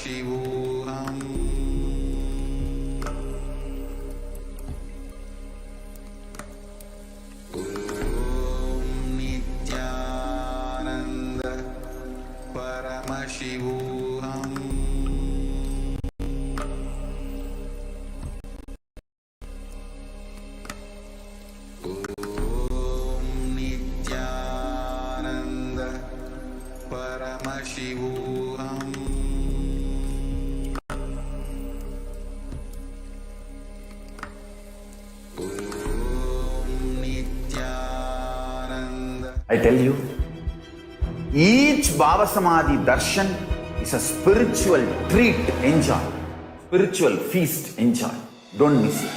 Paramashivoham. Om Nithyananda Paramashivoham. Om Nithyananda Paramashivoham. I tell you, each Bhava Samadhi Darshan is a spiritual treat, enjoy. Spiritual feast, enjoy. Don't miss it.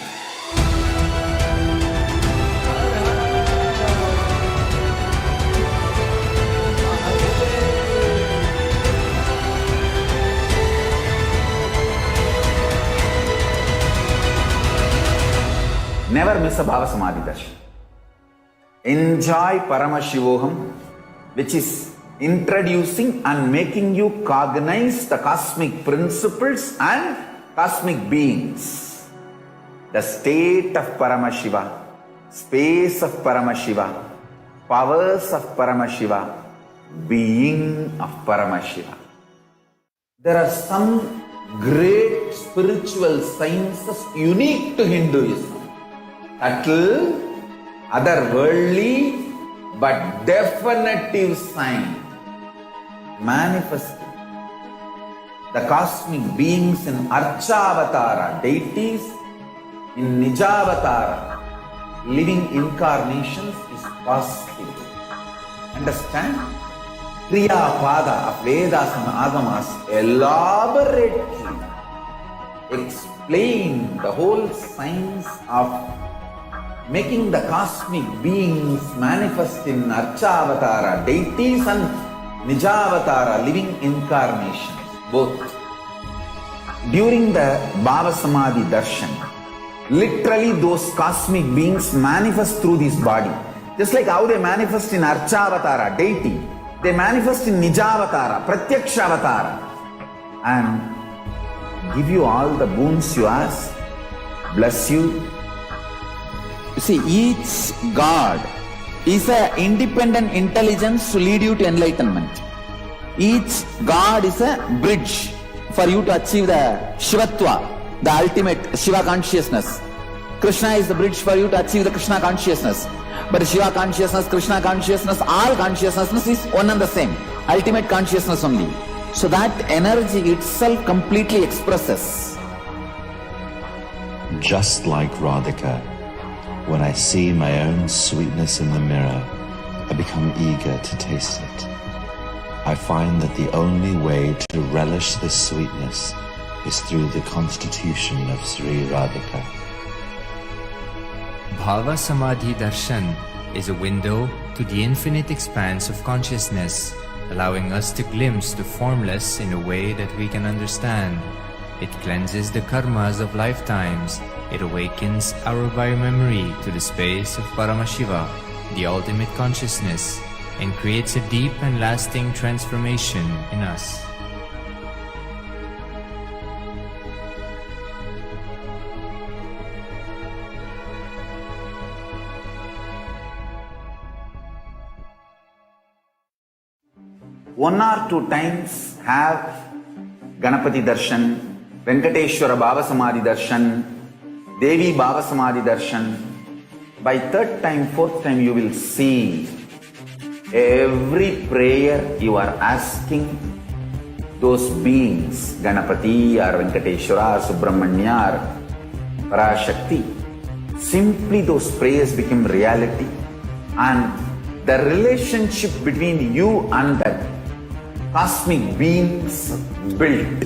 Never miss a Bhava Samadhi Darshan. Enjoy Paramashivoham, which is introducing and making you cognize the cosmic principles and cosmic beings. The state of Paramashiva, space of Paramashiva, powers of Paramashiva, being of Paramashiva. There are some great spiritual sciences unique to Hinduism. Subtle, otherworldly, but definitive sign. Manifesting the cosmic beings in Archavatara, deities, in Nijavatara, living incarnations is possible. Understand? Kriya Pada of Vedas and Agamas elaborately explain the whole science of making the cosmic beings manifest in Archavatara, deities and Nijavatara, living incarnations, both. During the Bhava Samadhi Darshan, literally those cosmic beings manifest through this body. Just like how they manifest in Archavatara, deity, they manifest in Nijavatara, Pratyakshavatara, and give you all the boons you ask, bless you. You see, each God is an independent intelligence to lead you to enlightenment. Each God is a bridge for you to achieve the Shivatva, the ultimate Shiva consciousness. Krishna is the bridge for you to achieve the Krishna consciousness. But Shiva consciousness, Krishna consciousness, all consciousness is one and the same. Ultimate consciousness only. So that energy itself completely expresses. Just like Radhika, when I see my own sweetness in the mirror, I become eager to taste it. I find that the only way to relish this sweetness is through the constitution of Sri Radhika. Bhava Samadhi Darshan is a window to the infinite expanse of consciousness, allowing us to glimpse the formless in a way that we can understand. It cleanses the karmas of lifetimes. It awakens our biomemory to the space of Paramashiva, the ultimate consciousness, and creates a deep and lasting transformation in us. One or two times have Ganapati Darshan, Venkateshwara Bhava Samadhi Darshan, Devi Bhava Samadhi Darshan. By third time, fourth time, you will see every prayer you are asking those beings, Ganapati or Venkateshwara or Subramanya or Parashakti. Simply those prayers become reality, and the relationship between you and that cosmic beings built.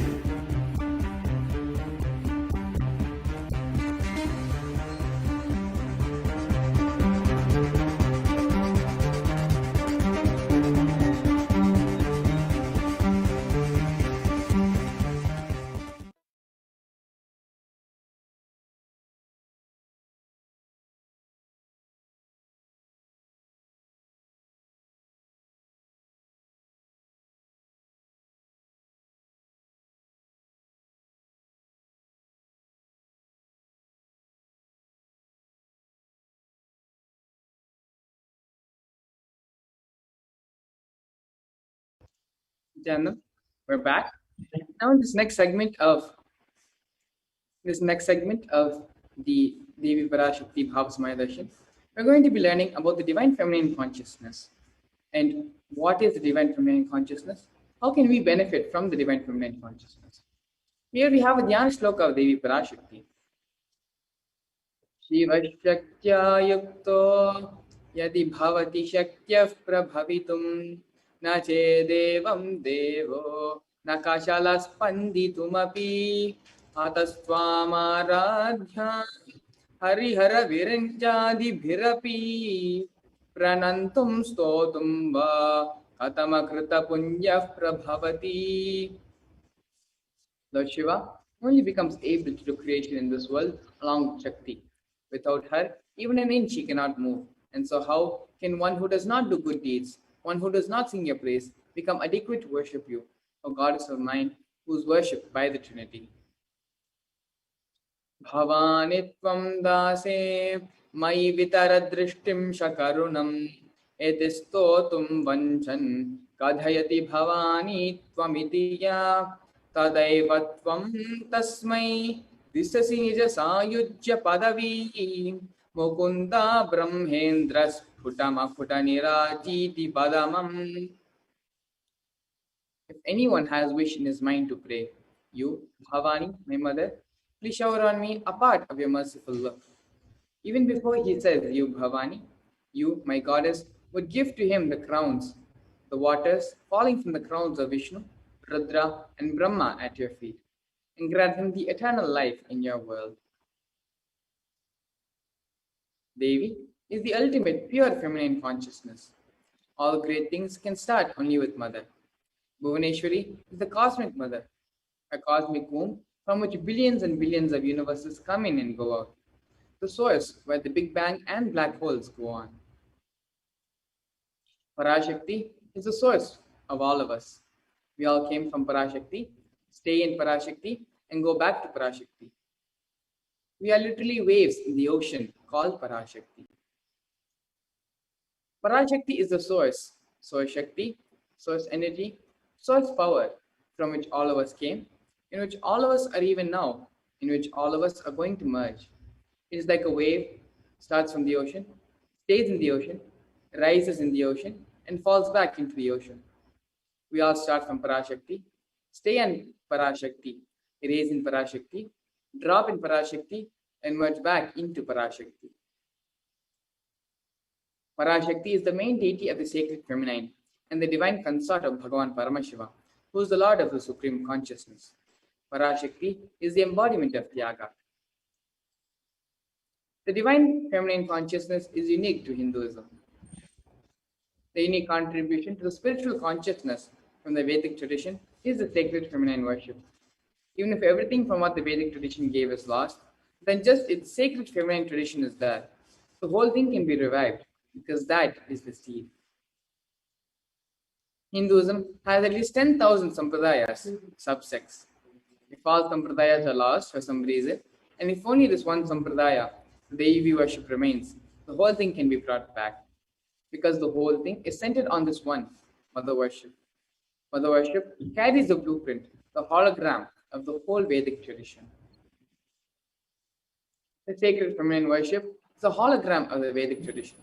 Nithyananda, we're back. Now in this next segment of the Devi Parashakti Bhavasmaya Darshan, we're going to be learning about the divine feminine consciousness. And what is the divine feminine consciousness? How can we benefit from the divine feminine consciousness? Here we have a Dhyana Shloka of Devi Parashakti. शिवशक्त्या युक्तो यदि भवति शक्यः प्रभवितुं न चेदेवं देवो न कशलः स्पन्दितुमपि अतस्त्वामाराध्या हरिहरविरञ्जादिभिरपि प्रणन्तुं स्तोतुं वा कथमकृतपुण्यः प्रभवति. Lord Shiva only becomes able to do creation in this world along with Shakti. Without her, even an inch he cannot move. And so how can one who does not do good deeds, one who does not sing your praise, become adequate to worship you, O Goddess of mind, who is worshipped by the Trinity? Bhavani tvam dase mai vitaradrishtim shakarunam etistotum vanchan kadhayati bhavani tvamiti ya तदैव त्वं तस्मै दिशसि निज सायुज्य पदवी Mukunda ब्रह्मेन्द्र स्फुटमफुटनिराजीति पदमम्. If anyone has wish in his mind to pray, you, Bhavani, my mother, please shower on me a part of your merciful love. Even before he says, you, Bhavani, you, my goddess, would give to him the crowns, the waters falling from the crowns of Vishnu, Rudra, and Brahma at your feet, and grant him the eternal life in your world. Devi is the ultimate pure feminine consciousness. All great things can start only with Mother. Bhuvaneshwari is the cosmic mother, a cosmic womb from which billions and billions of universes come in and go out, the source where the Big Bang and black holes go on. Parashakti is the source of all of us. We all came from Parashakti, stay in Parashakti, and go back to Parashakti. We are literally waves in the ocean called Parashakti. Parashakti is the source Shakti, source energy, source power from which all of us came, in which all of us are even now, in which all of us are going to merge. It is like a wave, starts from the ocean, stays in the ocean, rises in the ocean, and falls back into the ocean. We all start from Parashakti, stay in Parashakti, raise in Parashakti, drop in Parashakti, and merge back into Parashakti. Parashakti is the main deity of the sacred feminine and the divine consort of Bhagavan Paramashiva, who is the Lord of the Supreme Consciousness. Parashakti is the embodiment of Tyaga. The divine feminine consciousness is unique to Hinduism. The unique contribution to the spiritual consciousness from the Vedic tradition is the sacred feminine worship. Even if everything from what the Vedic tradition gave is lost, then just its sacred feminine tradition is there. The whole thing can be revived because that is the seed. Hinduism has at least 10,000 sampradayas, subsects. If all sampradayas are lost for some reason, and if only this one sampradaya, the Devi worship remains, the whole thing can be brought back. Because the whole thing is centered on this one, Mother worship. Mother worship carries the blueprint, the hologram of the whole Vedic tradition. The sacred feminine worship is a hologram of the Vedic tradition.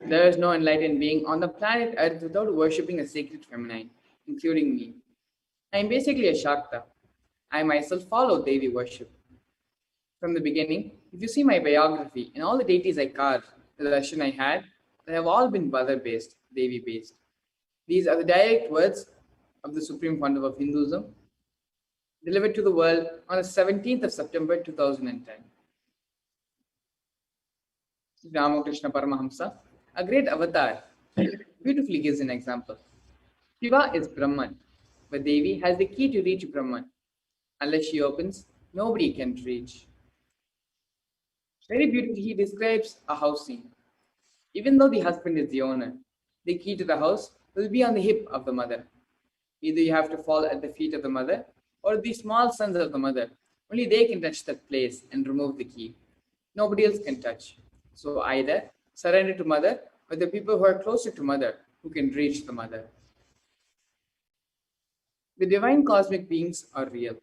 There is no enlightened being on the planet Earth without worshipping a sacred feminine, including me. I am basically a Shakta. I myself follow Devi worship. From the beginning, if you see my biography and all the deities I carved, the darshan I had, they have all been mother-based, Devi-based. These are the direct words of the Supreme Founder of Hinduism, delivered to the world on the 17th of September 2010. Ramakrishna Paramahamsa, a great avatar, beautifully gives an example. Shiva is Brahman, but Devi has the key to reach Brahman. Unless she opens, nobody can reach. Very beautifully, he describes a house scene. Even though the husband is the owner, the key to the house will be on the hip of the mother. Either you have to fall at the feet of the mother or the small sons of the mother. Only they can touch that place and remove the key. Nobody else can touch. So either surrender to mother or the people who are closer to mother who can reach the mother. The divine cosmic beings are real,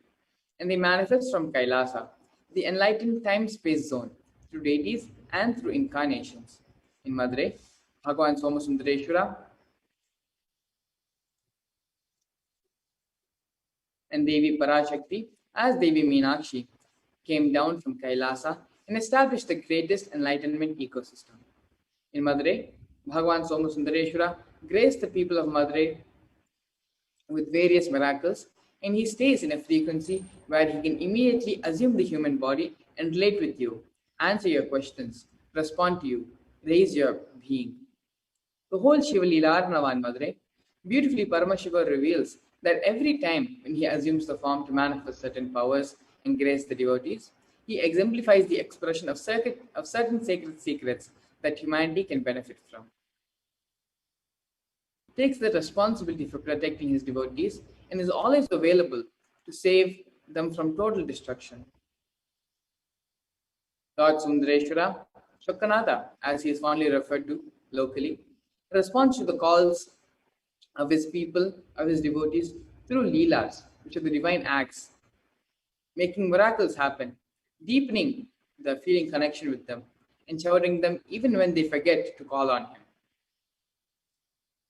and they manifest from Kailasa, the enlightened time-space zone, through deities and through incarnations. In Madurai, Bhagavan Somasundareshwara and Devi Parashakti, as Devi Meenakshi, came down from Kailasa and established the greatest enlightenment ecosystem. In Madurai, Bhagavan Somasundareshwara graced the people of Madurai with various miracles, and he stays in a frequency where he can immediately assume the human body and relate with you, answer your questions, respond to you, raise your being. The whole Shiva Leela Arnava in Madurai, beautifully Paramashiva reveals that every time when he assumes the form to manifest certain powers and grace the devotees, he exemplifies the expression of certain sacred secrets that humanity can benefit from. He takes the responsibility for protecting his devotees and is always available to save them from total destruction. Lord Sundareshwara, Shokanatha, as he is fondly referred to locally, responds to the calls of his people, of his devotees, through Leelas, which are the divine acts, making miracles happen, deepening the feeling connection with them, and showering them even when they forget to call on him.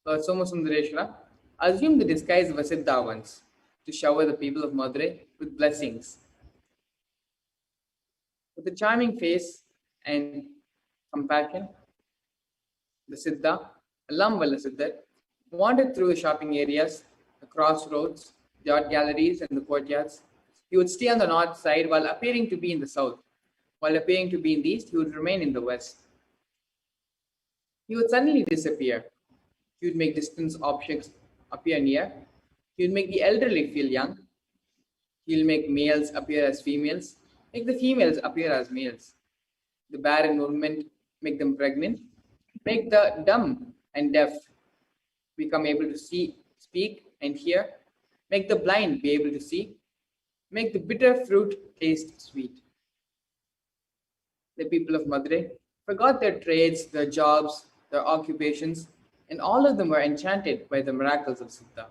Lord Somasundareshwara assumed the disguise of a Siddha once to shower the people of Madurai with blessings. With a charming face and compassion, the Siddha, Allam Valla Siddhar, wandered through the shopping areas, the crossroads, the art galleries, and the courtyards. He would stay on the north side while appearing to be in the south. While appearing to be in the east, he would remain in the west. He would suddenly disappear. He would make distant objects appear near. He would make the elderly feel young. He will make males appear as females, make the females appear as males. The barren women make them pregnant, make the dumb and deaf become able to see, speak, and hear, make the blind be able to see, make the bitter fruit taste sweet. The people of Madurai forgot their trades, their jobs, their occupations, and all of them were enchanted by the miracles of Siddha.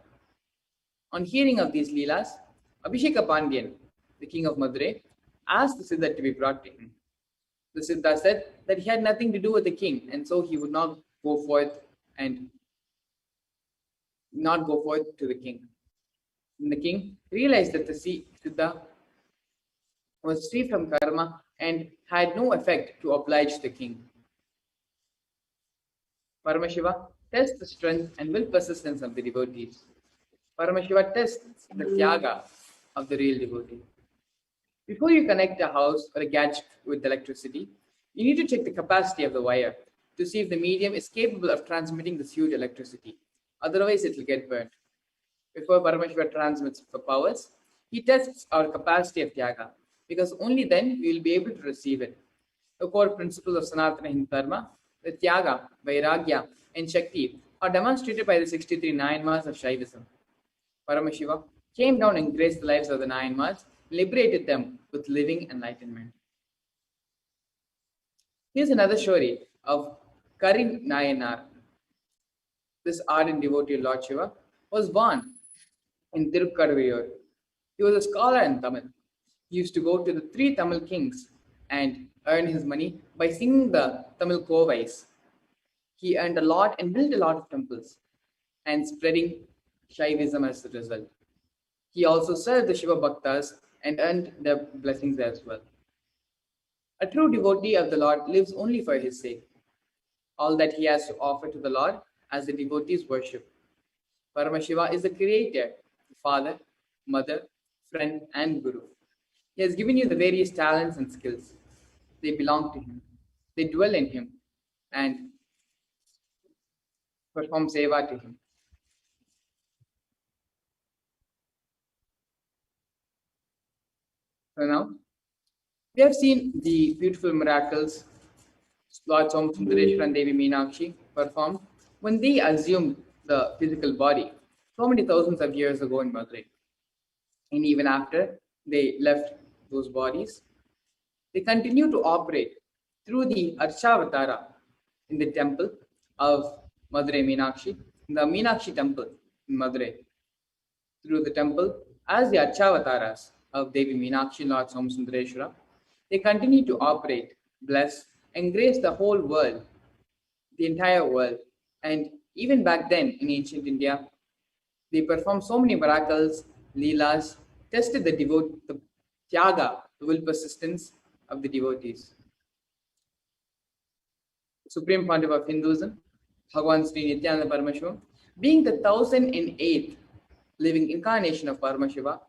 On hearing of these Leelas, Abhisheka Pandyan, the king of Madurai, asked the Siddha to be brought to him. The Siddha said that he had nothing to do with the king, and so he would not go forth to the king. And the king realized that the Siddha was free from karma and had no effect to oblige the king. Paramashiva tests the strength and will persistence of the devotees. Paramashiva tests the tyaga of the real devotee. Before you connect a house or a gadget with electricity, you need to check the capacity of the wire to see if the medium is capable of transmitting this huge electricity. Otherwise, it will get burnt. Before Paramashiva transmits for powers, he tests our capacity of tyaga, because only then we will be able to receive it. The core principles of Sanatana Hindu Dharma, the tyaga, vairagya, and shakti, are demonstrated by the 63 Nayanmas of Shaivism. Paramashiva came down and graced the lives of the Nayanmas, liberated them with living enlightenment. Here's another story of Karin Nayanar. This ardent devotee of Lord Shiva was born in Tirukkaraviyur. He was a scholar in Tamil. He used to go to the 3 Tamil kings and earn his money by singing the Tamil kovais. He earned a lot and built a lot of temples and spreading Shaivism as a result. He also served the Shiva Bhaktas and earned their blessings as well. A true devotee of the Lord lives only for his sake. All that he has to offer to the Lord as the devotees worship. Paramashiva is the creator, the father, mother, friend, and guru. He has given you the various talents and skills. They belong to him. They dwell in him and perform seva to him. So now, we have seen the beautiful miracles Lord Somasundareshwara and Devi Meenakshi performed when they assumed the physical body so many thousands of years ago in Madurai. And even after they left those bodies, they continue to operate through the Arshavatara in the temple of Madurai Meenakshi, in the Meenakshi temple in Madurai. through the temple as the Archavataras of Devi Meenakshi, Lord Somasundareshwara. They continue to operate, bless, and grace the whole world, the entire world. And even back then in ancient India, they performed so many miracles, leelas, tested the tyaga, the will persistence of the devotees. Supreme Pontiff of Hinduism, Bhagavan Sri Nithyananda Paramashivam, being the 1008th living incarnation of Paramashiva,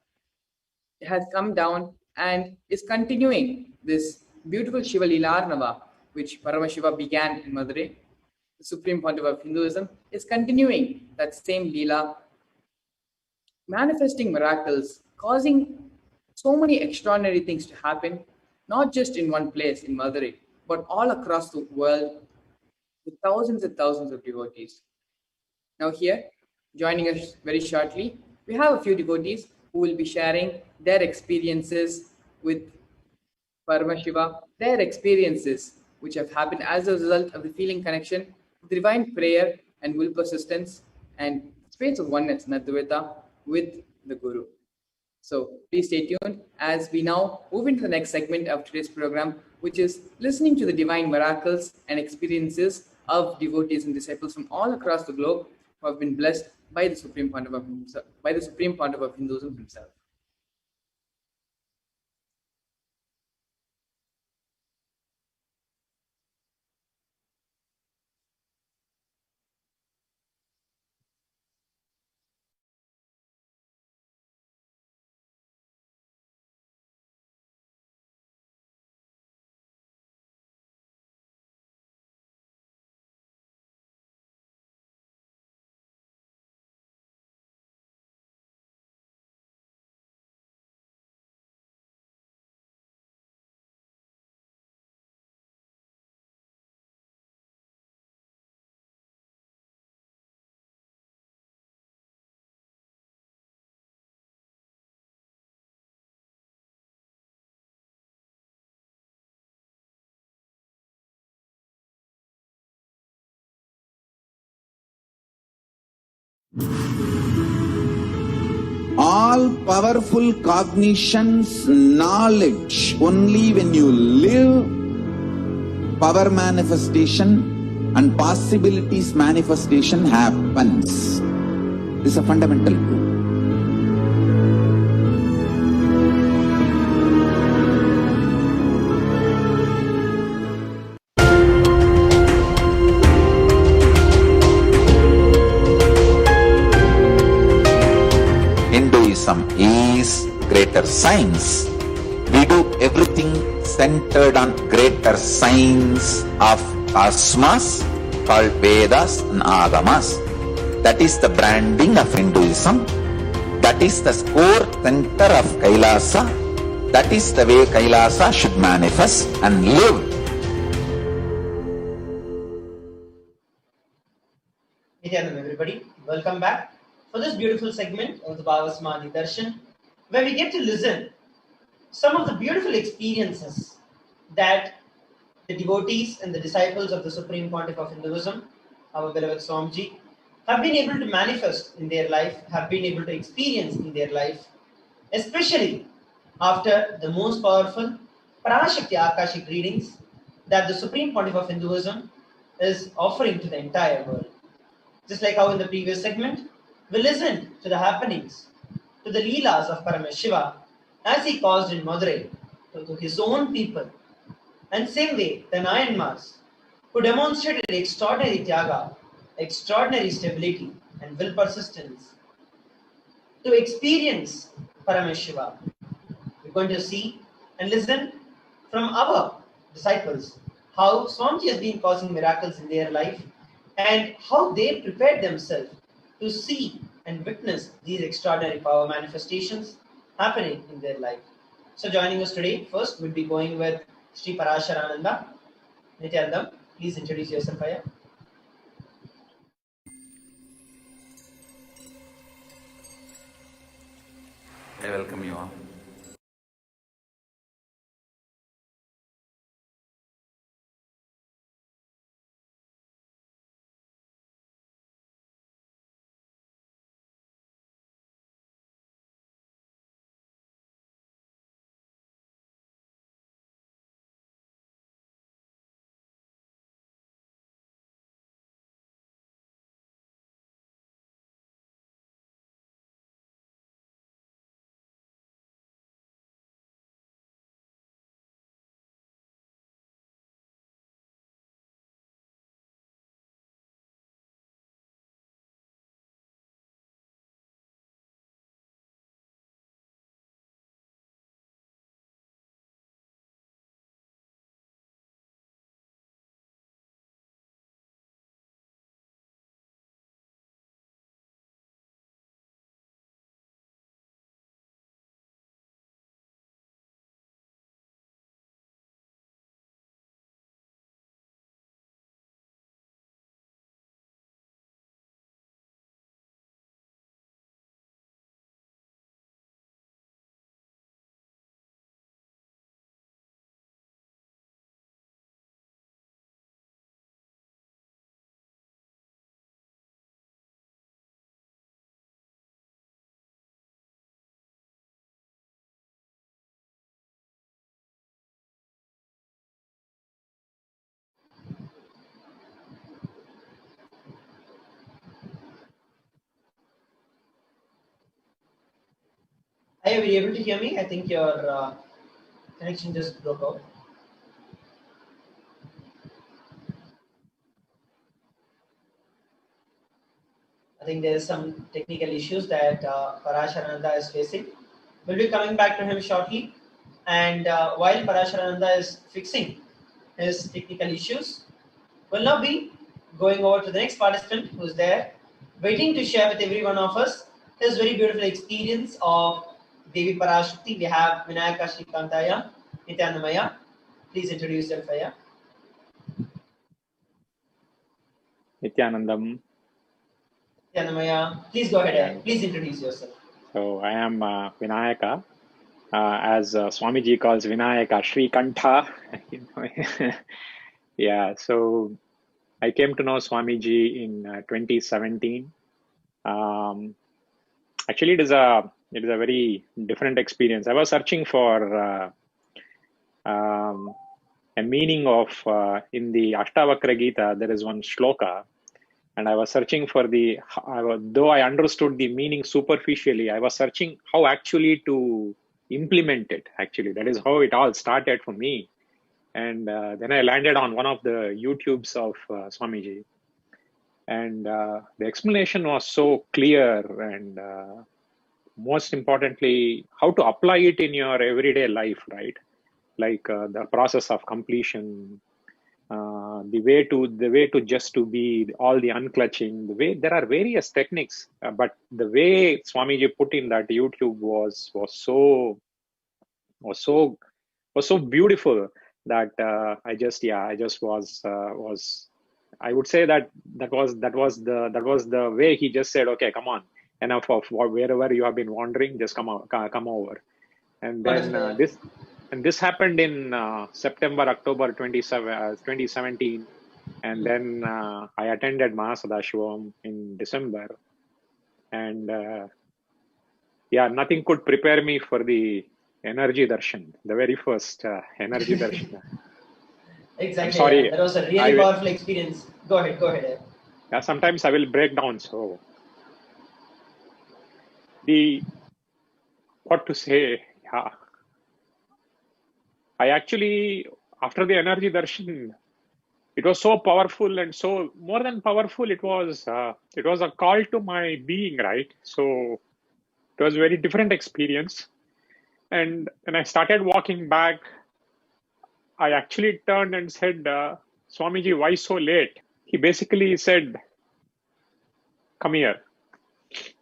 has come down and is continuing this beautiful Shiva Leelarnava, which Paramashiva began in Madurai. The Supreme Pontiff of Hinduism is continuing that same Leela, manifesting miracles, causing so many extraordinary things to happen, not just in one place in Madurai, but all across the world with thousands and thousands of devotees. Now, here, joining us very shortly, we have a few devotees who will be sharing their experiences with Paramashiva, their experiences which have happened as a result of the feeling connection, divine prayer and will persistence, and space of oneness, Nadvita, with the Guru. So please stay tuned as we now move into the next segment of today's program, which is listening to the divine miracles and experiences of devotees and disciples from all across the globe who have been blessed by the Supreme Pontiff of Hinduism himself. All powerful cognitions, knowledge, only when you live, power manifestation and possibilities manifestation happens. This is a fundamental truth. Hinduism is greater science. We do everything centered on greater science of cosmos called Vedas and Agamas. That is the branding of Hinduism. That is the core center of Kailasa. That is the way Kailasa should manifest and live. Nithyananda, everybody, welcome back for this beautiful segment of the Bhavasmani Darshan, where we get to listen some of the beautiful experiences that the devotees and the disciples of the Supreme Pontiff of Hinduism, our beloved Swamiji, have been able to manifest in their life, have been able to experience in their life, especially after the most powerful Parashakti Akashic readings that the Supreme Pontiff of Hinduism is offering to the entire world. Just like how in the previous segment, we listened to the happenings, to the Leelas of Paramashiva as he caused in Madurai to his own people. And same way, the Nayanmars, who demonstrated extraordinary tyaga, extraordinary stability and will persistence to experience Paramashiva. We're going to see and listen from our disciples how Swamiji has been causing miracles in their life and how they prepared themselves to see and witness these extraordinary power manifestations happening in their life. So joining us today, first we'll be going with Sri Parasharananda. Nithyanandam, please introduce yourself, Aya. I welcome you all. Are you able to hear me? I think your connection just broke out. I think there is some technical issues that Parasharananda is facing. We'll be coming back to him shortly. And while Parasharananda is fixing his technical issues, we'll now be going over to the next participant who's there, waiting to share with every one of us his very beautiful experience of Devi Parashakti. We have Vinayaka Shrikantaya, Nithyanamaya. Please introduce yourself, Aya. Nithyanandam. Nithyanamaya, please go ahead and please introduce yourself. So I am Vinayaka, as Swamiji calls Vinayaka Shrikantha. Yeah, so I came to know Swamiji in 2017. Actually, it is a very different experience. I was searching for a meaning of in the Ashtavakra Gita. There is one shloka. And I was searching for though I understood the meaning superficially, I was searching how actually to implement it. Actually, that is how it all started for me. And then I landed on one of the YouTubes of Swamiji. And the explanation was so clear, and most importantly, how to apply it in your everyday life, right? Like the process of completion, the way to just to be all the unclutching, the way there are various techniques, but the way Swamiji put in that YouTube was so beautiful that I would say that was the way he just said, okay, come on, enough of wherever you have been wandering, just come over. And then this happened in October 2017. And then I attended Paramashivoham in December. And nothing could prepare me for the energy darshan, the very first energy darshan. Exactly. Sorry, yeah. That was a really powerful experience. Go ahead. Yeah, sometimes I will break down. So what to say? Yeah. I actually, after the energy darshan, it was so powerful, and so more than powerful, it was a call to my being, right? So it was a very different experience. And when I started walking back, I actually turned and said, Swamiji, why so late? He basically said, come here.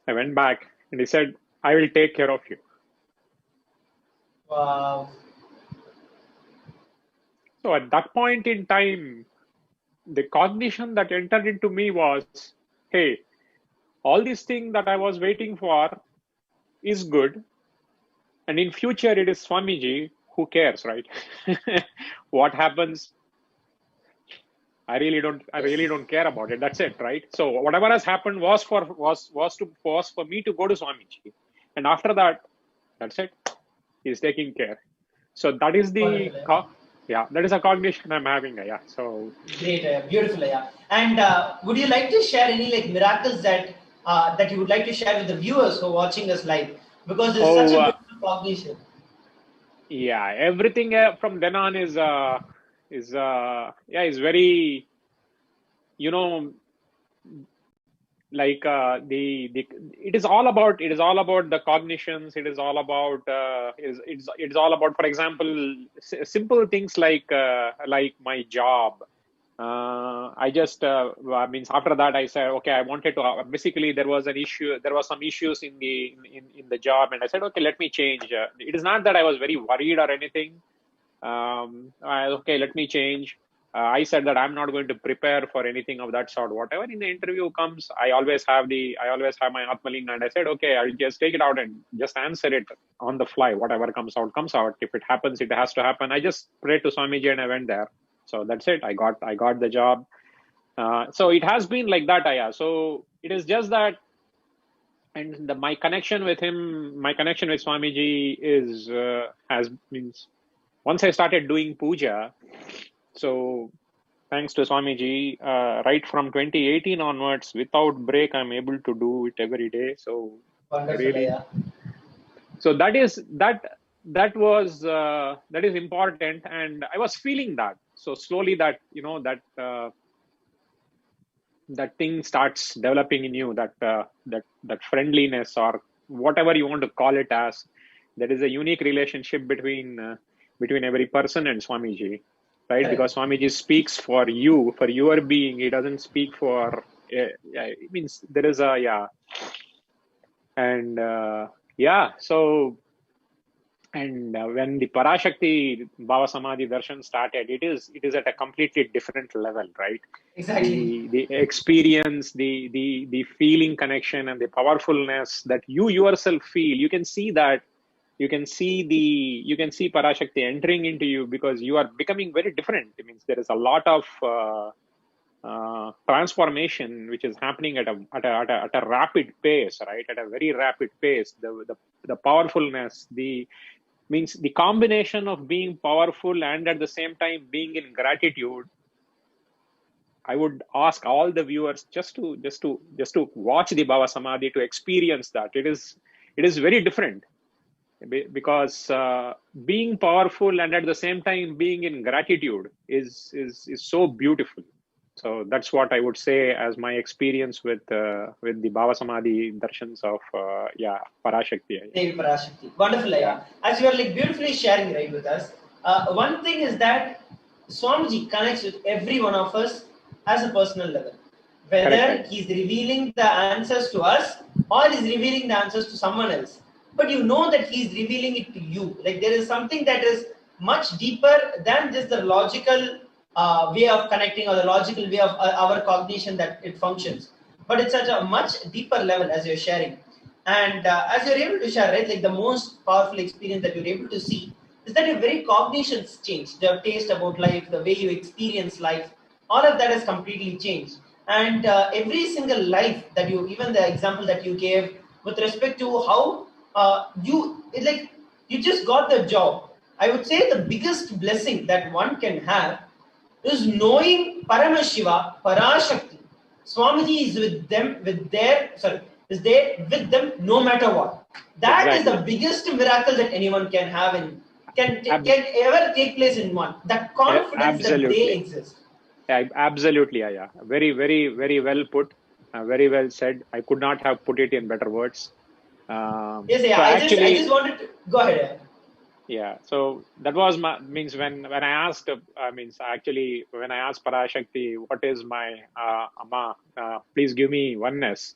I went back and he said, I will take care of you. Wow. So at that point in time, the cognition that entered into me was, hey, all these things that I was waiting for is good. And in future, it is Swamiji who cares, right? What happens, I really don't care about it. That's it, right? So whatever has happened was for me to go to Swamiji. And after that, that's it. He's taking care. So that is that is a cognition I'm having. Yeah. So great, beautiful. Yeah. And would you like to share any miracles that you would like to share with the viewers who are watching us live? Because there's such a beautiful cognition. Yeah, everything from then on is very, like it is all about the cognitions. It is all about it's all about, for example, simple things like my job. I just means after that I said, okay, I wanted to basically there was some issues in the job, and I said, okay, let me change. It is not that I was very worried or anything. Okay, let me change. I said that I'm not going to prepare for anything of that sort. Whatever in the interview comes, I always have my Atmalinga, and I said, okay, I'll just take it out and just answer it on the fly. Whatever comes out, comes out. If it happens, it has to happen. I just prayed to Swamiji and I went there. So that's it. I got the job. So it has been like that, Aya. So it is just that, and my connection with him, my connection with Swamiji means once I started doing puja. So thanks to Swamiji, right from 2018 onwards, without break, I'm able to do it every day. So wonderful, really, yeah. So that is important, and I was feeling that. So slowly that that thing starts developing in you, that friendliness, or whatever you want to call it as. There is a unique relationship between every person and Swamiji, right? Because Swamiji speaks for you, for your being. He doesn't speak for. It means there is a and so. And when the Parashakti Bhava Samadhi Darshan started, it is at a completely different level, right? Exactly. The experience, the feeling connection, and the powerfulness that you yourself feel. You can see that. You can see Parashakti entering into you, because you are becoming very different. It means there is a lot of transformation which is happening at a rapid pace, right? At a very rapid pace. The powerfulness, means the combination of being powerful and at the same time being in gratitude. I would ask all the viewers just to watch the Bhava Samadhi, to experience that. It is very different, because being powerful and at the same time being in gratitude is so beautiful. So that's what I would say as my experience with the Bhava Samadhi darshans of Parashakti. Devi Parashakti. Wonderful, yeah. As you are like beautifully sharing right with us. One thing is that Swamiji connects with every one of us as a personal level. Whether Correct. he's revealing the answers to us or he's revealing the answers to someone else. But you know that he's revealing it to you. Like there is something that is much deeper than just the logical way of connecting, or the logical way of our cognition that it functions. But it's at a much deeper level, as you're sharing. And as you're able to share, right, like the most powerful experience that you're able to see is that your very cognitions change, your taste about life, the way you experience life, all of that has completely changed. And every single life that you, even the example that you gave with respect to how you just got the job. I would say the biggest blessing that one can have is knowing Paramashiva, Parashakti. Swamiji is with them, is there with them no matter what. That is the biggest miracle that anyone can have and can ever take place in one. That confidence that they exist. Absolutely, yeah. Very, very, very well put. Very well said. I could not have put it in better words. I just wanted to go ahead. Yeah, so that was means when I asked when I asked Parashakti, what is my Amma, please give me oneness,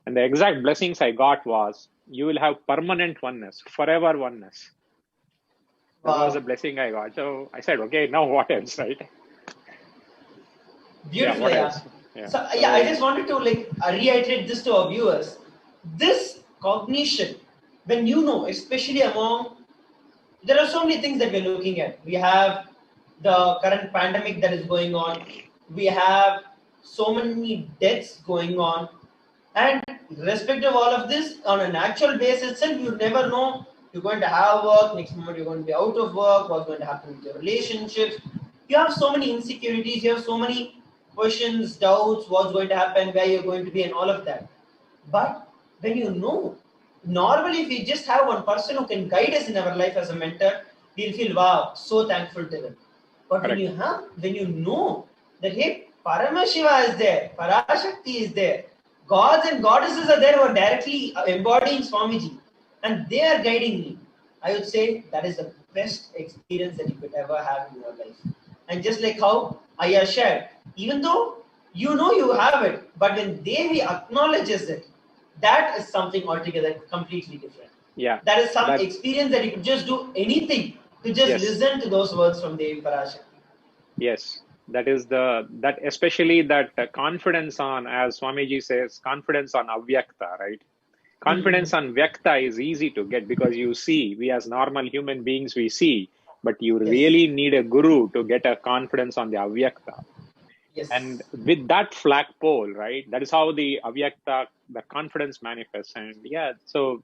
and the exact blessings I got was, you will have permanent oneness, forever oneness. That was a blessing I got. So I said, okay, now what else, right? Beautiful, So I just wanted to reiterate this to our viewers. This cognition, when you know, especially among, there are so many things that we're looking at. We have the current pandemic that is going on. We have so many deaths going on. And irrespective of all of this, on a natural basis itself, you never know. You're going to have work, next moment you're going to be out of work, what's going to happen with your relationships. You have so many insecurities, you have so many questions, doubts, what's going to happen, where you're going to be, and all of that. But when you know, normally if we just have one person who can guide us in our life as a mentor, we'll feel, wow, so thankful to them. But when you know that, hey, Paramashiva is there, Parashakti is there, gods and goddesses are there who are directly embodying Swamiji, and they are guiding me, I would say that is the best experience that you could ever have in your life. And just like how Aya shared, even though you know you have it, but when Devi acknowledges it, that is something altogether completely different. Yeah. That is some experience that you could just do anything to just listen to those words from Devi Parashakti. Yes. That is that especially that confidence on, as Swamiji says, confidence on Avyakta, right? Confidence on Vyakta is easy to get because you see, we as normal human beings, we see, but you really need a guru to get a confidence on the Avyakta. Yes. And with that flagpole, right, that is how the Avyakta, the confidence manifests. And so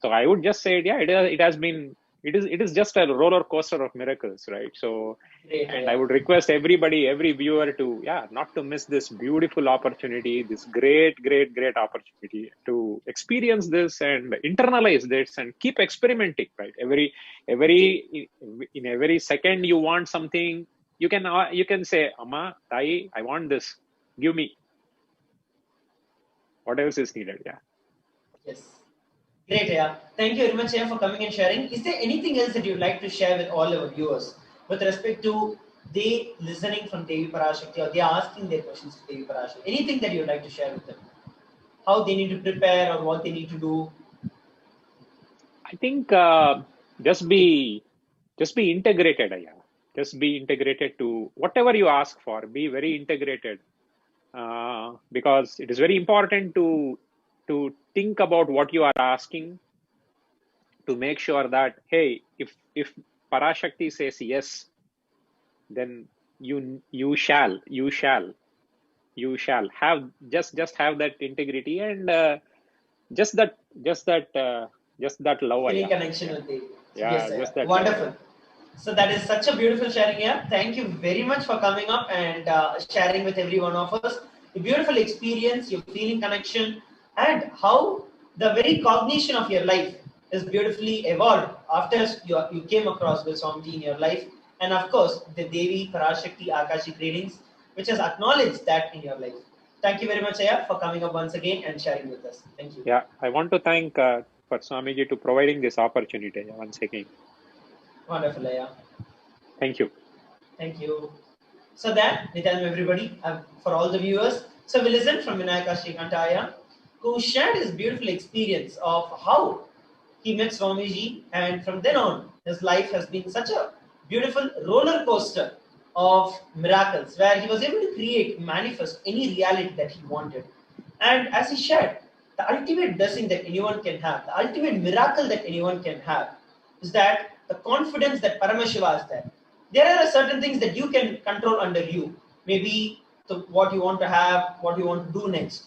I would just say, it has been it is just a roller coaster of miracles, right? So, Great. and I would request everybody, every viewer to, not to miss this beautiful opportunity, this great opportunity to experience this and internalize this and keep experimenting, right? In every second you want something, you can say, Amma, Tai, I want this, give me. What else is needed? Yeah. Yes. Great, yeah. Thank you very much, yeah, for coming and sharing. Is there anything else that you'd like to share with all our viewers with respect to they listening from Devi Parashakti or they are asking their questions to Devi Parashakti? Anything that you'd like to share with them? How they need to prepare or what they need to do? I think just be integrated. Yeah. Just be integrated to whatever you ask for. Be very integrated, because it is very important to think about what you are asking, to make sure that, hey, if Parashakti says yes, then you shall have just have that integrity and just that love. Any Yeah. connection with Devi? Yeah, Yes, just yeah. that Wonderful. love. So that is such a beautiful sharing here. Thank you very much for coming up and sharing with every one of us the beautiful experience, your feeling connection, and how the very cognition of your life is beautifully evolved after you came across with Swamiji in your life. And of course, the Devi Parashakti Akashic readings, which has acknowledged that in your life. Thank you very much, Aya, for coming up once again and sharing with us. Thank you. Yeah, I want to thank for Swamiji to providing this opportunity once again. Wonderful, Aya. Thank you. Thank you. So that, Nityananda, everybody, for all the viewers, so we listened from Vinayaka Srikantaya, who shared his beautiful experience of how he met Swamiji, and from then on, his life has been such a beautiful roller coaster of miracles, where he was able to create, manifest any reality that he wanted. And as he shared, the ultimate blessing that anyone can have, the ultimate miracle that anyone can have, is that the confidence that Paramashiva is there. There are certain things that you can control under you. Maybe what you want to have, what you want to do next.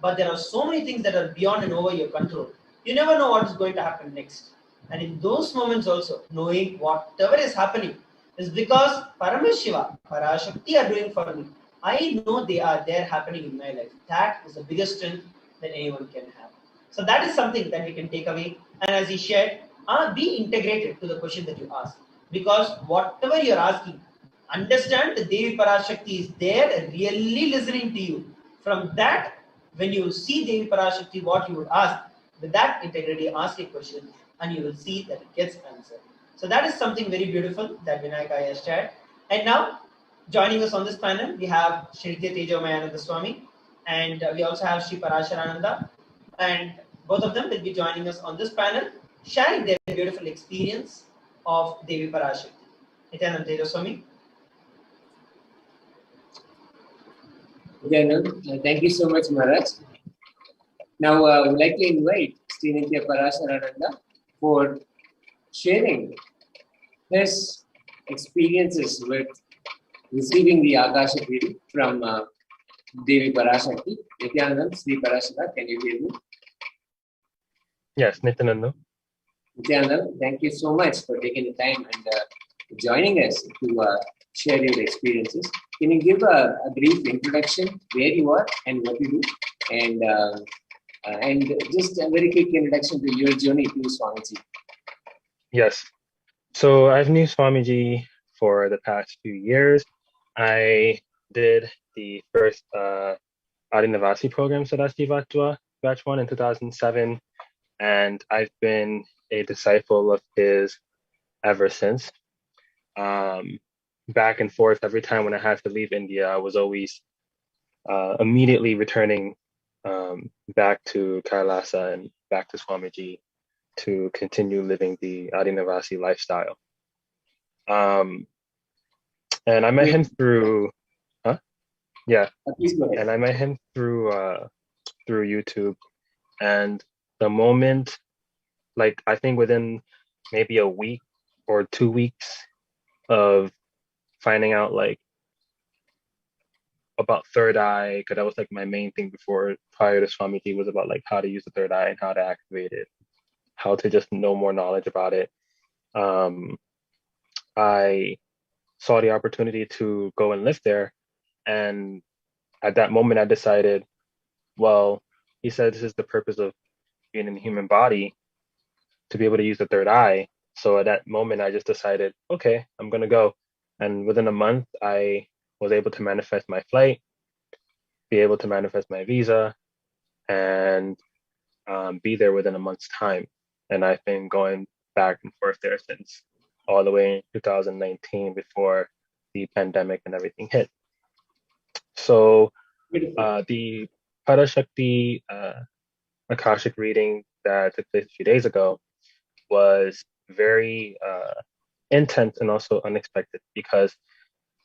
But there are so many things that are beyond and over your control. You never know what is going to happen next. And in those moments also, knowing whatever is happening is because Paramashiva, Parashakti are doing for me. I know they are there happening in my life. That is the biggest strength that anyone can have. So that is something that we can take away. And as he shared, be integrated to the question that you ask. Because whatever you're asking, understand the Devi Parashakti is there really listening to you. From that, when you see Devi Parashakti, what you would ask, with that integrity, ask a question and you will see that it gets answered. So that is something very beautiful that Vinayaka has shared. And now, joining us on this panel, we have Shri Tejomayananda Swami and we also have Shri Parasharananda. And both of them will be joining us on this panel, sharing their beautiful experience of Devi Parashakti. Nithyananda Tejaswami. Thank you so much, Maharaj. Now, I would like to invite Sri Nithya Parasharananda for sharing his experiences with receiving the Akashic reading from Devi Parashakti. Nithyananda, Sri Parashara, can you hear me? Yes, Nithyananda. Nithyananda, thank you so much for taking the time and joining us to share your experiences. Can you give a brief introduction where you are and what you do, and just a very quick introduction to your journey to Swamiji? Yes. So I've known Swamiji for the past few years. I did the first Adinavasi program, Sadashivatva, batch 1 in 2007, and I've been a disciple of his ever since. Back and forth every time when I had to leave India, I was always immediately returning back to Kailasa and back to Swamiji to continue living the Adinavasi lifestyle. And I met him through, Yeah. And I met him through YouTube, and the moment, like I think within maybe a week or 2 weeks of finding out like about third eye, because that was like my main thing prior to Swamiji, was about like how to use the third eye and how to activate it, how to just know more knowledge about it. um, I saw the opportunity to go and live there. And at that moment, I decided, well, he said this is the purpose of being in the human body, to be able to use the third eye. So at that moment, I just decided, okay, I'm going to go. And within a month, I was able to manifest my flight, be able to manifest my visa, and be there within a month's time. And I've been going back and forth there since, all the way in 2019, before the pandemic and everything hit. So Beautiful. the Parashakti Akashic reading that took place a few days ago was very intense and also unexpected, because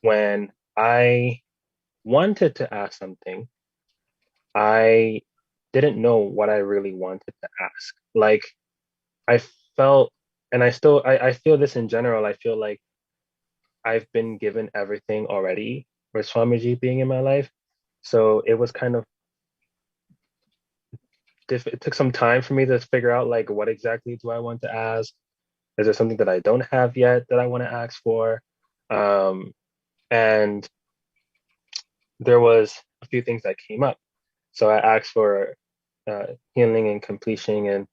when I wanted to ask something, I didn't know what I really wanted to ask. Like, I felt, and I feel this in general, I feel like I've been given everything already with Swamiji being in my life. So it was kind of it took some time for me to figure out, like, what exactly do I want to ask? Is there something that I don't have yet that I want to ask for? And there was a few things that came up. So I asked for healing and completion in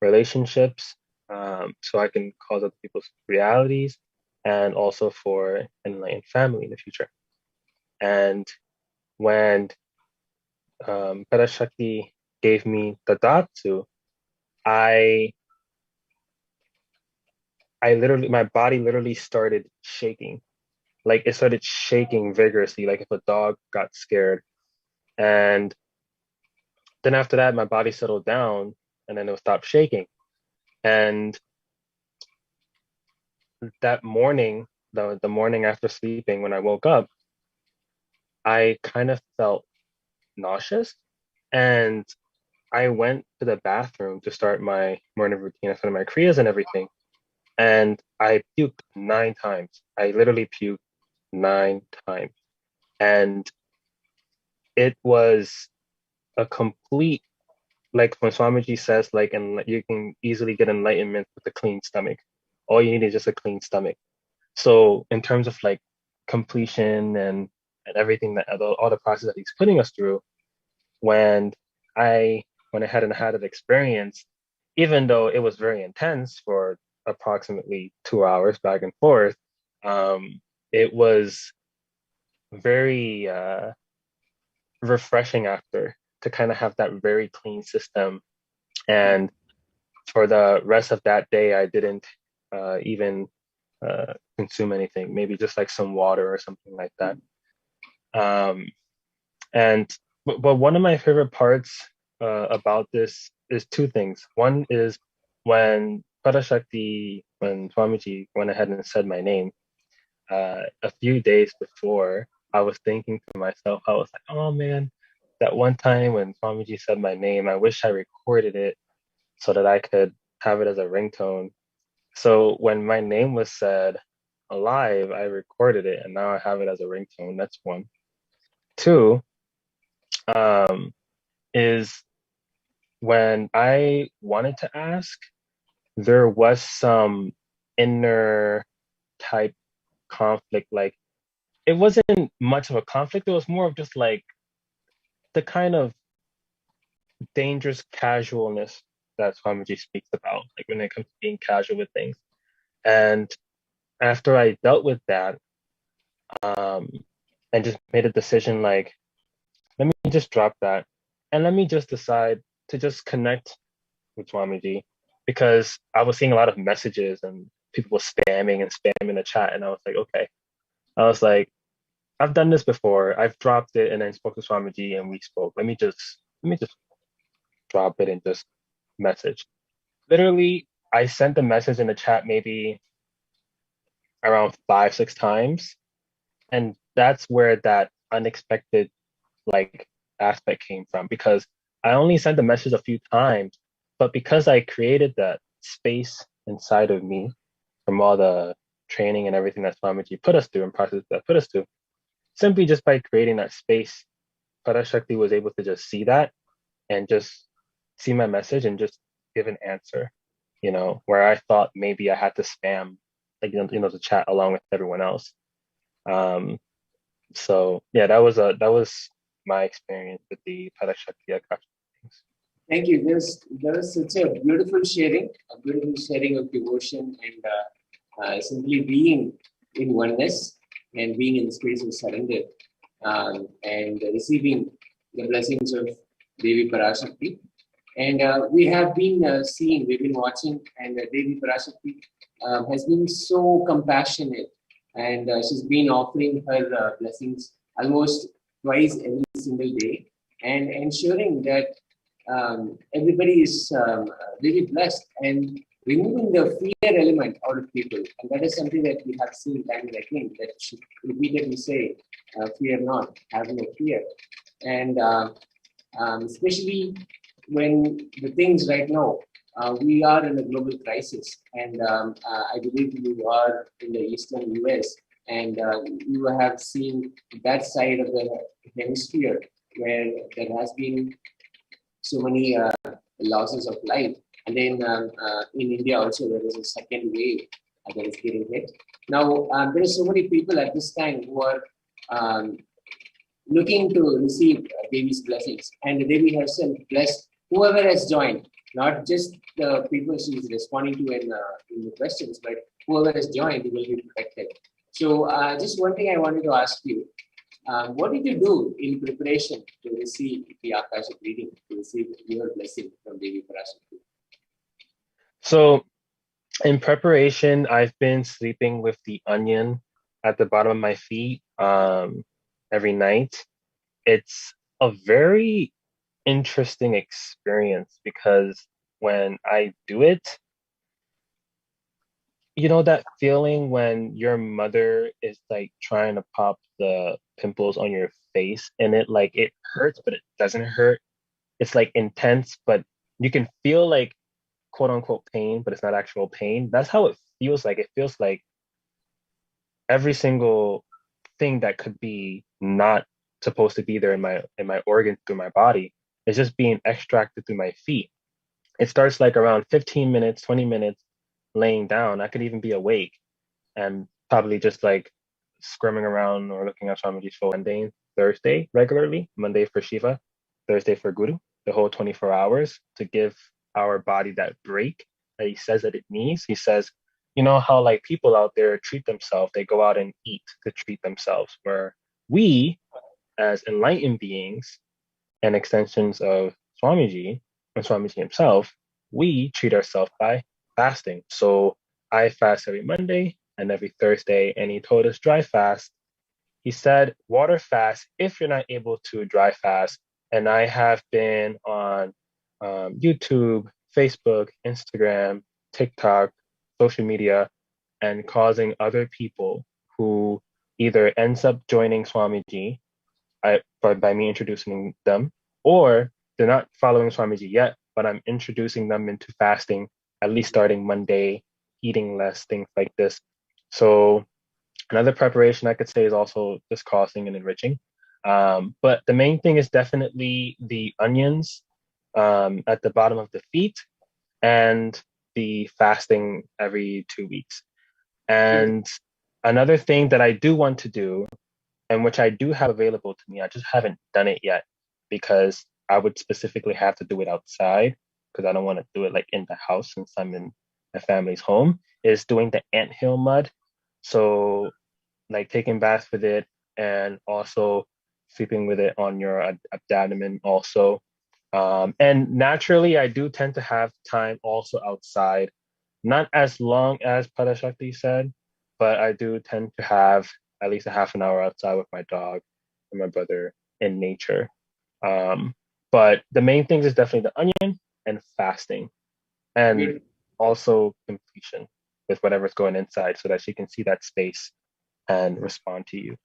relationships, so I can cause other people's realities, and also for enlightened family in the future. And when Parashakti gave me the Datsu, I literally, my body literally started shaking. Like, it started shaking vigorously, like if a dog got scared. And then after that, my body settled down, and then it would stop shaking. And that morning, the morning after sleeping, when I woke up, I kind of felt nauseous. And I went to the bathroom to start my morning routine in front of my kriyas and everything. And I puked 9 times. I literally puked 9 times. And it was a complete, like when Swamiji says, like, and you can easily get enlightenment with a clean stomach. All you need is just a clean stomach. So in terms of like completion and everything, that all the process that he's putting us through, when I went ahead and had an experience, even though it was very intense for approximately 2 hours back and forth, it was very refreshing after, to kind of have that very clean system. And for the rest of that day, I didn't even consume anything, maybe just like some water or something like that. And but one of my favorite parts about this is two things. One is when Parashakti, when Swamiji went ahead and said my name, a few days before, I was thinking to myself, I was like, oh man, that one time when Swamiji said my name, I wish I recorded it so that I could have it as a ringtone. So when my name was said alive, I recorded it, and now I have it as a ringtone. That's one. Two, is when I wanted to ask, there was some inner type conflict. Like, it wasn't much of a conflict. It was more of just like the kind of dangerous casualness that Swamiji speaks about, like when it comes to being casual with things. And after I dealt with that, and just made a decision, like, let me just drop that, and let me just decide to just connect with Swamiji, because I was seeing a lot of messages and people were spamming and spamming the chat, and I was like, okay. I was like, I've done this before. I've dropped it and then spoke to Swamiji and we spoke. Let me just drop it and just message. Literally, I sent the message in the chat maybe around 5, 6 times, and that's where that unexpected like aspect came from, because I only sent the message a few times, but because I created that space inside of me from all the training and everything that Swamiji put us through and process that put us through, simply just by creating that space, Parashakti was able to just see that and just see my message and just give an answer. where I thought maybe I had to spam, like, to chat along with everyone else. So yeah, that was my experience with the Parashakti Akashic things. Thank you. There was such a beautiful sharing of devotion and simply being in oneness and being in the space of surrender and receiving the blessings of Devi Parashakti. And we have been we've been watching, and Devi Parashakti has been so compassionate, and she's been offering her blessings almost twice every single day, and ensuring that everybody is really blessed and removing the fear element out of people. And that is something that we have seen time and again, that she repeatedly say, fear not, have no fear. And especially when the things right now, we are in a global crisis, and I believe you are in the eastern US, and you have seen that side of the hemisphere where there has been so many losses of life. And then in India also, there is a second wave that is getting hit. Now, there are so many people at this time who are looking to receive Devi's blessings. And the Devi herself blessed whoever has joined, not just the people she is responding to in the questions, but whoever has joined will be protected. So just one thing I wanted to ask you, what did you do in preparation to receive the Akashic reading, to receive your blessing from Devi Parashakti? So in preparation, I've been sleeping with the onion at the bottom of my feet every night. It's a very interesting experience because when I do it, that feeling when your mother is like trying to pop the pimples on your face and it hurts, but it doesn't hurt. It's like intense, but you can feel like quote unquote pain, but it's not actual pain. That's how it feels like. It feels like every single thing that could be not supposed to be there in my organs through my body is just being extracted through my feet. It starts like around 15 minutes, 20 minutes laying down. I could even be awake and probably just like squirming around or looking at Swamiji's phone Monday, Thursday regularly, Monday for Shiva, Thursday for Guru, the whole 24 hours to give our body that break that he says that it needs. He says, how like people out there treat themselves, they go out and eat to treat themselves, where we as enlightened beings and extensions of Swamiji and Swamiji himself, we treat ourselves by fasting. So I fast every Monday and every Thursday, and he told us dry fast. He said water fast if you're not able to dry fast. And I have been on YouTube, Facebook, Instagram, TikTok, social media, and causing other people who either ends up joining Swamiji by me introducing them, or they're not following Swamiji yet, but I'm introducing them into fasting, at least starting Monday, eating less, things like this. So another preparation I could say is also just causing and enriching. But the main thing is definitely the onions at the bottom of the feet and the fasting every 2 weeks. And another thing that I do want to do, and which I do have available to me, I just haven't done it yet because I would specifically have to do it outside because I don't want to do it like in the house since I'm in my family's home, is doing the anthill mud. So like taking baths with it and also sleeping with it on your abdomen also. And naturally, I do tend to have time also outside, not as long as Parashakti said, but I do tend to have at least a half an hour outside with my dog and my brother in nature. But the main things is definitely the onion and fasting, and also completion with whatever's going inside so that she can see that space and respond to you.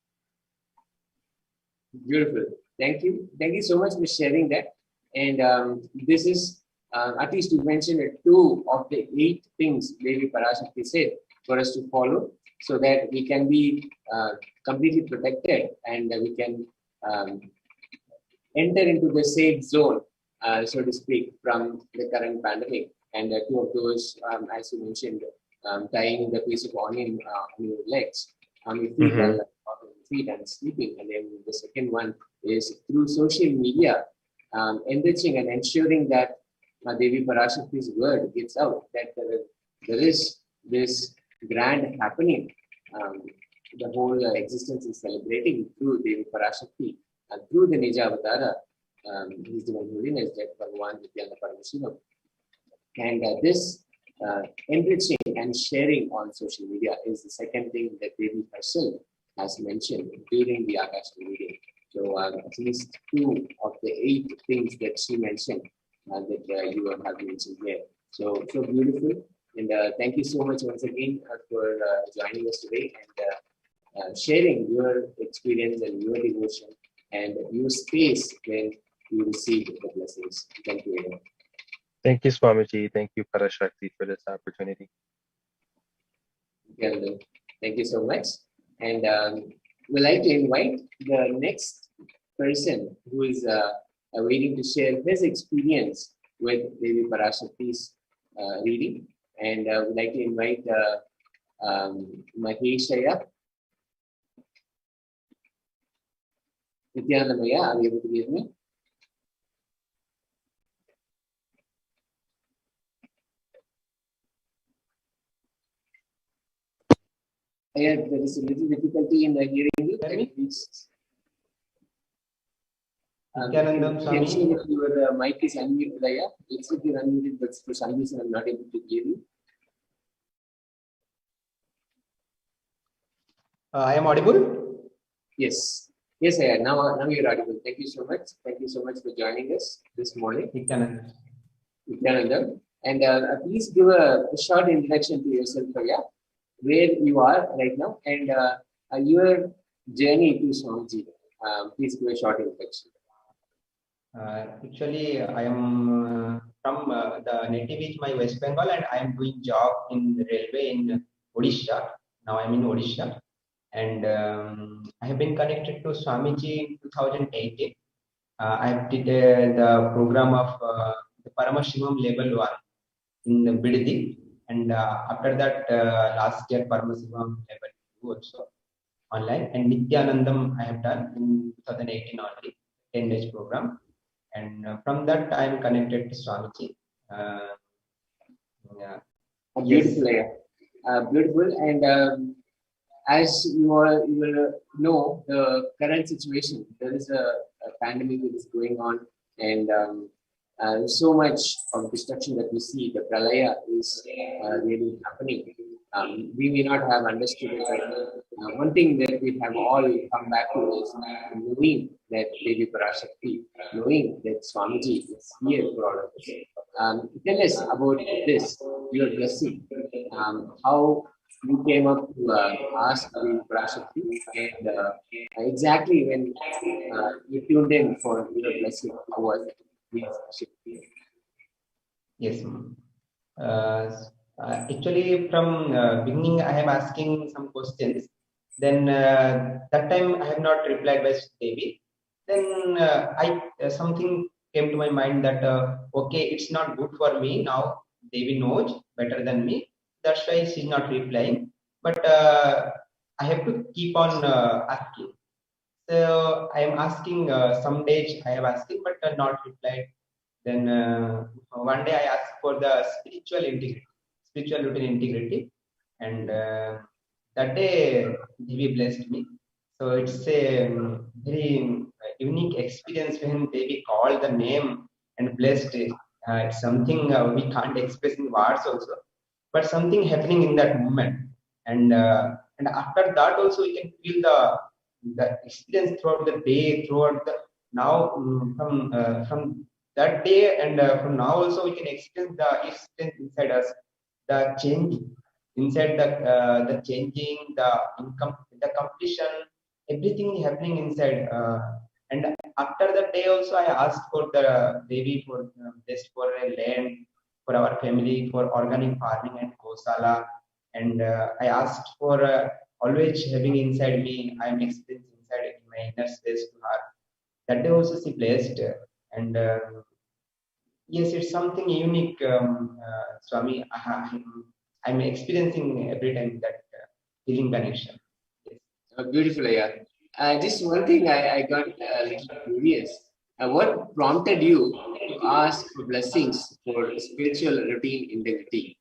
Beautiful. Thank you. Thank you so much for sharing that. And this is, at least you mentioned 2 of the 8 things Devi Parashakti said for us to follow so that we can be completely protected and we can enter into the safe zone so to speak, from the current pandemic. And two of those, as you mentioned, tying the piece of onion on your legs, on your feet, Mhm. on your feet and sleeping. And then the second one is through social media, enriching and ensuring that Devi Parashakti's word gets out, that there is this grand happening. The whole existence is celebrating through Devi Parashakti and through the Nija Avatara, His Divine Holiness, that Bhagavan Nithyananda Paramashivam. And this enriching and sharing on social media is the second thing that Devi herself has mentioned during the Akashic reading. So at least 2 of the 8 things that she mentioned that you have mentioned here. So beautiful. And thank you so much once again for joining us today and sharing your experience and your devotion and your space when you receive the blessings. Thank you very much. Thank you, Swamiji. Thank you, Parashakti, for this opportunity. Thank you so much. And we'd like to invite the next person who is waiting to share his experience with Devi Parashakti's reading. And we'd like to invite Maheshaya. Nithyananda Maya, are you able to hear me? Yeah, there is a little difficulty in hearing you. Can you see if your mic is unmuted? Yeah, it's if you're unmuted, but for some reason I'm not able to hear you. I am audible? Yes. Yes, I am. Now you're audible. Thank you so much. Thank you so much for joining us this morning. Nithyananda. And please give a short introduction to yourself, Priya, where you are right now, and your journey to Swamiji. Please give a short introduction. Actually, I am from the native is my West Bengal, and I am doing job in the railway in Odisha. Now I am in Odisha, and I have been connected to Swamiji in 2018. I did the program of the Paramashivoham level 1 in Biddi, and after that last year Paramashivoham level 2 also online, and Nithyanandam I have done in 2018 only, 10 days program. And from that I am connected to Swamiji. Yeah. Beautiful, yes. Beautiful. And as you all know, the current situation, there is a pandemic that is going on, and so much of destruction that we see, the pralaya is really happening. We may not have understood it right now. One thing that we have all come back to is knowing that Devi Parashakti, knowing that Swamiji is here for all of us. Tell us about this, your blessing, how you came up to ask Devi Parashakti, and exactly when you tuned in for your blessing, how was it? Yes, actually, from beginning, I am asking some questions. Then that time I have not replied by Devi. Then something came to my mind that okay, it's not good for me now. Devi knows better than me. That's why she's not replying. But I have to keep on asking. So I am asking some days I am asking, but not replied. Then one day I asked for the spiritual routine integrity, and that day Devi blessed me. So it's a very unique experience when Devi called the name and blessed it. It's something we can't express in words also, but something happening in that moment. And after that also we can feel the experience throughout the day, throughout the now from that day, and from now also we can experience the experience inside us, the change inside the changing, the income, the completion, everything happening inside. And after that day also I asked for the Devi for best for a land for our family, for organic farming and gosala. And I asked for always having inside me, I am experiencing inside in my inner space to her. That day also she blessed, and Yes, it's something unique, Swami. I'm experiencing every time that healing connection. Yes. Beautiful, yeah. Just one thing I got a little curious. What prompted you to ask for blessings for spiritual routine integrity?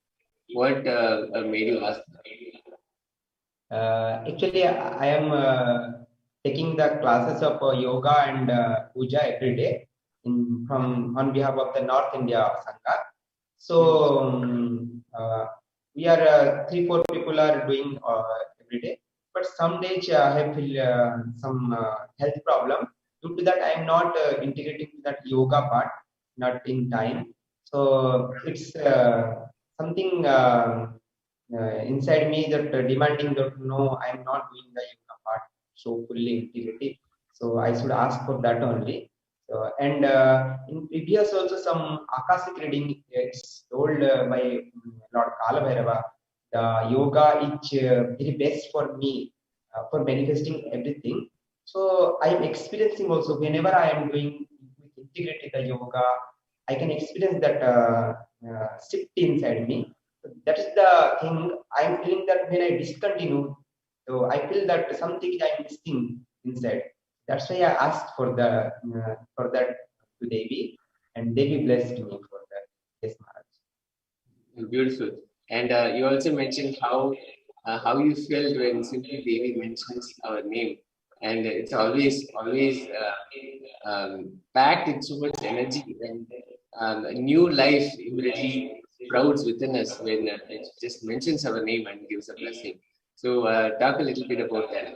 What made you ask that? Actually, I am taking the classes of yoga and puja every day from on behalf of the North India Sangha. So we are three, four people are doing every day. But some days I have feel some health problem. Due to that, I am not integrating that yoga part, not in time. So it's something. Inside me that demanding that no, I'm not doing the yoga part so fully integrated. So I should ask for that only. So and in previous also some Akashic reading it's told by Lord Kalabhairava the yoga is very best for me for manifesting everything. So I am experiencing also whenever I am doing integrated the yoga, I can experience that shift inside me. That is the thing. I'm feeling that when I discontinue, so I feel that something I'm missing inside. That's why I asked for that to Devi, and Devi blessed me for that. Yes, Maharaj. Beautiful. And you also mentioned how you felt when simply Devi mentions our name, and it's always packed with so much energy, and a new life immediately sprouts within us when it just mentions our name and gives a blessing. So talk a little bit about that.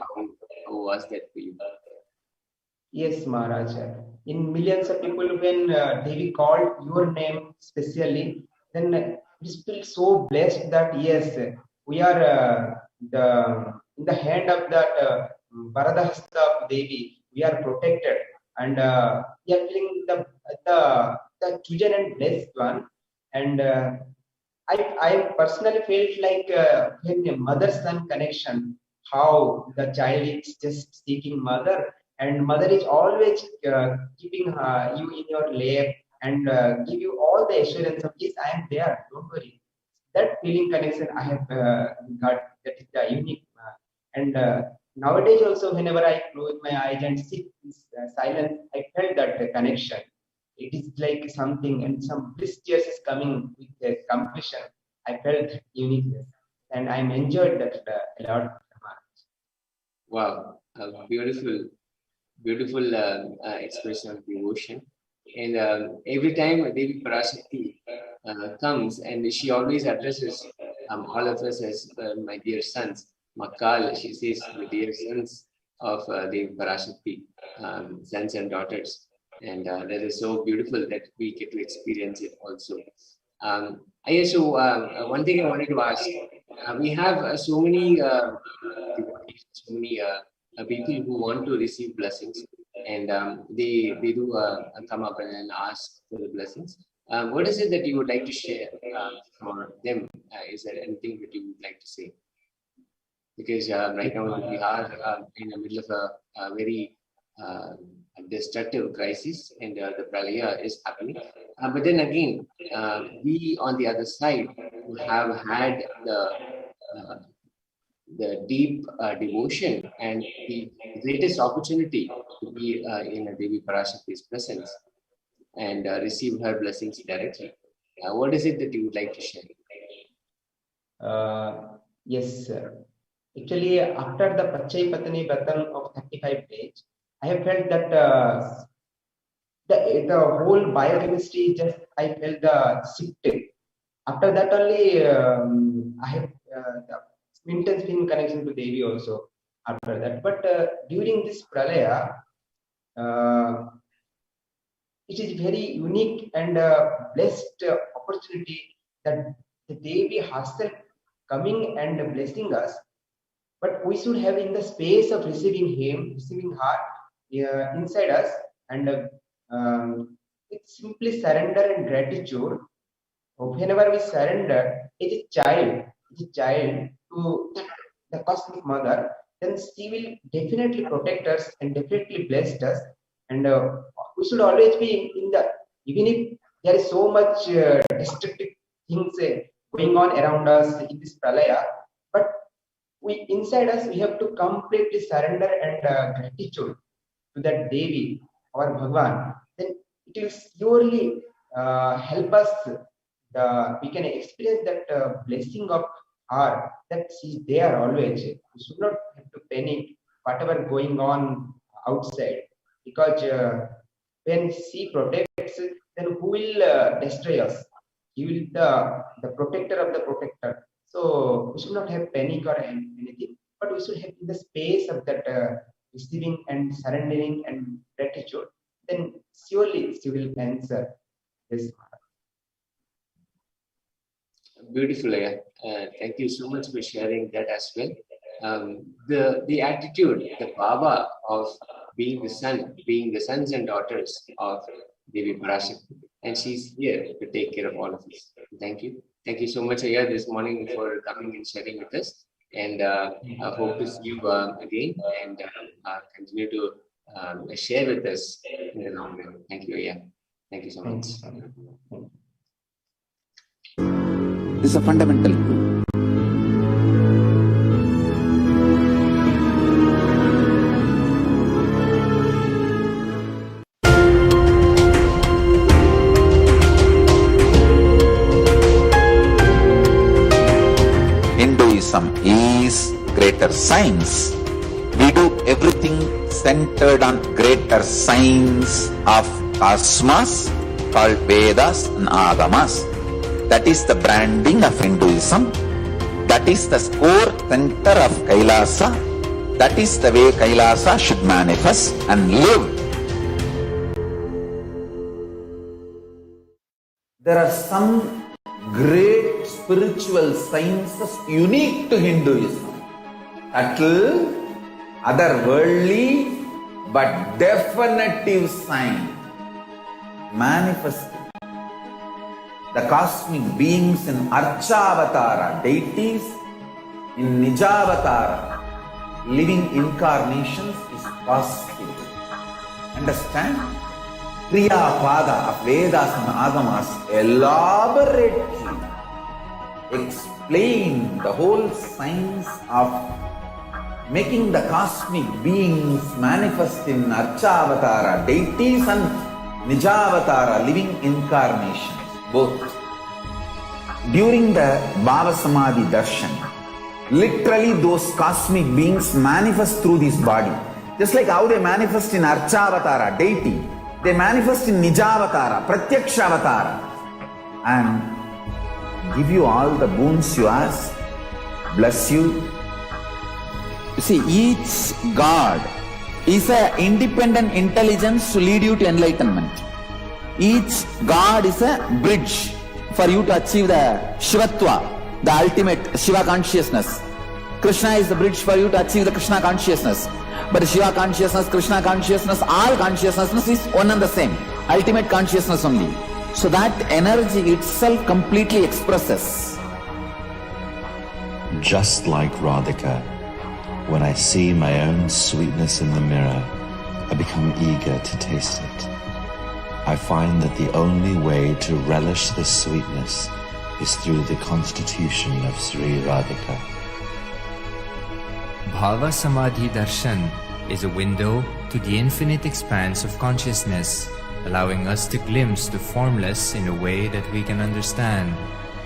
How was that for you? Yes, Maharaj. In millions of people, when Devi called your name specially, then it feels so blessed that yes, we are the in the hand of that Varadahasta of Devi. We are protected, and we are feeling the chosen and blessed one. And I personally felt like when a mother-son connection, how the child is just seeking mother, and mother is always keeping you in your lap and give you all the assurance of yes, I am there, don't worry. That feeling connection I have got, that is the unique. And nowadays also, whenever I close my eyes and sit in silence, I felt that connection. It is like something, and some bliss tears is coming with the completion. I felt uniqueness, and I'm enjoyed that a lot. Wow, a beautiful expression of devotion. And every time Devi Parashakti comes, and she always addresses all of us as my dear sons. Makal, she says, the dear sons of Devi Parashakti, sons and daughters. And that is so beautiful that we get to experience it also. So one thing I wanted to ask, we have so many devotees, so many people who want to receive blessings, and they do come up and ask for the blessings. What is it that you would like to share for them? Is there anything that you would like to say? Because right now we are in the middle of a very destructive crisis, and the pralaya is happening. But then again, we on the other side who have had the deep devotion and the greatest opportunity to be in Devi Parashakti's presence and receive her blessings directly. What is it that you would like to share? Yes, sir. Actually, after the Pachai Patani Vratan of 35 days, I have felt that the whole biochemistry just I felt the shift. After that only I have the intense in connection to Devi also after that. But during this pralaya, uh, it is very unique and blessed opportunity that the Devi herself coming and blessing us. But we should have in the space of receiving him, receiving her inside us, and it's simply surrender and gratitude. Whenever we surrender, it's a child to the cosmic mother, then she will definitely protect us and definitely bless us. And we should always be in the, even if there is so much destructive things going on around us in this pralaya, but we inside us we have to completely surrender and gratitude to that Devi, our Bhagwan. Then it will surely help us. We can experience that blessing of her that she's there always. We should not have to panic whatever going on outside, because when she protects, then who will destroy us? He will the protector of the protector. So we should not have panic or anything, but we should have the space of that receiving and surrendering and gratitude. Then surely she will answer this. Beautiful, yeah. Thank you so much for sharing that as well. The attitude, the Baba of being the son, being the sons and daughters of Devi Parashakti, and she's here to take care of all of us. Thank you. Thank you so much, Ayya, this morning for coming and sharing with us. And I hope to see you again and continue to share with us in the long run. Thank you, Ayya. Thank you so much. This is a fundamental rule. Hinduism is greater science. We do everything centered on greater science of cosmos called Vedas and Agamas. That is the branding of Hinduism. That is the core center of Kailasa. That is the way Kailasa should manifest and live. There are some great spiritual sciences unique to Hinduism. Subtle, otherworldly, but definitive sign. Manifesting the cosmic beings in Archavatara, deities in Nijavatara, living incarnations is possible. Understand? Kriya Pada of Vedas and Agamas elaborately explain the whole science of making the cosmic beings manifest in Archavatara, deities and Nijavatara, living incarnations. Both. During the Bhava Samadhi Darshan, literally those cosmic beings manifest through this body. Just like how they manifest in Archavatara, deity, they manifest in Nijavatara, Pratyakshavatara, and give you all the boons you ask, bless you. You see, each God is an independent intelligence to lead you to enlightenment. Each God is a bridge for you to achieve the Shivatva, the ultimate Shiva consciousness. Krishna is the bridge for you to achieve the Krishna consciousness. But Shiva consciousness, Krishna consciousness, all consciousness is one and the same. Ultimate consciousness only. So that energy itself completely expresses. Just like Radhika, when I see my own sweetness in the mirror, I become eager to taste it. I find that the only way to relish this sweetness is through the constitution of Sri Radhika. Bhava Samadhi Darshan is a window to the infinite expanse of consciousness, allowing us to glimpse the formless in a way that we can understand.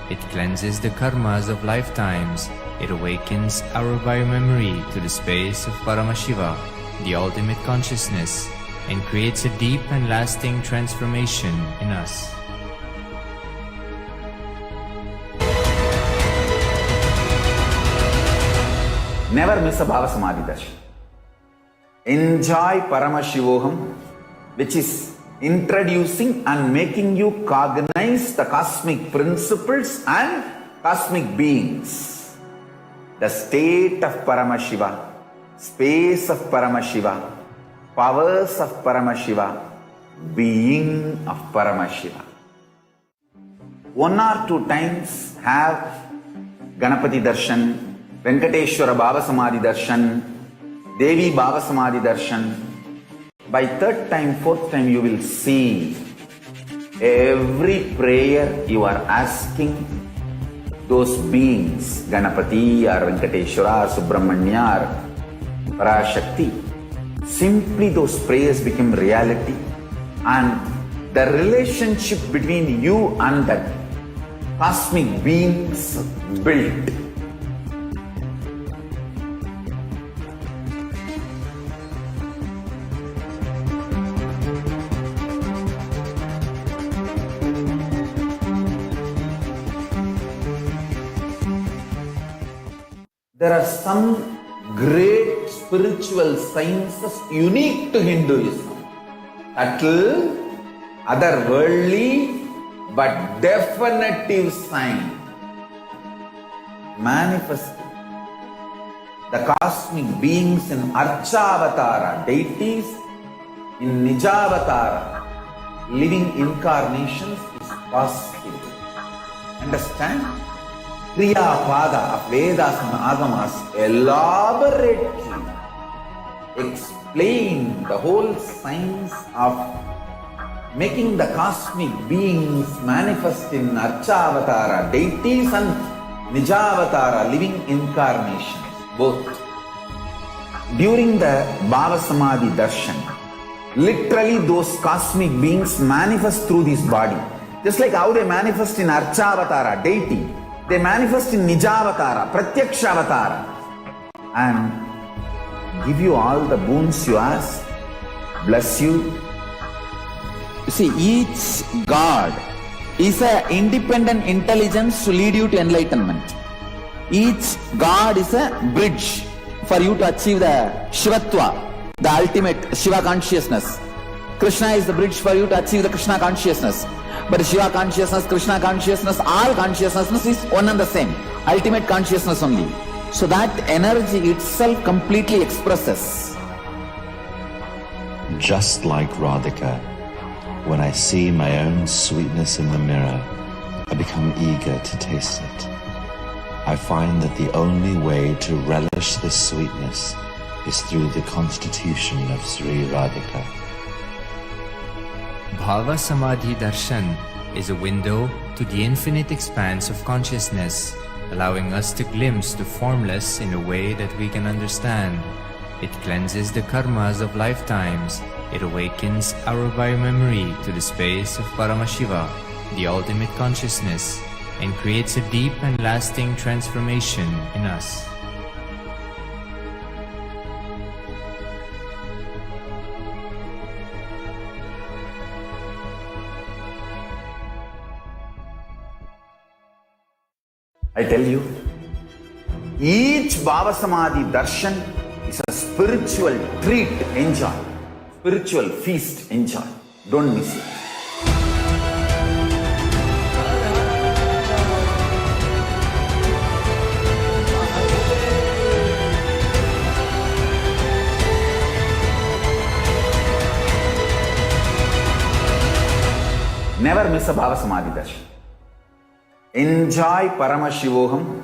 It cleanses the karmas of lifetimes. It awakens our biomemory to the space of Paramashiva, the ultimate consciousness, and creates a deep and lasting transformation in us. Never miss a Bhava Samadhi Darshan. Enjoy Paramashivoham, which is introducing and making you cognize the cosmic principles and cosmic beings. The state of Paramashiva, space of Paramashiva, powers of Paramashiva, being of Paramashiva. 1 or 2 times have Ganapati Darshan, Venkateshwara Bhava Samadhi Darshan, Devi Bhava Samadhi Darshan. By 3rd time, 4th time you will see Every prayer you are asking those beings, Ganapati or Venkateshwara or Subramanya or Parashakti, simply those prayers become reality, and the relationship between you and that cosmic beings built. There are some great spiritual sciences unique to Hinduism. Subtle, otherworldly, but definitive sign. Manifesting the cosmic beings in Archavatara, deities in Nijavatara, living incarnations is possible. Understand? Kriya Pada of Vedas and Agamas elaborately explain the whole science of making the cosmic beings manifest in Archavatara, deities and Nijavatara, living incarnations, both. During the Bhava Samadhi Darshan, literally those cosmic beings manifest through this body. Just like how they manifest in Archavatara, deity, they manifest in Nijavatara, Pratyakshavatara, and give you all the boons you ask, bless you. You see, each God is an independent intelligence to lead you to enlightenment. Each God is a bridge for you to achieve the Shivatva, the ultimate Shiva consciousness. Krishna is the bridge for you to achieve the Krishna consciousness. But Shiva consciousness, Krishna consciousness, all consciousness is one and the same. Ultimate consciousness only. So that energy itself completely expresses. Just like Radhika, when I see my own sweetness in the mirror, I become eager to taste it. I find that the only way to relish this sweetness is through the constitution of Sri Radhika. Bhava Samadhi Darshan is a window to the infinite expanse of consciousness, allowing us to glimpse the formless in a way that we can understand. It cleanses the karmas of lifetimes. It awakens our biomemory to the space of Paramashiva, the ultimate consciousness, and creates a deep and lasting transformation in us. I tell you, each Bhava Samadhi Darshan is a spiritual treat, enjoy. Spiritual feast, enjoy. Don't miss it. Never miss a Bhava Samadhi Darshan. Enjoy Paramashivoham,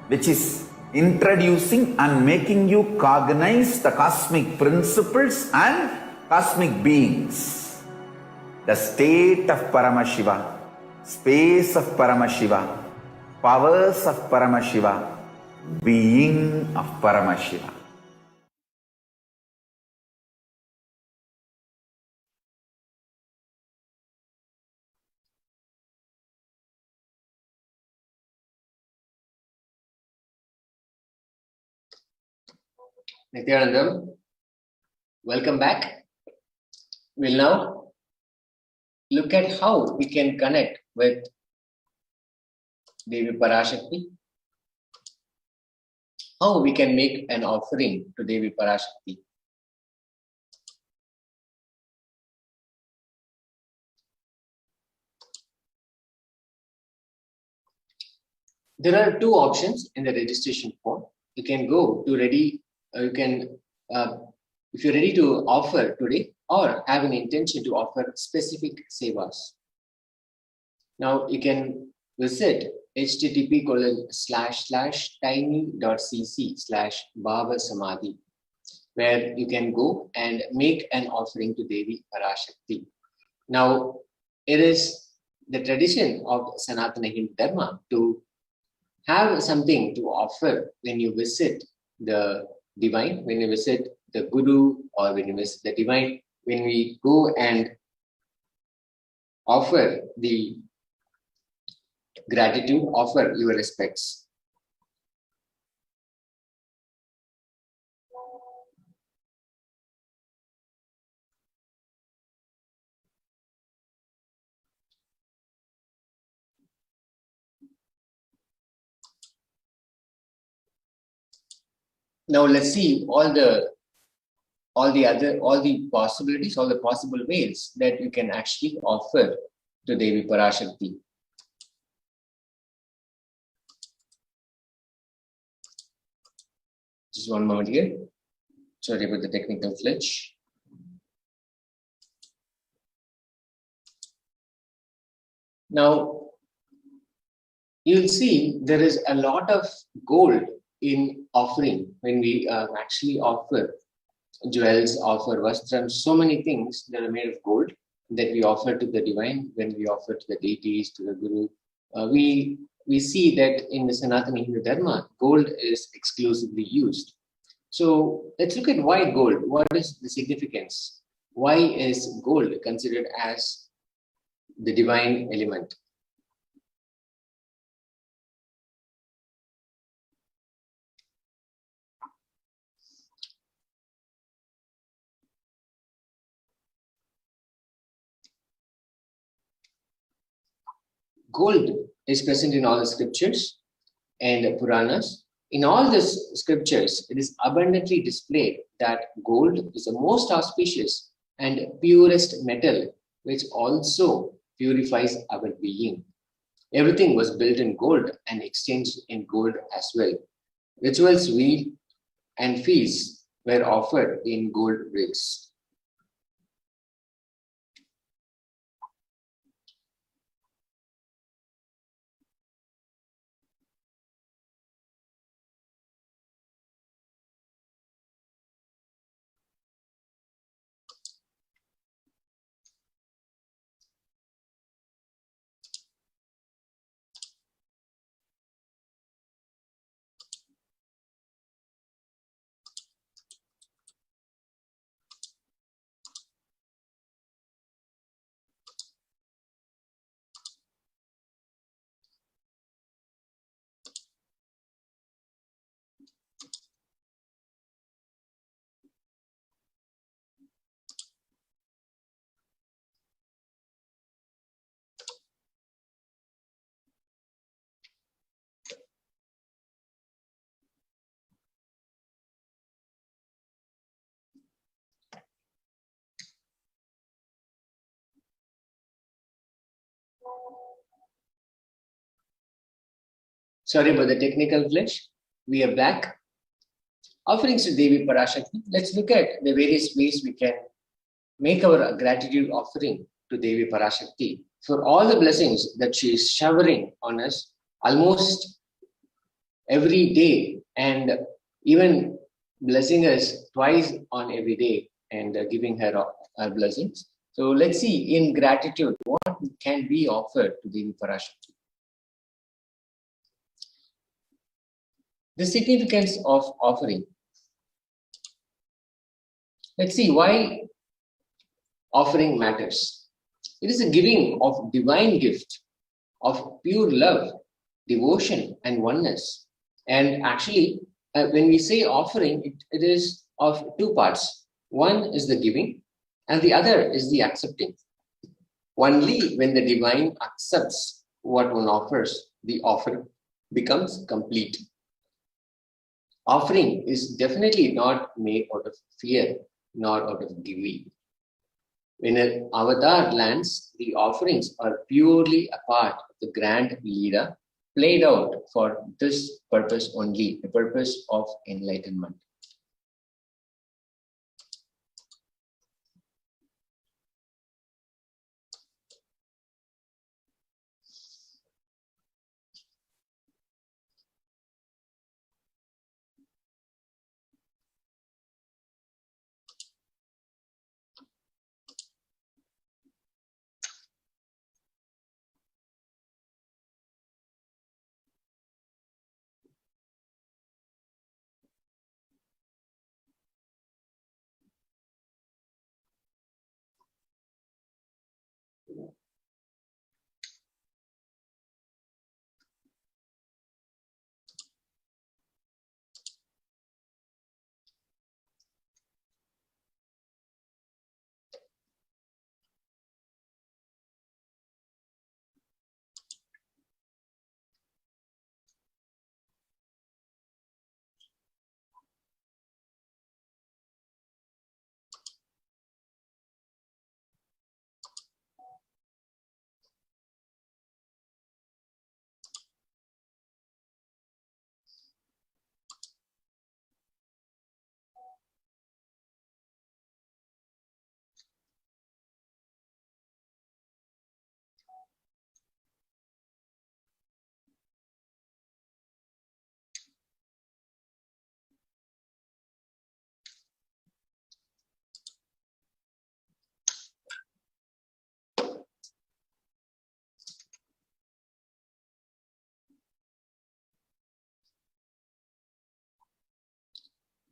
which is introducing and making you cognize the cosmic principles and cosmic beings. The state of Paramashiva, space of Paramashiva, powers of Paramashiva, being of Paramashiva. Nithyanandam, welcome back. We'll now look at how we can connect with Devi Parashakti, how we can make an offering to Devi Parashakti. There are two options in the registration form. You can go to ready. If you're ready to offer today or have an intention to offer specific sevas. Now you can visit http://tiny.cc/Bhava-samadhi, where you can go and make an offering to Devi Parashakti. Now, it is the tradition of Sanatana Hindu Dharma to have something to offer when you visit the divine, when you visit the Guru, or when you visit the divine, when we go and offer the gratitude, offer your respects. Now let's see all the possibilities, all the possible ways that you can actually offer to Devi Parashakti. Just one moment here. Sorry about the technical glitch. Now, you'll see there is a lot of gold in offering when we actually offer jewels, offer vastrams, so many things that are made of gold that we offer to the divine, when we offer to the deities, to the Guru. We see that in the Sanatana Hindu Dharma, gold is exclusively used. So let's look at why gold. What is the significance? Why is gold considered as the divine element? Gold is present in all the scriptures and Puranas. In all these scriptures, it is abundantly displayed that gold is the most auspicious and purest metal, which also purifies our being. Everything was built in gold and exchanged in gold as well. Rituals, and feasts were offered in gold bricks. Sorry about the technical glitch. We are back. Offerings to Devi Parashakti. Let's look at the various ways we can make our gratitude offering to Devi Parashakti for all the blessings that she is showering on us almost every day, and even blessing us twice on every day, and giving her our blessings. So let's see in gratitude what can be offered to Devi Parashakti. The significance of offering. Let's see why offering matters. It is a giving of divine gift of pure love, devotion, and oneness. And actually, when we say offering, it is of two parts. One is the giving, and the other is the accepting. Only when the divine accepts what one offers, the offering becomes complete. Offering is definitely not made out of fear, nor out of giving. When an avatar lands, the offerings are purely a part of the grand Leela played out for this purpose only, the purpose of enlightenment.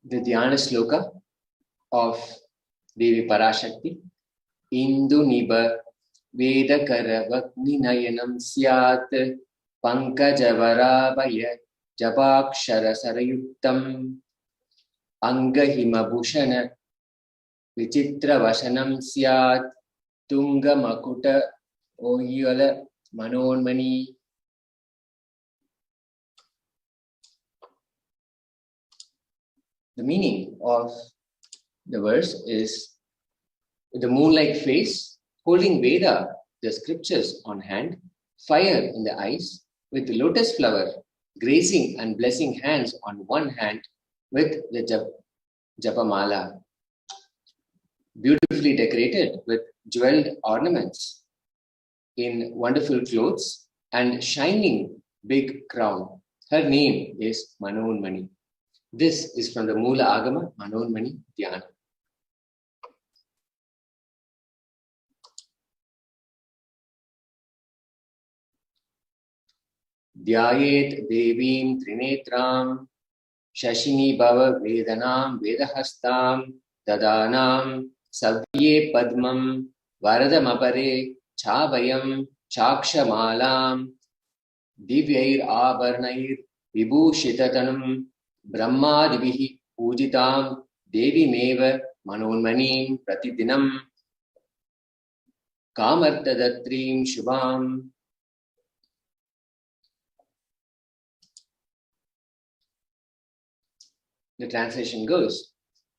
the Dhyana Sloka of Devi Parashakti. Indu Niba Vedakara Vakni Nayanam Syat Pankajavarabhaya Jabakshara Sarayuktam Angahimabhushana Vichitra Vasanam Syat Tunga Makuta Oyala Manonmani. The meaning of the verse is with the moon-like face, holding Veda, the scriptures on hand, fire in the eyes, with the lotus flower, grazing and blessing hands on one hand, with the Japamala, beautifully decorated with jeweled ornaments, in wonderful clothes and shining big crown. Her name is Manonmani. This is from the Mula Agama Manonmani Dhyana. Dhyayet Devim Trinetram Shashini Bhava Vedanam Vedahastam Dadanam Savye Padmam Varadamapare Chavayam Chakshamalam Divyair Abarnair Vibhushitatanam Brahmadivihi Pujitam Devi Meva Manonmanim Pratidinam Kamartadatrim Shubham. The translation goes,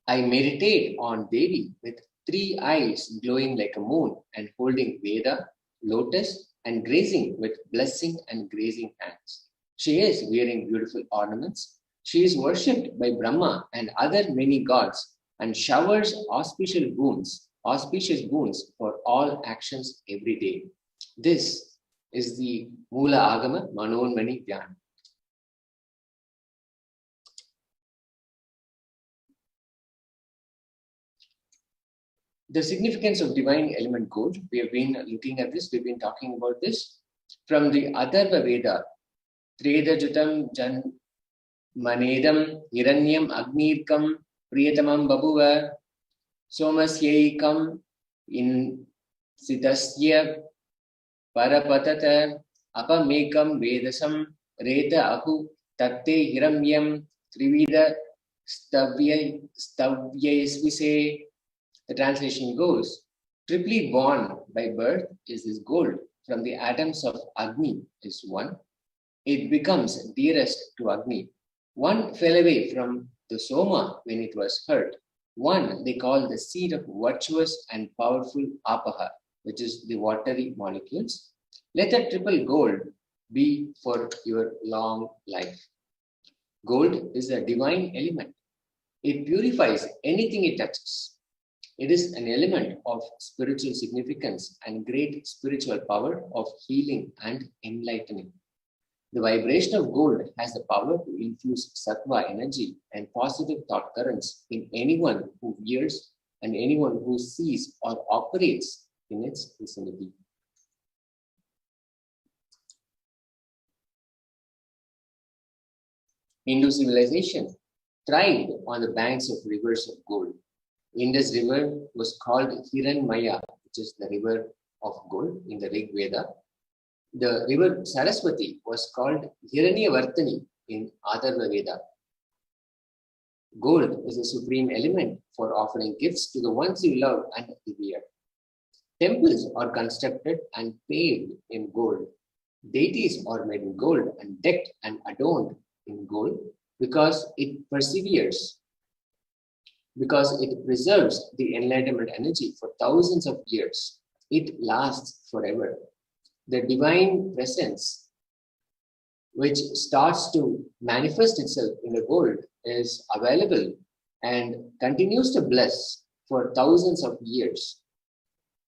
I meditate on Devi with 3 eyes glowing like a moon and holding Veda, lotus, and grazing with blessing and grazing hands. She is wearing beautiful ornaments. She is worshipped by Brahma and other many gods and showers auspicious boons for all actions every day. This is the Mula Agama Manonmani Dhyana. The significance of divine element gold, we have been looking at this, we've been talking about this. From the Atharva Veda, Tredajutam Jan Manedam Hiranyam Agnirkam Priyatamam Babuva Somasyaikam in Sitasya Parapatata Apamekam Vedasam Reta Ahu Tatte Hiramyam Trivida Stavyaisvise. The translation goes, triply born by birth is this gold from the atoms of Agni is one. It becomes dearest to Agni. One fell away from the Soma when it was hurt. One they call the seed of virtuous and powerful Apaha, which is the watery molecules. Let that triple gold be for your long life. Gold is a divine element. It purifies anything it touches. It is an element of spiritual significance and great spiritual power of healing and enlightening. The vibration of gold has the power to infuse sattva energy and positive thought currents in anyone who wears and anyone who sees or operates in its vicinity. Hindu civilization thrived on the banks of rivers of gold. Indus River was called Hiranmaya, which is the river of gold in the Rig Veda. The river Saraswati was called Hiranyavartani in Atharva Veda. Gold is a supreme element for offering gifts to the ones you love and revere. Temples are constructed and paved in gold. Deities are made in gold and decked and adorned in gold because it perseveres. Because it preserves the enlightenment energy for thousands of years. It lasts forever. The divine presence, which starts to manifest itself in the gold, is available and continues to bless for thousands of years.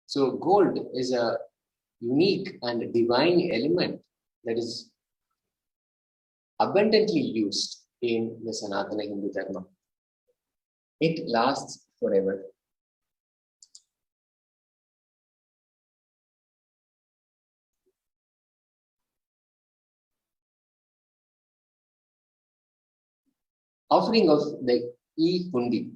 So gold is a unique and divine element that is abundantly used in the Sanatana Hindu Dharma. It lasts forever. Offering of the e-hundi.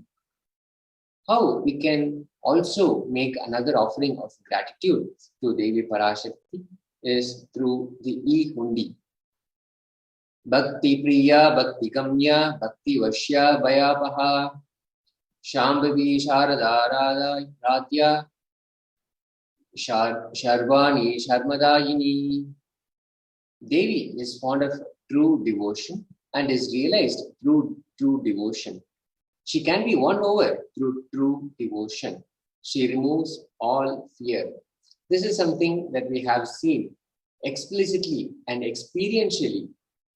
How we can also make another offering of gratitude to Devi Parashakti is through the e-hundi. Bhakti Priya, Bhakti Kamya, Bhakti Vashya, Bhayapaha, Shambhavi Sharada Radya, Sharvani Sharmadayini. Devi is fond of true devotion and is realized through true devotion. She can be won over through true devotion. She removes all fear. This is something that we have seen explicitly and experientially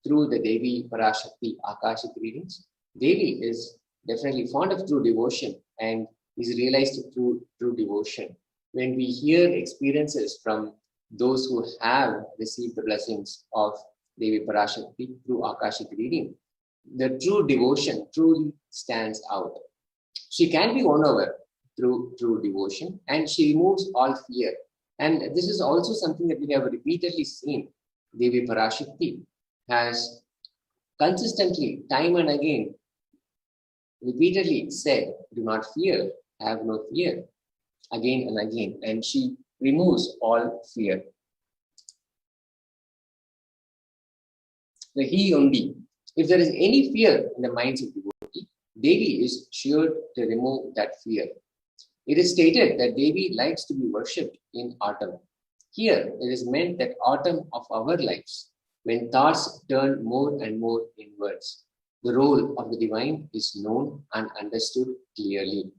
through the Devi Parashakti Akashic readings. Devi is definitely fond of true devotion and is realized through true devotion. When we hear experiences from those who have received the blessings of Devi Parashakti through Akashic reading, the true devotion truly stands out. She can be won over through true devotion and she removes all fear. And this is also something that we have repeatedly seen. Devi Parashakti has consistently, time and again, repeatedly said, do not fear, have no fear, again and again. And she removes all fear. The he only. If there is any fear in the minds of devotee, Devi is sure to remove that fear. It is stated that Devi likes to be worshipped in autumn. Here, it is meant that autumn of our lives, when thoughts turn more and more inwards, the role of the divine is known and understood clearly.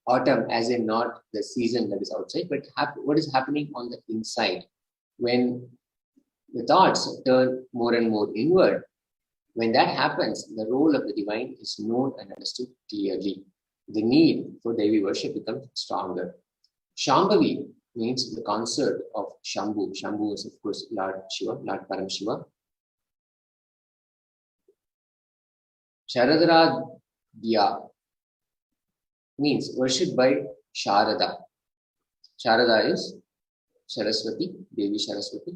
Autumn, as in not the season that is outside, but what is happening on the inside. When the thoughts turn more and more inward, when that happens, the role of the divine is known and understood clearly. The need for Devi worship becomes stronger. Shambhavi means the consort of Shambhu. Shambhu is, of course, Lord Shiva, Lord Paramashiva. Sharadradya means worshipped by Sharada. Sharada is Saraswati, Devi Saraswati.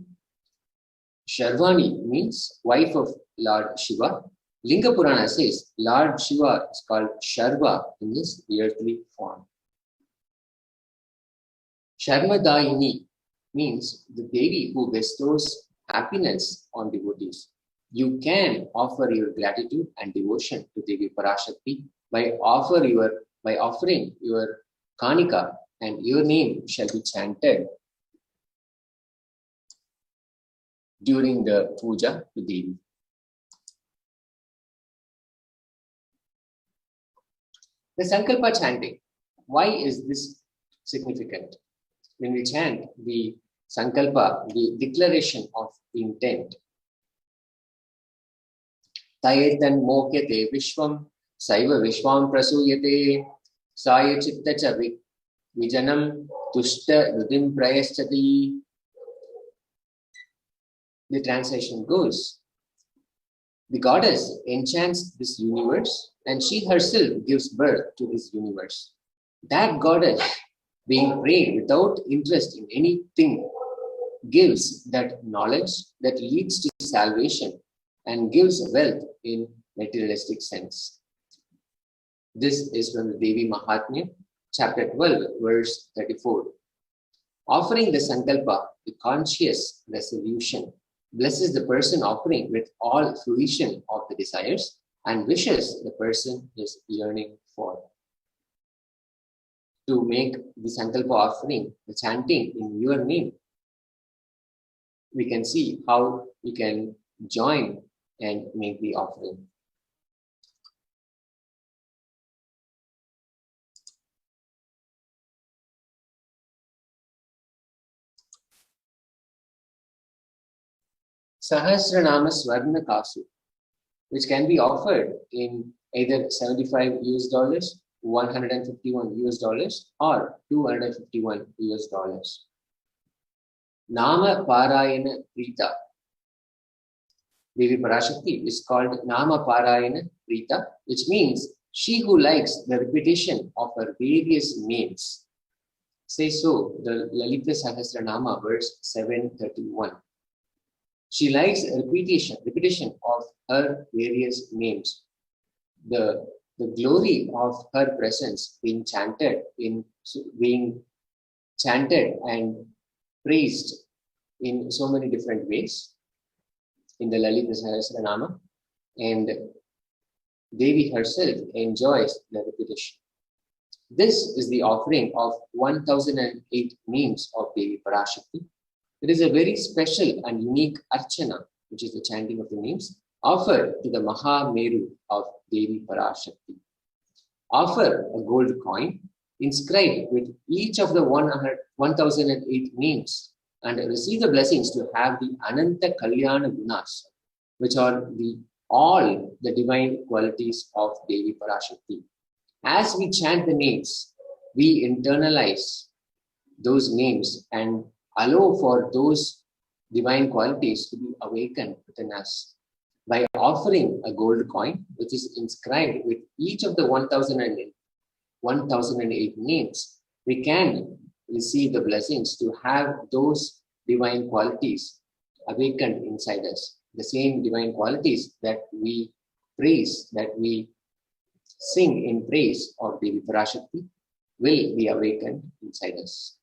Sharvani means wife of Lord Shiva. Linga Purana says Lord Shiva is called Sharva in this earthly form. Sharmadayini means the Devi who bestows happiness on devotees. You can offer your gratitude and devotion to Devi Parashakti by offering your kanika, and your name shall be chanted during the puja to Devi. The Sankalpa chanting. Why is this significant? When we chant the Sankalpa, the declaration of intent. Tayetan mokyate vishwam, saiva vishwam prasuyate, saya chitta cha vijanam, tushta rudim prayaschati. The translation goes, the goddess enchants this universe and she herself gives birth to this universe. That goddess, being prayed without interest in anything, gives that knowledge that leads to salvation and gives wealth in materialistic sense. This is from the Devi Mahatmya, chapter 12, verse 34. Offering the Sankalpa, the conscious resolution, blesses the person offering with all fruition of the desires and wishes the person is yearning for. To make the Sankalpa offering, the chanting in your name, we can see how you can join and make the offering. Sahasranama Swarna Kasu, which can be offered in either $75 US, $151 US, or $251 US. Nama Parayana Prita. Devi Parashakti is called Nama Parayana Prita, which means she who likes the repetition of her various names. Say so, the Lalita Sahasranama, verse 731. She likes repetition of her various names. The the glory of her presence being chanted and praised in so many different ways in the Lalita Sahasranama, and Devi herself enjoys the repetition. This is the offering of 1008 names of Devi Parashakti. It is a very special and unique archana, which is the chanting of the names, offered to the Maha Meru of Devi Parashakti. Offer a gold coin inscribed with each of the 1008 names and receive the blessings to have the Ananta Kalyana Gunas, which are all the divine qualities of Devi Parashakti. As we chant the names, we internalize those names and allow for those divine qualities to be awakened within us. By offering a gold coin, which is inscribed with each of the 1008 names, we can receive the blessings to have those divine qualities awakened inside us. The same divine qualities that we praise, that we sing in praise of Devi Parashakti, will be awakened inside us.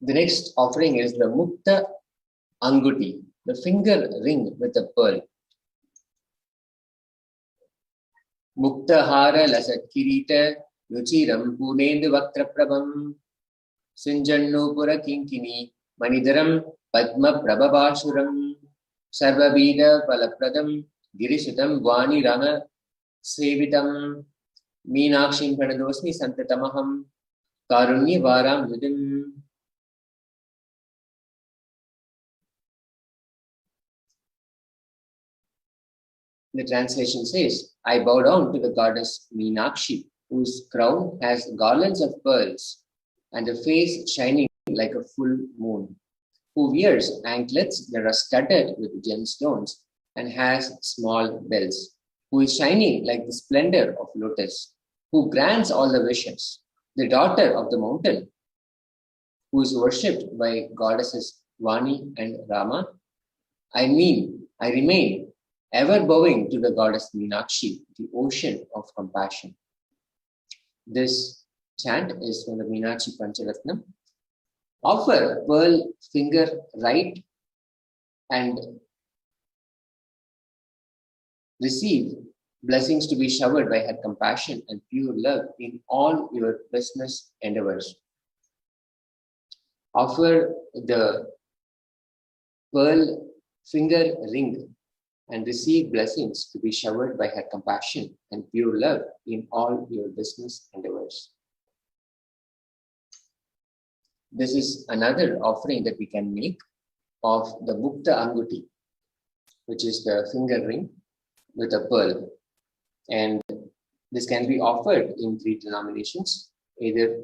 The next offering is the Mukta Anguti, the finger ring with a pearl. Mukta Hara Lasat Kirita Ruchiram Punendu Vaktraprabham Sinjannu Pura Kinkini Manidaram Padma Prabhabashuram Sarvavida Palapradam Girisutam Vani Rama Sevitam Meenakshim Pranadosmi Santatamaham Karunya Varam Yudim. The translation says, I bow down to the goddess Meenakshi, whose crown has garlands of pearls and a face shining like a full moon, who wears anklets that are studded with gemstones and has small bells, who is shining like the splendor of lotus, who grants all the wishes, the daughter of the mountain, who is worshipped by goddesses Vani and Rama. I remain ever bowing to the goddess Meenakshi, the ocean of compassion. This chant is from the Meenakshi Pancharatnam. Offer a pearl finger right and receive blessings to be showered by her compassion and pure love in all your business endeavors. Offer the pearl finger ring and receive blessings to be showered by her compassion and pure love in all your business endeavors. This is another offering that we can make of the Mukta Anguti, which is the finger ring with a pearl. And this can be offered in 3 denominations, either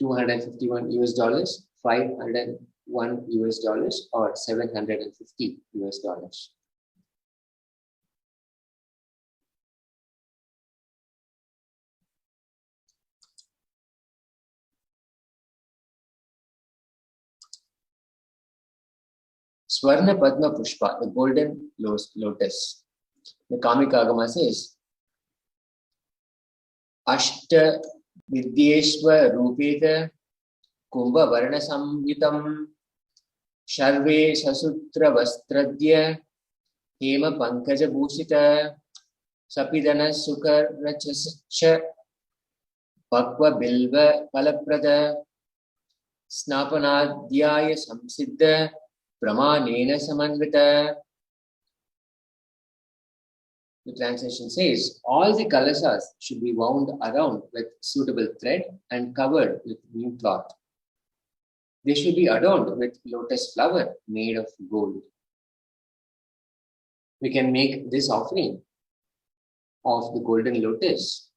$251 US, $501 US, or $750 US. Swarna Padma Pushpa, the golden lotus. The Kamika Agama says, Ashta Vidyeshva Rupeta Kumbha Varna Samyutam Sharve Sasutra Vastradya Hema Pankaja Bhushita Sapidana Sukar Rachascha Bhakva Bilva Palaprada Snapanadhyaya Samsiddha Pramanena Samanvita. The translation says, all the kalasas should be wound around with suitable thread and covered with new cloth. They should be adorned with lotus flower made of gold. We can make this offering of the golden lotus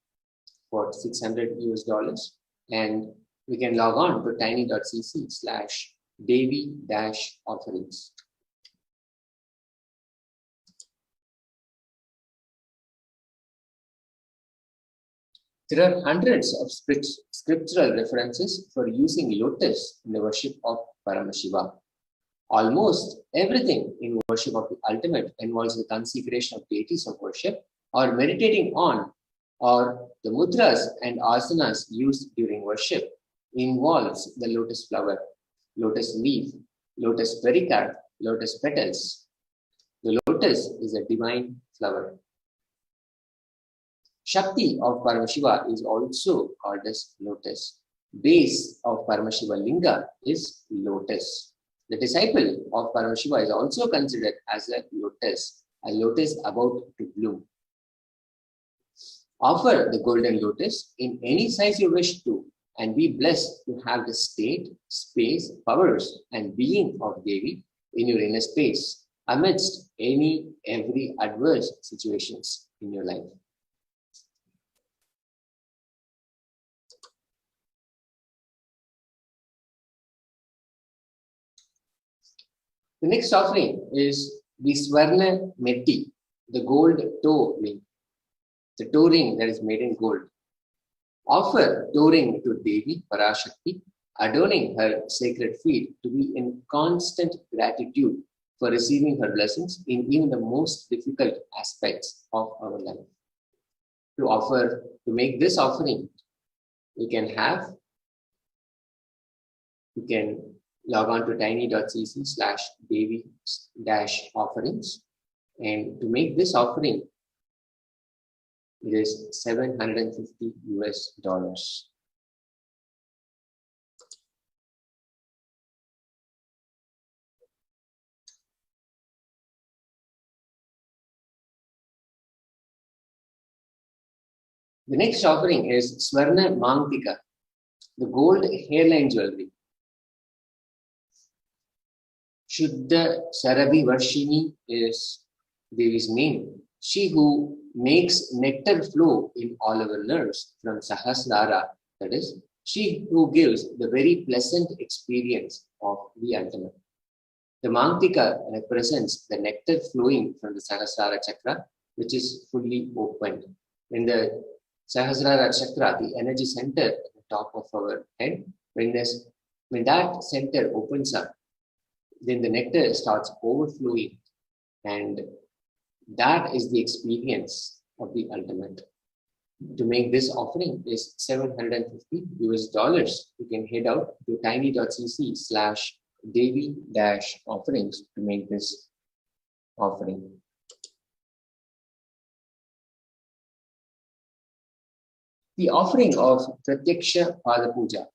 for $600 US, and we can log on to tiny.cc/Devi-offerings. There are hundreds of scriptural references for using lotus in the worship of Paramashiva. Almost everything in worship of the ultimate involves the consecration of deities of worship or meditating on, or the mudras and asanas used during worship involves the lotus flower, lotus leaf, lotus pericarp, lotus petals. The lotus is a divine flower. Shakti of Paramashiva is also called as lotus. Base of Paramashiva Linga is lotus. The disciple of Paramashiva is also considered as a lotus about to bloom. Offer the golden lotus in any size you wish to and be blessed to have the state, space, powers and being of Devi in your inner space amidst every adverse situations in your life. The next offering is the Swarna Metti, the gold toe ring, the toe ring that is made in gold. Offer toe ring to Devi Parashakti, adorning her sacred feet to be in constant gratitude for receiving her blessings in even the most difficult aspects of our life. To make this offering, you can log on to tiny.cc/Devi-offerings. And to make this offering, it is $750 US. The next offering is Swarna Mangtika, the gold hairline jewelry. Shuddha Sarabhi Varshini is Devi's name. She who makes nectar flow in all our nerves from Sahasrara, that is, she who gives the very pleasant experience of the ultimate. The Mangtika represents the nectar flowing from the Sahasrara chakra, which is fully opened. In the Sahasrara chakra, the energy center at the top of our head, when that center opens up, then the nectar starts overflowing, and that is the experience of the ultimate. To make this offering is $750 US. You can head out to tiny.cc/Devi-offerings to make this offering. The offering of Pratyaksha Pada Puja.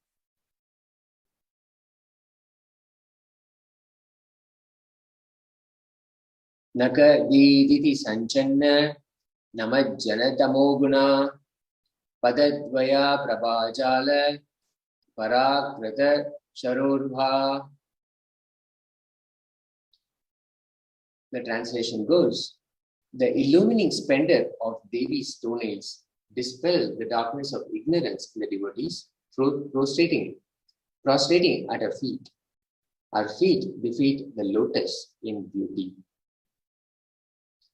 Naka Diti Sanchanna Namajjanatamoguna Padadvaya Prabhajala Parakrata Sharurva. The translation goes, the illumining splendor of Devi's toenails dispel the darkness of ignorance in the devotees, prostrating at her feet. Our feet defeat the lotus in beauty.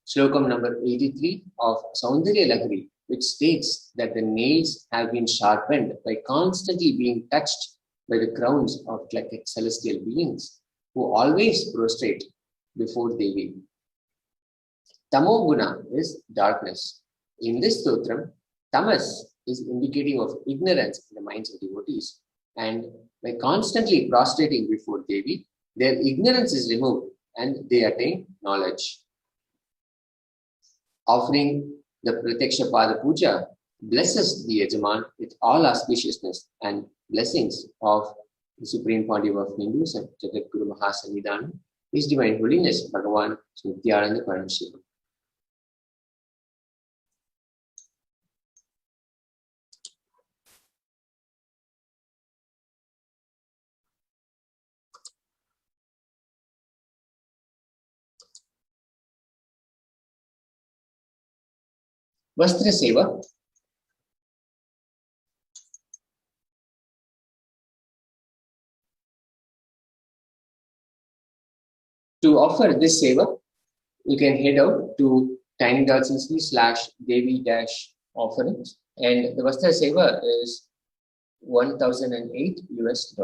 Slokam number 83 of Saundarya Lahari, which states that the nails have been sharpened by constantly being touched by the crowns of celestial beings who always prostrate before Devi. Tamoguna is darkness. In this stotram, tamas is indicative of ignorance in the minds of devotees, and by constantly prostrating before Devi, their ignorance is removed and they attain knowledge. Offering the Pratyaksha Pada Puja blesses the Yajaman with all auspiciousness and blessings of the Supreme Pontiff of Hinduism, Jagat Guru Mahasanidhanam, His Divine Holiness, Bhagavan Nithyananda Paramashivam. Vastra Seva. To offer this seva, you can head out to tiny.cc/Devi-offerings And the Vastra Seva is $1,008 US.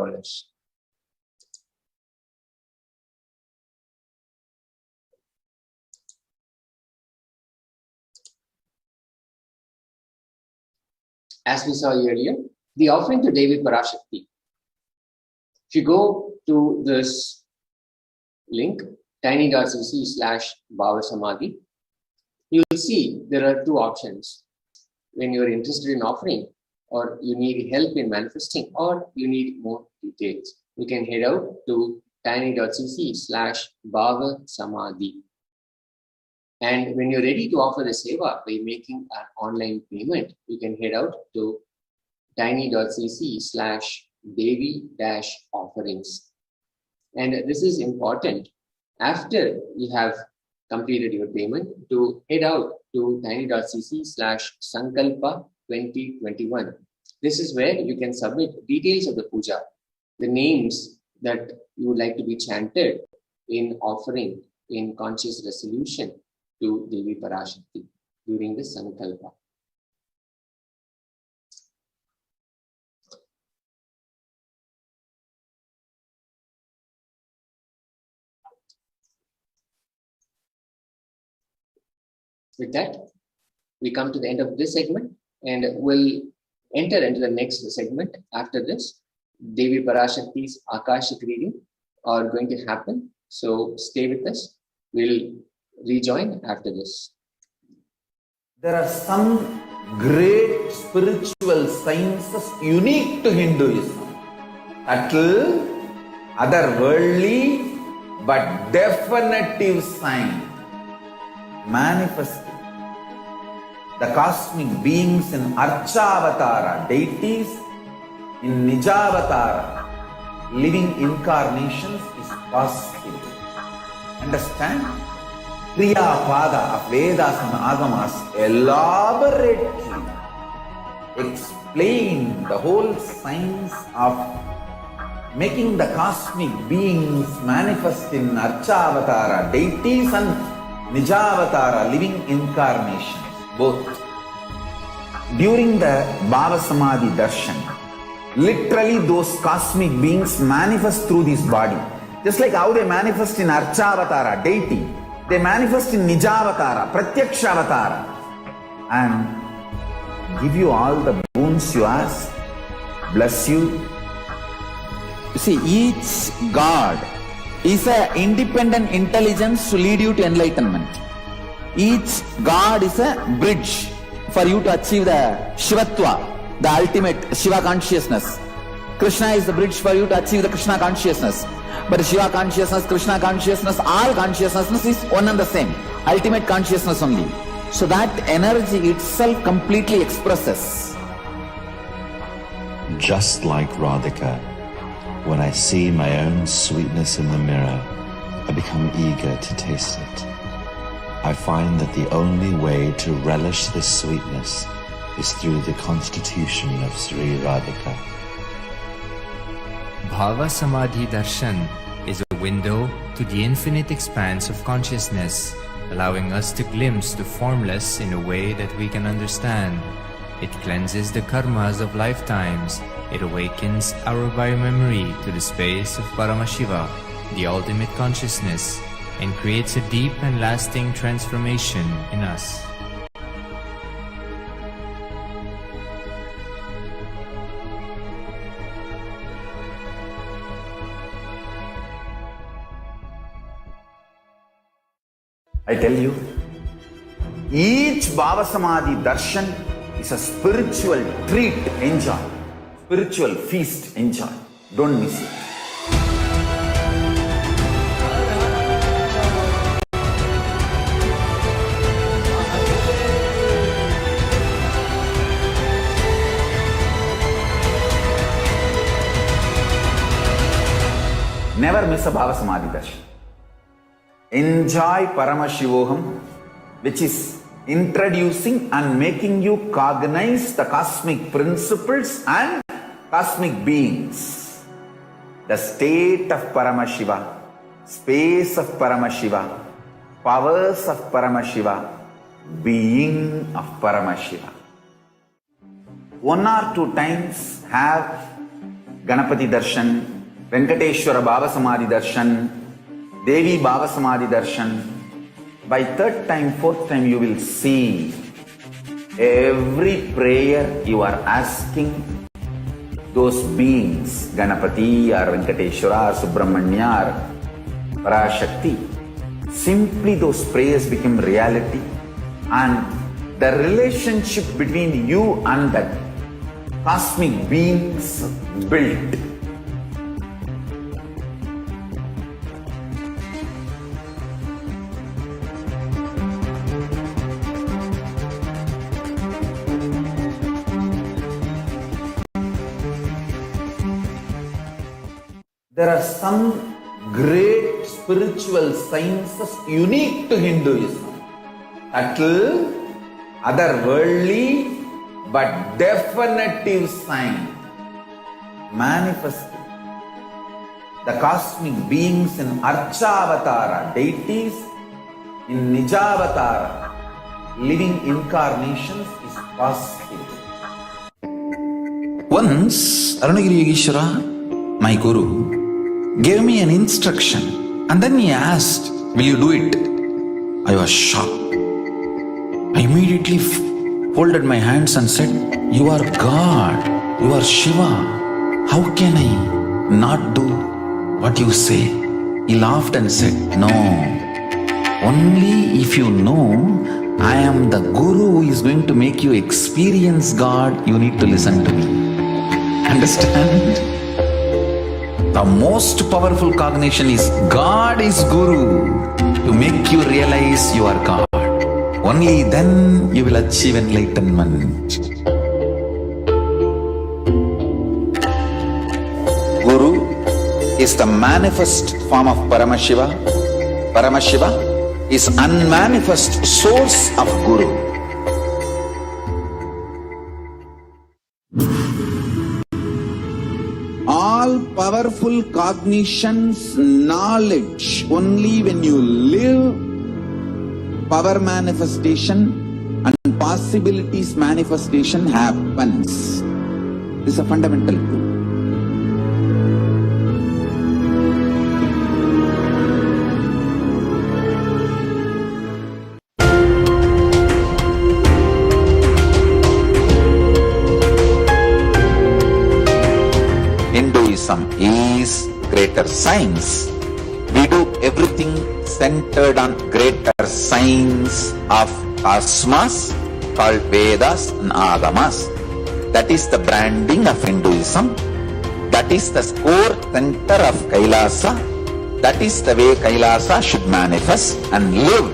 As we saw earlier, the offering to Devi Parashakti. If you go to this link, tiny.cc/bhavasamadhi, you'll see there are two options. When you're interested in offering, or you need help in manifesting, or you need more details, you can head out to tiny.cc/bhavasamadhi. And when you're ready to offer the seva by making an online payment, you can head out to tiny.cc/devi-offerings. And this is important. After you have completed your payment, to head out to tiny.cc/sankalpa 2021. This is where you can submit details of the puja, the names that you would like to be chanted in offering, in conscious resolution to Devi Parashakti during the Sankalpa. With that, we come to the end of this segment, and we'll enter into the next segment. After this, Devi Parashakti's Akashic reading are going to happen. So stay with us. We'll rejoin after this. There are some great spiritual sciences unique to Hinduism. Subtle, otherworldly, but definitive sign. Manifesting the cosmic beings in Archavatara, deities in Nijavatara, living incarnations is possible. Understand? Kriya Pada of Vedas and Agamas elaborately explain the whole science of making the cosmic beings manifest in Archavatara, deities and Nijavatara, living incarnations, both. During the Bhavasamadhi Darshan, literally those cosmic beings manifest through this body. Just like how they manifest in Archavatara, deity, they manifest in Nijavatara, Pratyakshavatara, and give you all the boons you ask, bless you. You see, each God is an independent intelligence to lead you to enlightenment. Each God is a bridge for you to achieve the Shivatva, the ultimate Shiva consciousness. Krishna is the bridge for you to achieve the Krishna consciousness. But Shiva consciousness, Krishna consciousness, all consciousness is one and the same. Ultimate consciousness only. So that energy itself completely expresses. Just like Radhika, when I see my own sweetness in the mirror, I become eager to taste it. I find that the only way to relish this sweetness is through the constitution of Sri Radhika. Bhava Samadhi Darshan is a window to the infinite expanse of consciousness, allowing us to glimpse the formless in a way that we can understand. It cleanses the karmas of lifetimes. It awakens our biomemory to the space of Paramashiva, the ultimate consciousness, and creates a deep and lasting transformation in us. I tell you, each Bhavasamadhi Darshan is a spiritual treat, enjoy. Spiritual feast, enjoy. Don't miss it. Never miss a Bhavasamadhi Darshan. Enjoy Paramashivoham, which is introducing and making you cognize the cosmic principles and cosmic beings. The state of Paramashiva, space of Paramashiva, powers of Paramashiva, being of Paramashiva. 1 or 2 times have Ganapati Darshan, Venkateshwara Baba Samadhi Darshan, Devi Baba Samadhi Darshan. By 3rd time, 4th time, you will see every prayer you are asking those beings, Ganapati or Venkateshwara or Subramanya or Parashakti. Simply those prayers become reality, and the relationship between you and that cosmic beings built. There are some great spiritual sciences unique to Hinduism. Subtle, otherworldly, but definitive sign manifested. The cosmic beings in Archavatara, deities in Nijavatara, living incarnations is possible. Once, Arunagiri Yogeshwara, my guru, gave me an instruction, and then he asked, "Will you do it?" I was shocked. I immediately folded my hands and said, "You are God, you are Shiva. How can I not do what you say?" He laughed and said, "No, only if you know I am the Guru who is going to make you experience God, you need to listen to me." Understand? The most powerful cognition is God is Guru to make you realize you are God. Only then you will achieve enlightenment. Guru is the manifest form of Paramashiva. Paramashiva is unmanifest source of Guru. All powerful cognitions, knowledge, only when you live power manifestation and possibilities manifestation happens. This is a fundamental truth. Hinduism is greater science. We do everything centered on greater science of cosmos called Vedas and Agamas. That is the branding of Hinduism. That is the core center of Kailasa. That is the way Kailasa should manifest and live.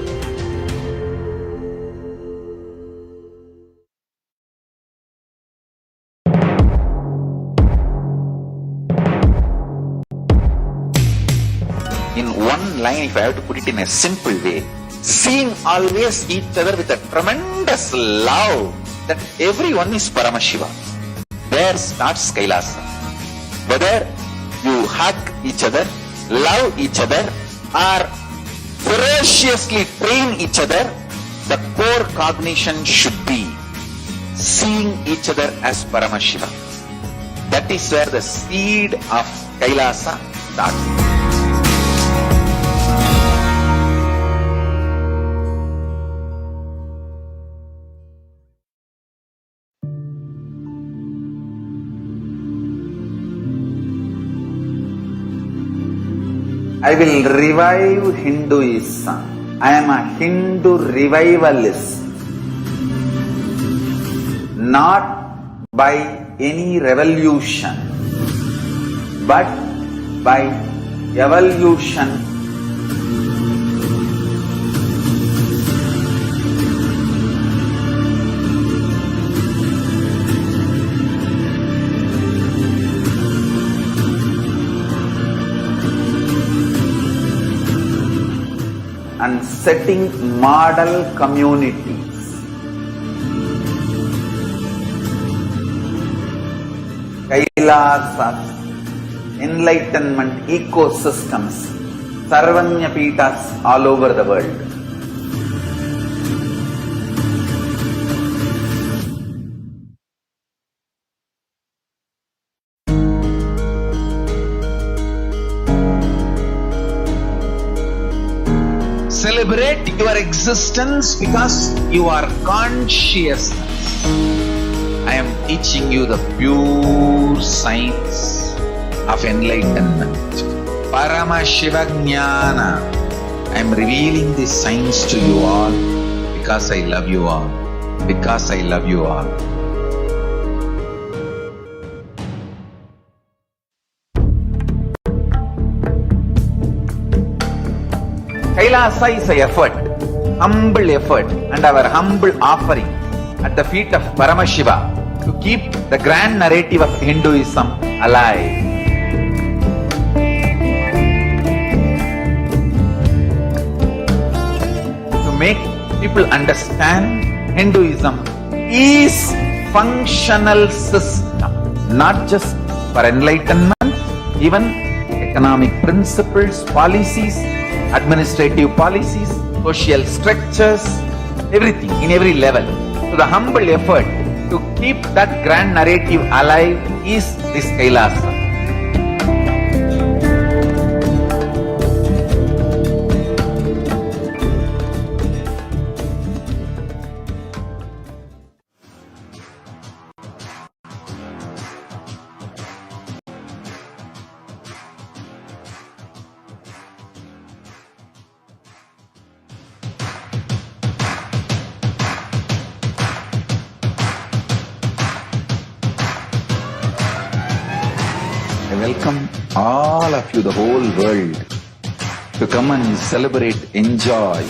In one line, if I have to put it in a simple way, seeing always each other with a tremendous love that everyone is Paramashiva. There starts Kailasa. Whether you hug each other, love each other, or ferociously train each other, the core cognition should be seeing each other as Paramashiva. That is where the seed of Kailasa starts. I will revive Hinduism. I am a Hindu revivalist. Not by any revolution, but by evolution. And setting model communities. Kailasa, enlightenment ecosystems, Sarvanya Pitas all over the world. Celebrate your existence because you are consciousness. I am teaching you the pure science of enlightenment. Paramashivoham. I am revealing this science to you all because I love you all. Because I love you all. Kailasa is an effort, humble effort, and our humble offering at the feet of Paramashiva to keep the grand narrative of Hinduism alive. To make people understand Hinduism is functional system, not just for enlightenment, even economic principles, policies, administrative policies, social structures, everything in every level. So the humble effort to keep that grand narrative alive is this Kailasa. I welcome all of you, the whole world, to come and celebrate, enjoy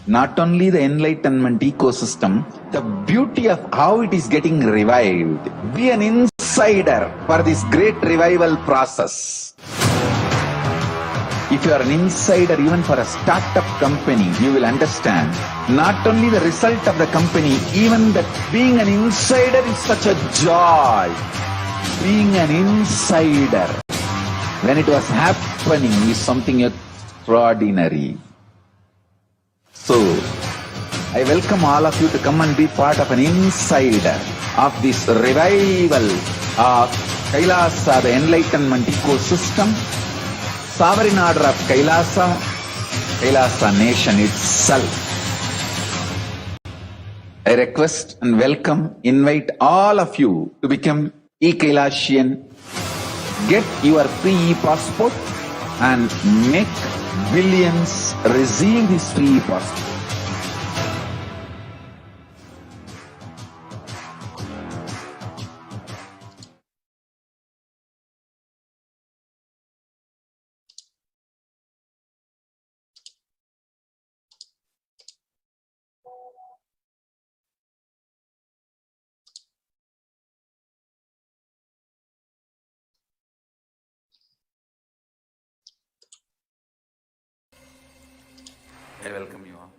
not only the enlightenment ecosystem, the beauty of how it is getting revived. Be an insider for this great revival process. If you are an insider even for a startup company, you will understand not only the result of the company, even that being an insider is such a joy. Being an insider when it was happening is something extraordinary. So, I welcome all of you to come and be part of an insider of this revival of Kailasa, the enlightenment ecosystem, sovereign order of Kailasa, Kailasa nation itself. I request and welcome, invite all of you to become e-Kailasian, get your free e-passport and make billions receive this free e-passport. I welcome you all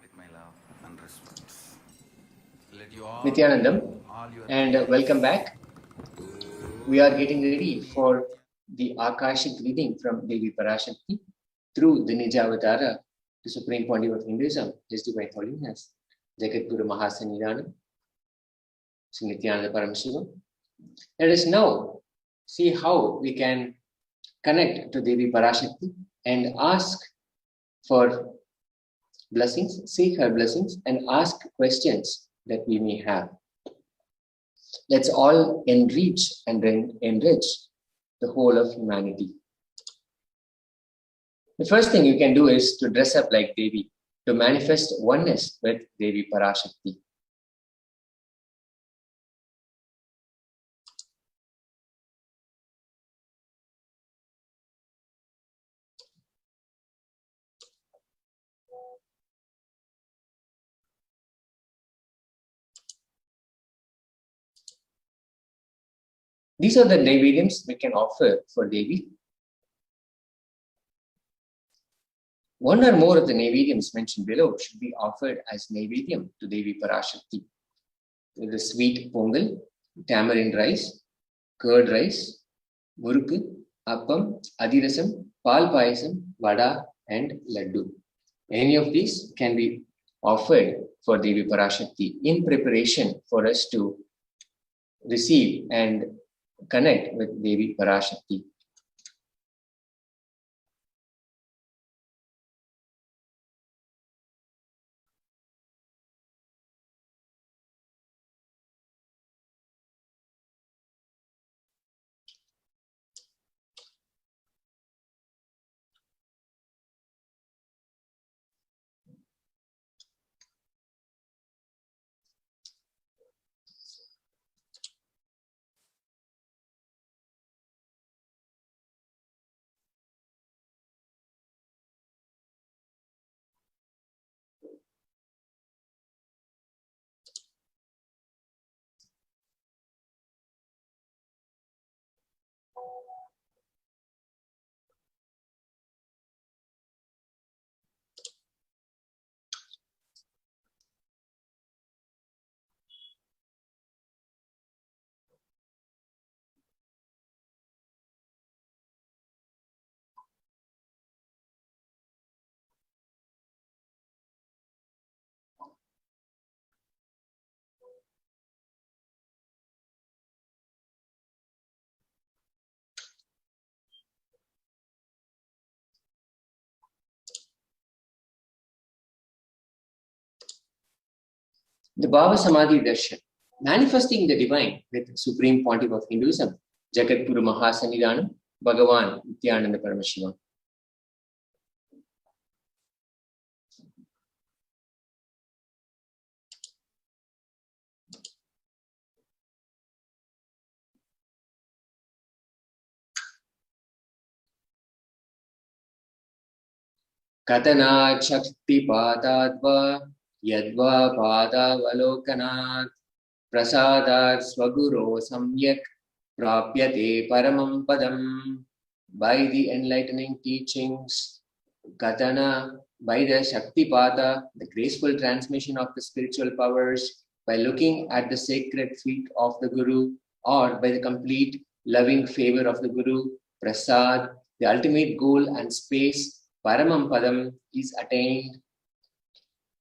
with my love and respect. Let you all Nithyanandam, and welcome back. We are getting ready for the Akashic reading from Devi Parashakti through the Nijavatara, the Supreme Pontiff of Hinduism, His Divine Holiness, Jagat Guru Mahasannidhanam, Sri Nithyananda Paramashivam. Let us now see how we can connect to Devi Parashakti and ask for blessings, seek her blessings, and ask questions that we may have. Let's all enrich and enrich the whole of humanity. The first thing you can do is to dress up like Devi, to manifest oneness with Devi Parashakti. These are the Naivedyams we can offer for Devi. One or more of the Naivedyams mentioned below should be offered as Naivedyam to Devi Parashakti. The sweet pongal, tamarind rice, curd rice, murukku, appam, adirasam, pal payasam, vada, and laddu. Any of these can be offered for Devi Parashakti in preparation for us to receive and connect with Devi Parashakti. The Bhava Samadhi Darshan, manifesting the divine with Supreme Pontiff of Hinduism, Jagatguru Mahasannidhanam, Bhagavan Nithyananda Paramashivam. Katana Shakti Padadva Yadva Padavalokanat Prasadat Swaguro Samyak Prapyate Paramam Padam. By the enlightening teachings, Katana, by the Shakti Pada, the graceful transmission of the spiritual powers, by looking at the sacred feet of the Guru, or by the complete loving favor of the Guru, Prasad, the ultimate goal and space, Paramam Padam, is attained.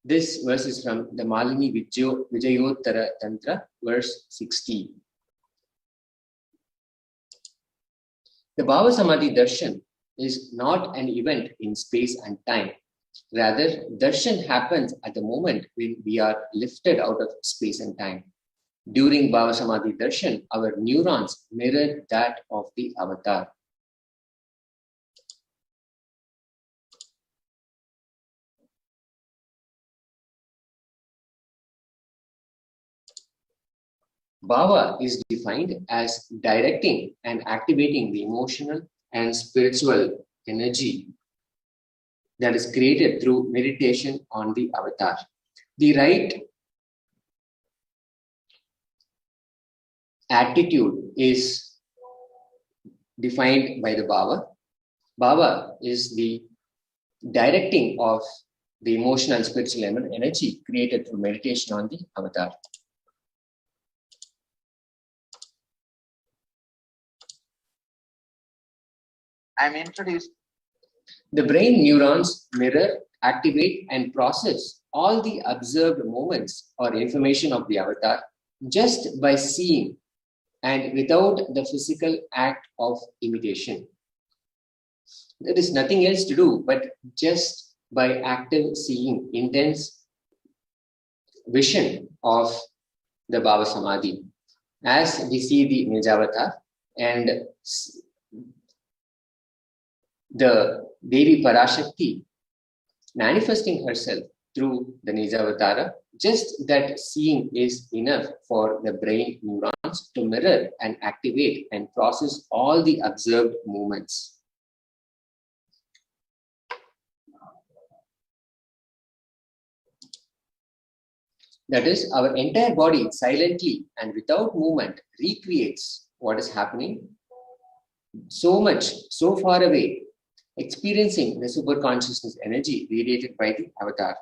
This verse is from the Malini Vijayottara Tantra, verse 60. The Bhava Samadhi Darshan is not an event in space and time. Rather, darshan happens at the moment when we are lifted out of space and time. During Bhava Samadhi darshan, our neurons mirror that of the avatar. Bhava is defined as directing and activating the emotional and spiritual energy that is created through meditation on the avatar. The right attitude is defined by the bhava. Bhava is the directing of the emotional and spiritual energy created through meditation on the avatar. I'm introduced. The brain neurons mirror, activate, and process all the observed moments or information of the avatar just by seeing and without the physical act of imitation. There is nothing else to do but just by active seeing, intense vision of the Bhava Samadhi. As we see the Nijavatar and the Devi Parashakti manifesting herself through the Nijavatara, just that seeing is enough for the brain neurons to mirror and activate and process all the observed movements. That is, our entire body silently and without movement recreates what is happening so much, so far away, experiencing the super consciousness energy radiated by the avatar.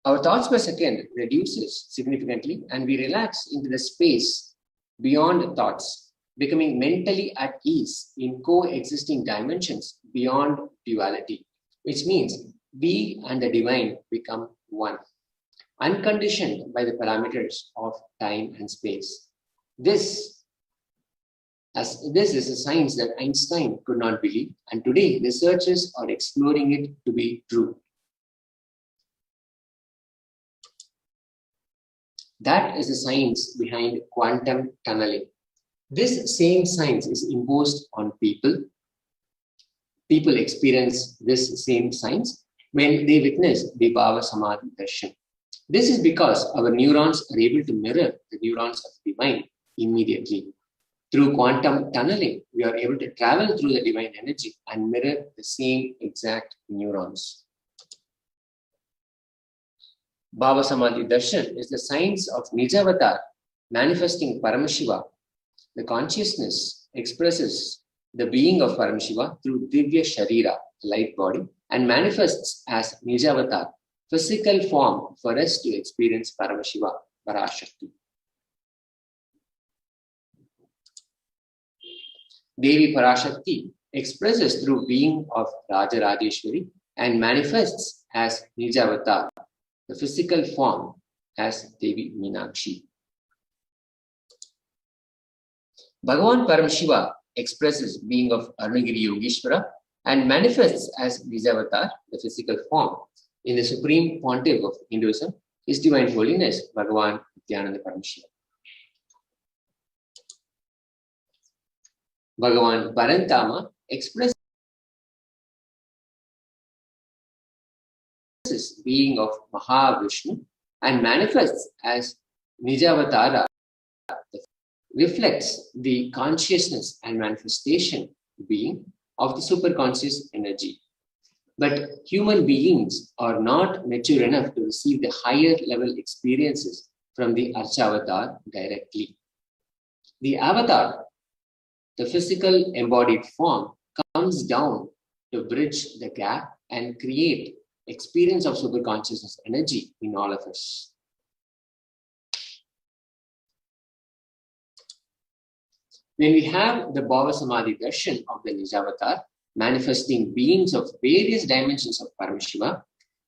Our thoughts per second reduces significantly and we relax into the space beyond thoughts, becoming mentally at ease in coexisting dimensions beyond duality, which means we and the divine become one, unconditioned by the parameters of time and space. This is a science that Einstein could not believe, and today researchers are exploring it to be true. That is the science behind quantum tunneling. This same science is imposed on people. People experience this same science when they witness the Bhava Samadhi Darshan. This is because our neurons are able to mirror the neurons of the divine immediately. Through quantum tunneling, we are able to travel through the divine energy and mirror the same exact neurons. Bhava Samadhi Darshan is the science of Nijavatar manifesting Paramashiva. The consciousness expresses the being of Paramashiva through Divya Sharira, light body, and manifests as Nijavatar, physical form for us to experience Paramashiva, Parashakti. Devi Parashakti expresses through being of Raja Rajeshwari and manifests as Nijavatar, the physical form as Devi Meenakshi. Bhagavan Paramashiva expresses being of Arunagiri Yogeshwara and manifests as Nijavatar, the physical form, in the supreme pontiff of Hinduism, His Divine Holiness, Bhagavan Nithyananda Paramashivam. Bhagavan Parantama expresses being of Mahavishnu and manifests as Nijavatara, reflects the consciousness and manifestation being of the superconscious energy. But human beings are not mature enough to receive the higher level experiences from the Archavatar directly. The avatar, the physical embodied form, comes down to bridge the gap and create experience of superconsciousness energy in all of us. When we have the Bhava Samadhi Darshan of the Nijavatar, manifesting beings of various dimensions of Paramashiva,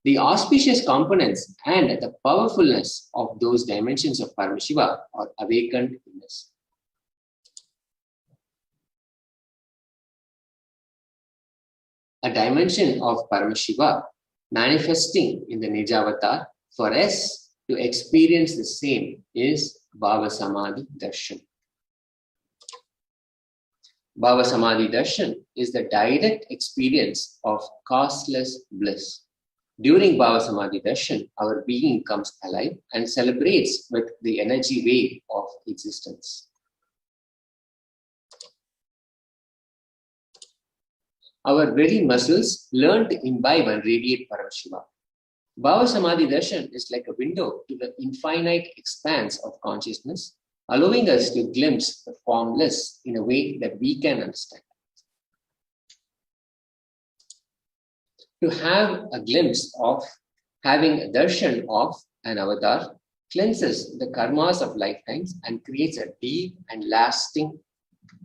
the auspicious components and the powerfulness of those dimensions of Paramashiva are awakened in us. A dimension of Paramashiva manifesting in the Nijavatar for us to experience the same is Bhava Samadhi Darshan. Bhava Samadhi Darshan is the direct experience of causeless bliss. During Bhava Samadhi Darshan, our being comes alive and celebrates with the energy wave of existence. Our very muscles learn to imbibe and radiate Paramashiva. Bhava Samadhi Darshan is like a window to the infinite expanse of consciousness, allowing us to glimpse the formless in a way that we can understand. To have a glimpse of having a darshan of an avatar cleanses the karmas of lifetimes and creates a deep and lasting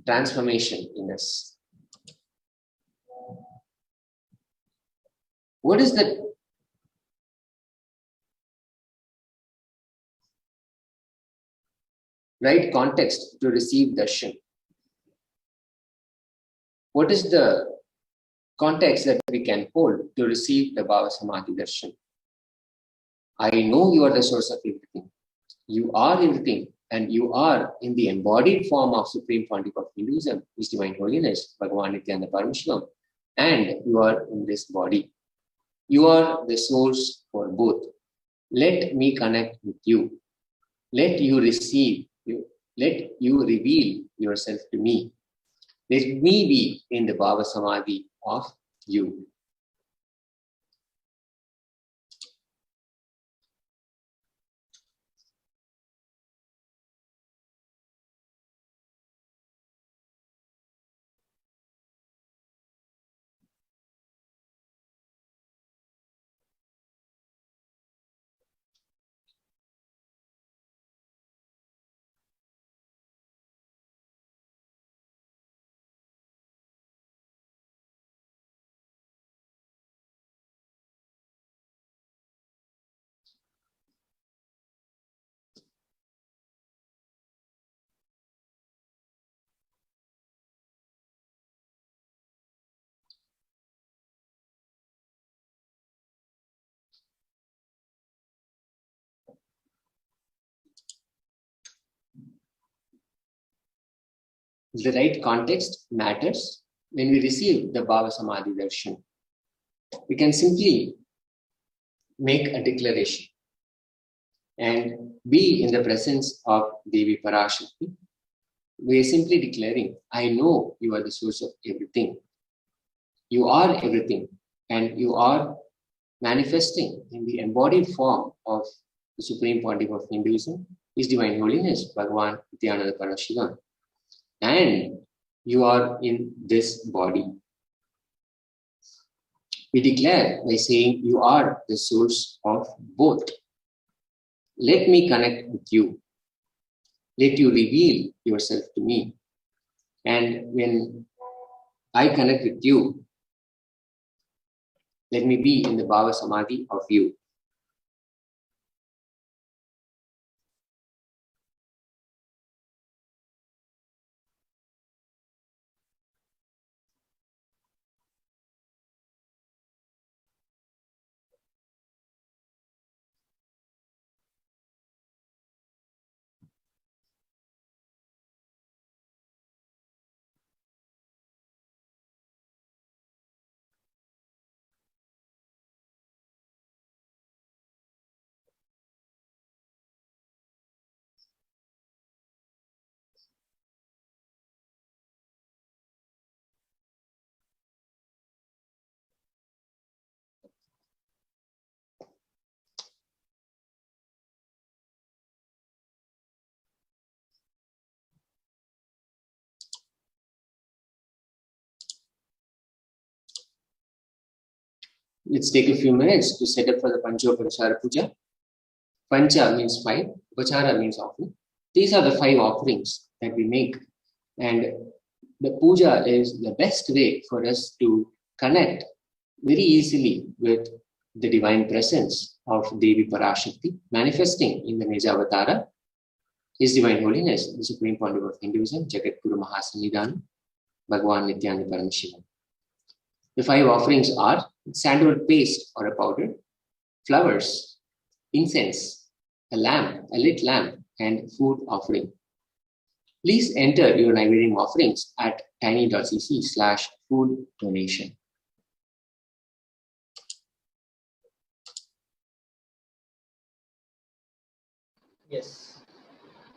transformation in us. What is the right context to receive darshan? What is the context that we can hold to receive the Bhava Samadhi Darshan? I know you are the source of everything. You are everything, and you are in the embodied form of Supreme Pontiff of Hinduism, His Divine Holiness, Bhagavan Nithyananda Paramashivam, and you are in this body. You are the source for both. Let me connect with you. Let you receive. Let you reveal yourself to me. Let me be in the Bhava Samadhi of you. The right context matters when we receive the Bhava Samadhi Darshan. We can simply make a declaration and be in the presence of Devi Parashakti. We are simply declaring, I know you are the source of everything. You are everything, and you are manifesting in the embodied form of the Supreme Pontiff of Hinduism, His Divine Holiness, Bhagavan Nithyananda Paramashivam. And you are in this body. We declare by saying, you are the source of both. Let me connect with you. Let you reveal yourself to me. And when I connect with you, let me be in the Bhava Samadhi of you. Let's take a few minutes to set up for the Panchopachara Puja. Pancha means 5, Upachara means offering. These are the 5 offerings that we make. And the puja is the best way for us to connect very easily with the divine presence of Devi Parashakti manifesting in the Nijavatara, His Divine Holiness, the Supreme Pontiff of Hinduism, Jagat Guru Mahasannidhanam, Bhagavan Nithyananda Paramashivam. The 5 offerings are sandalwood paste or a powder, flowers, incense, a lamp, a lit lamp, and food offering. Please enter your Naivedam offerings at tiny.cc/food donation. Yes.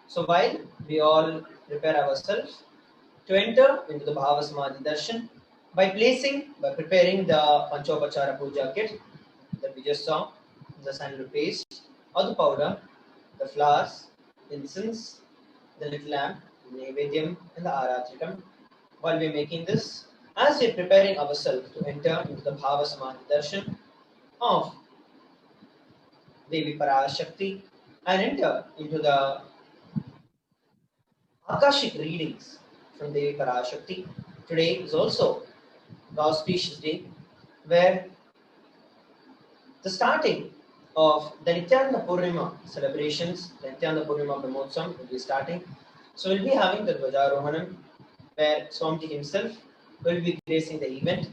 So while we all prepare ourselves to enter into the Bhava Samadhi Darshan by preparing the Panchopachara Puja kit that we just saw, the sandalwood paste or the powder, the flowers, incense, the lit lamp, the Naivedyam and the Aratrikam. While we're making this, as we're preparing ourselves to enter into the Bhava Samadhi Darshan of Devi Parashakti and enter into the Akashic readings from Devi Parashakti. Today is also the auspicious day where the starting of the Nithyananda Purnima celebrations, the Nithyananda Purnima Brahmotsam will be starting. So we'll be having the Dvajarohanam where Swamiji himself will be gracing the event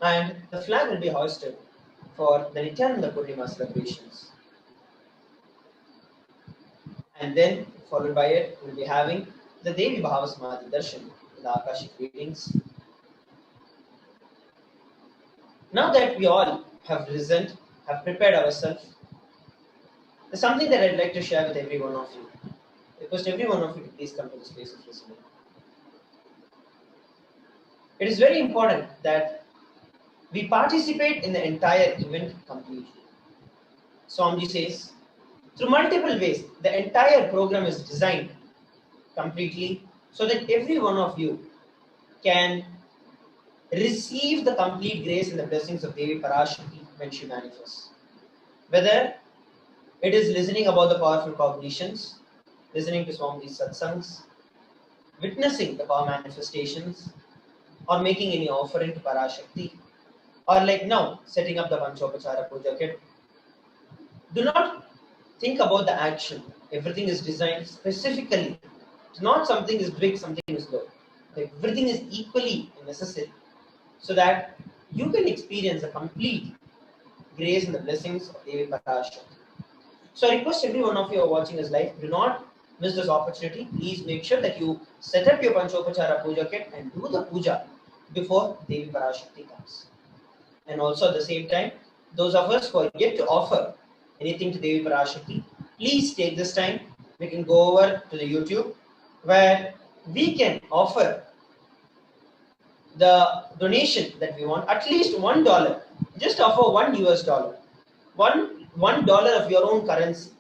and the flag will be hoisted for the Nithyananda Purnima celebrations. And then followed by it, we'll be having the Devi Bhava Samadhi Darshan, the Akashic readings. Now that we all have listened, have prepared ourselves, there's something that I'd like to share with every one of you. I request every one of you to please come to the space of listening. It is very important that we participate in the entire event completely. Swamiji says, through multiple ways, the entire program is designed completely so that every one of you can receive the complete grace and the blessings of Devi Parashakti when she manifests. Whether it is listening about the powerful cognitions, listening to Swamiji's satsangs, witnessing the power manifestations, or making any offering to Parashakti, or like now, setting up the Panchopachara Puja kit. Do not think about the action. Everything is designed specifically. It's not something is big, something is low. Everything is equally necessary so that you can experience the complete grace and the blessings of Devi Parashakti. So I request every one of you who are watching this live, do not miss this opportunity. Please make sure that you set up your Panchopachara Puja kit and do the puja before Devi Parashakti comes. And also at the same time, those of us who are yet to offer anything to Devi Parashakti, please take this time. We can go over to the YouTube where we can offer the donation that we want, at least $1. Just offer $1. $1 of your own currency.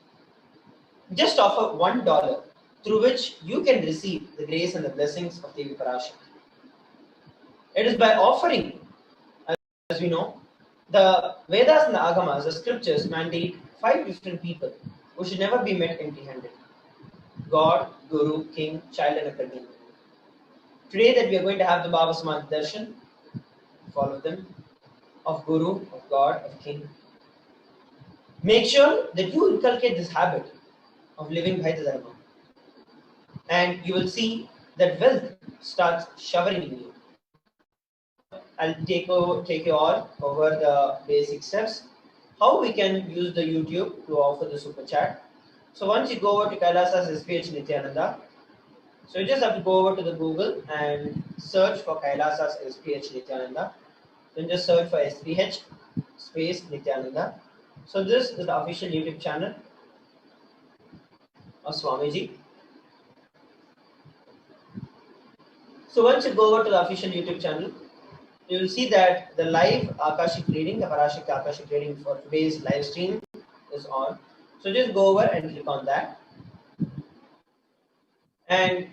Just offer $1 through which you can receive the grace and the blessings of Devi Parashakti. It is by offering, as we know, the Vedas and the Agamas, the scriptures mandate 5 different people who should never be met empty-handed. God, Guru, King, Child and a pregnant. Today that we are going to have the Bhava Samadhi Darshan, follow them, of Guru, of God, of King. Make sure that you inculcate this habit of living by the Dharma. And you will see that wealth starts showering in you. I'll take you all over the basic steps. How we can use the YouTube to offer the super chat. So once you go over to Kailasa's HDH Nithyananda, so you just have to go over to the Google and search for Kailasa's HDH Nithyananda. Then just search for HDH space Nithyananda. So this is the official YouTube channel of Swamiji. So once you go over to the official YouTube channel, you will see that the live Akashic reading, the Parashakti Akashic reading for today's live stream is on. So just go over and click on that. And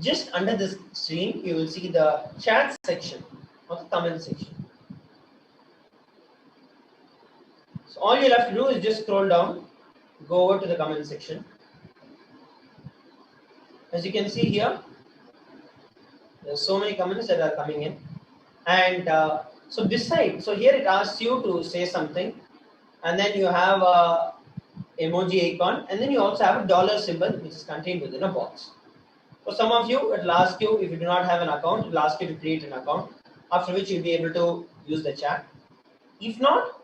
just under this stream, you will see the chat section or the comment section. So all you'll have to do is just scroll down, go over to the comment section. As you can see here, there's so many comments that are coming in. And so beside, so here it asks you to say something, and then you have a emoji icon, and then you also have a dollar symbol which is contained within a box. For some of you, it will ask you, if you do not have an account, it will ask you to create an account, after which you'll be able to use the chat. If not,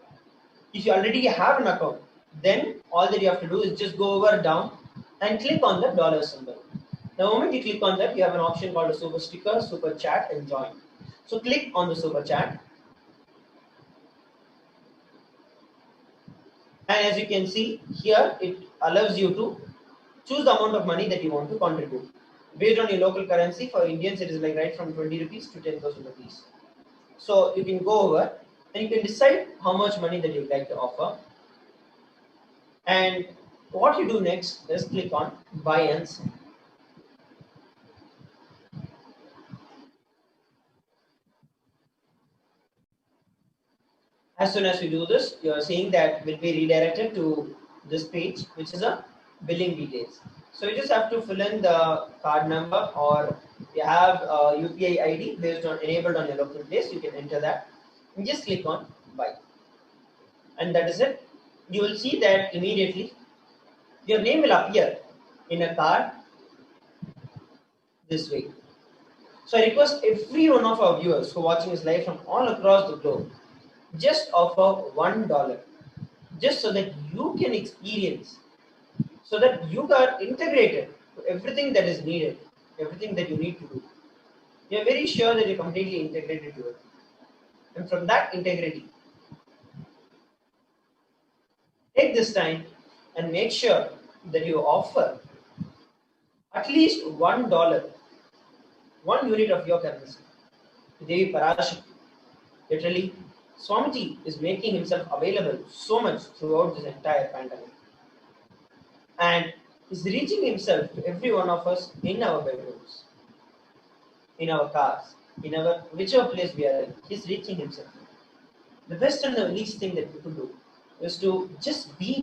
if you already have an account, then all that you have to do is just go over down and click on the dollar symbol. The moment you click on that, you have an option called a super sticker, super chat, and join. So click on the super chat. And as you can see here, it allows you to choose the amount of money that you want to contribute. Based on your local currency, for Indians, it is like right from 20 rupees to 10,000 rupees. So you can go over and you can decide how much money that you'd like to offer. And what you do next is click on buy and sell. As soon as you do this, you are seeing that will be redirected to this page, which is a billing details. So you just have to fill in the card number, or you have a UPI ID based on enabled on your local place. You can enter that and just click on buy, and that is it. You will see that immediately your name will appear in a card this way. So I request every one of our viewers who are watching this live from all across the globe, just offer $1, just so that you can experience, so that you are integrated to everything that is needed, everything that you need to do. You are very sure that you're completely integrated to it. And from that integrity, take this time and make sure that you offer at least $1, 1 unit of your currency to Devi Parashakti. Literally, Swamiji is making himself available so much throughout this entire pandemic, and is reaching himself to every one of us in our bedrooms, in our cars, in our whichever place we are in. He's reaching himself. The best and the least thing that we could do is to just be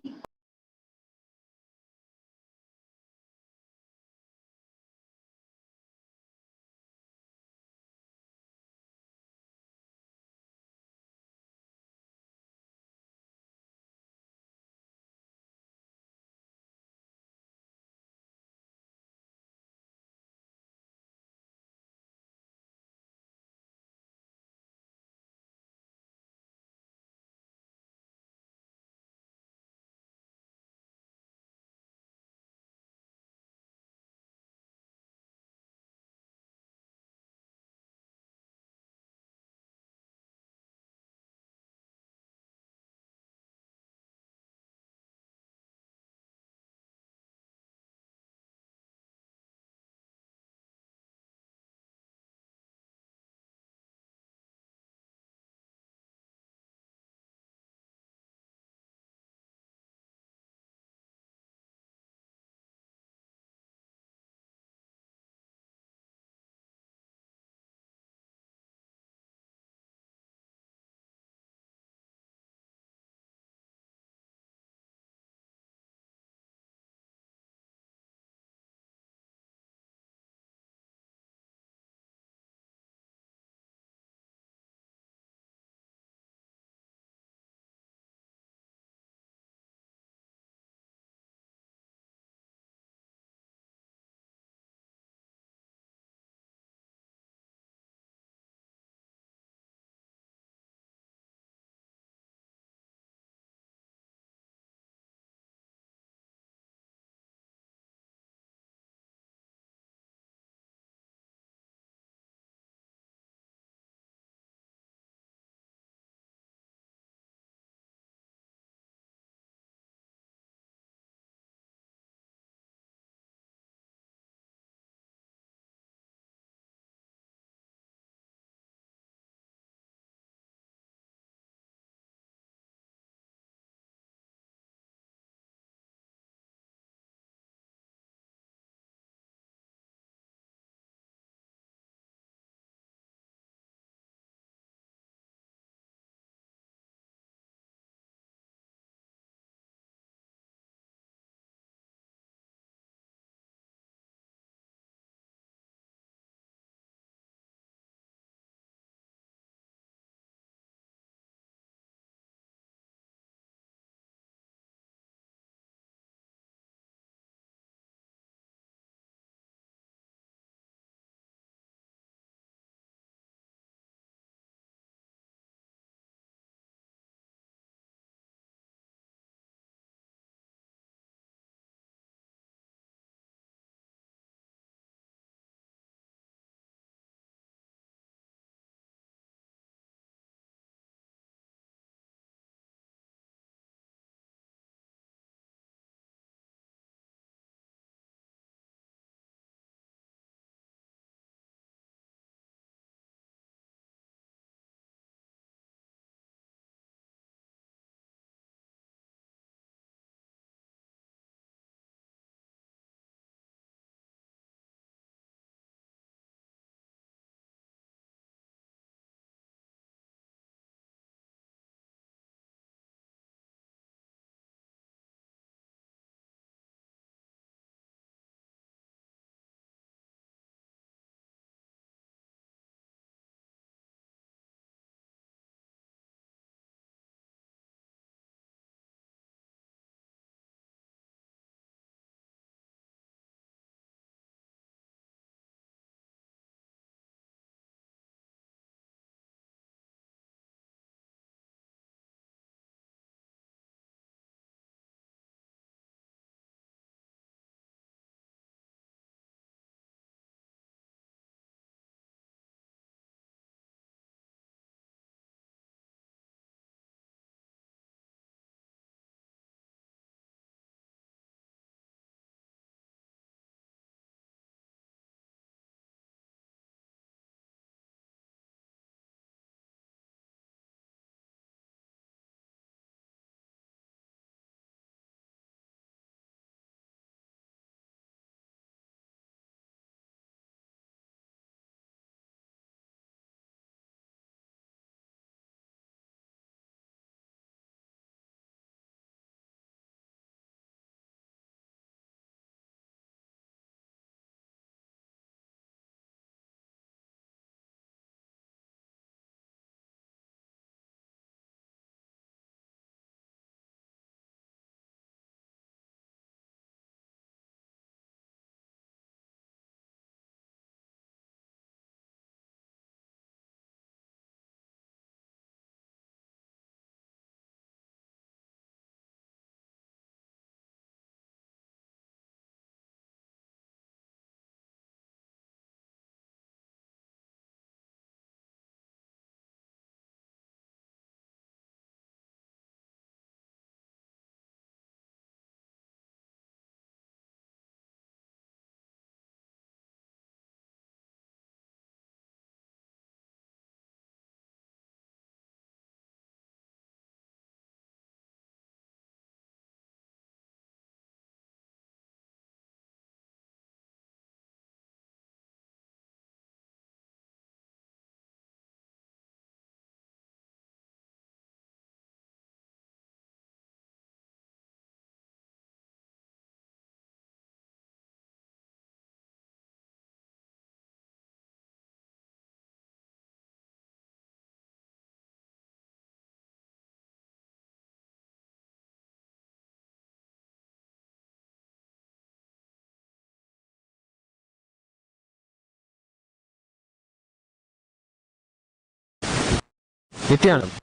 Nithyananda.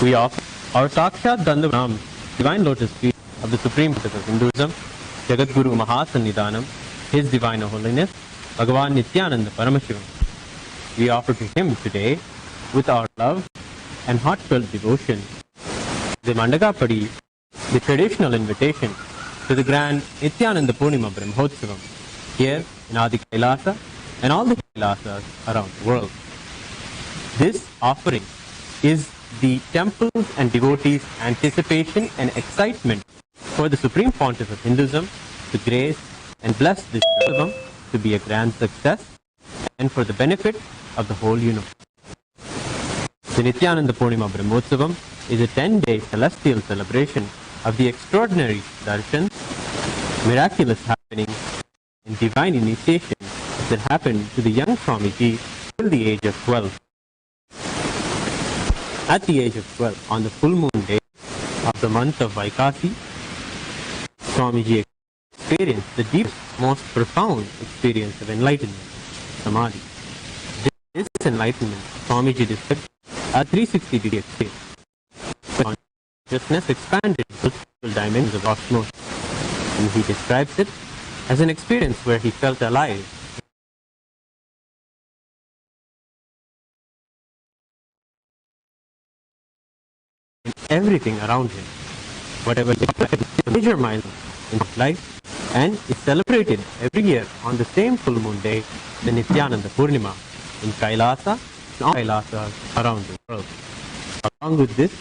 We offer our Sakshat Dandam, divine lotus feet of the Supreme Buddha of Hinduism, Jagat Guru Mahasannidhanam, His Divine Holiness, Bhagavan Nithyananda Paramashivam. We offer to Him today, with our love and heartfelt devotion, the Mandakapadi, the traditional invitation to the grand Nithyananda Purnima Brahmotsavam, here in Adi Kailasa and all the Kailasas around the world. This offering is the temples and devotees' anticipation and excitement for the Supreme Pontiff of Hinduism to grace and bless this Brahmotsavam to be a grand success and for the benefit of the whole universe. The Nithyananda Purnima Brahmotsavam is a 10-day celestial celebration of the extraordinary Darshan, miraculous happenings, and divine initiation that happened to the young Swamiji till the age of 12. At the age of 12, on the full moon day of the month of Vaikasi, Swamiji experienced the deepest, most profound experience of enlightenment, Samadhi. This enlightenment, Swamiji described a 360-degree state. Consciousness expanded to multiple dimensions of the cosmos, and he describes it as an experience where he felt alive. In everything around him, whatever is a major milestone in his life, and is celebrated every year on the same full moon day, the Nithyananda Purnima, in Kailasa and all Kailasas around the world. Along with this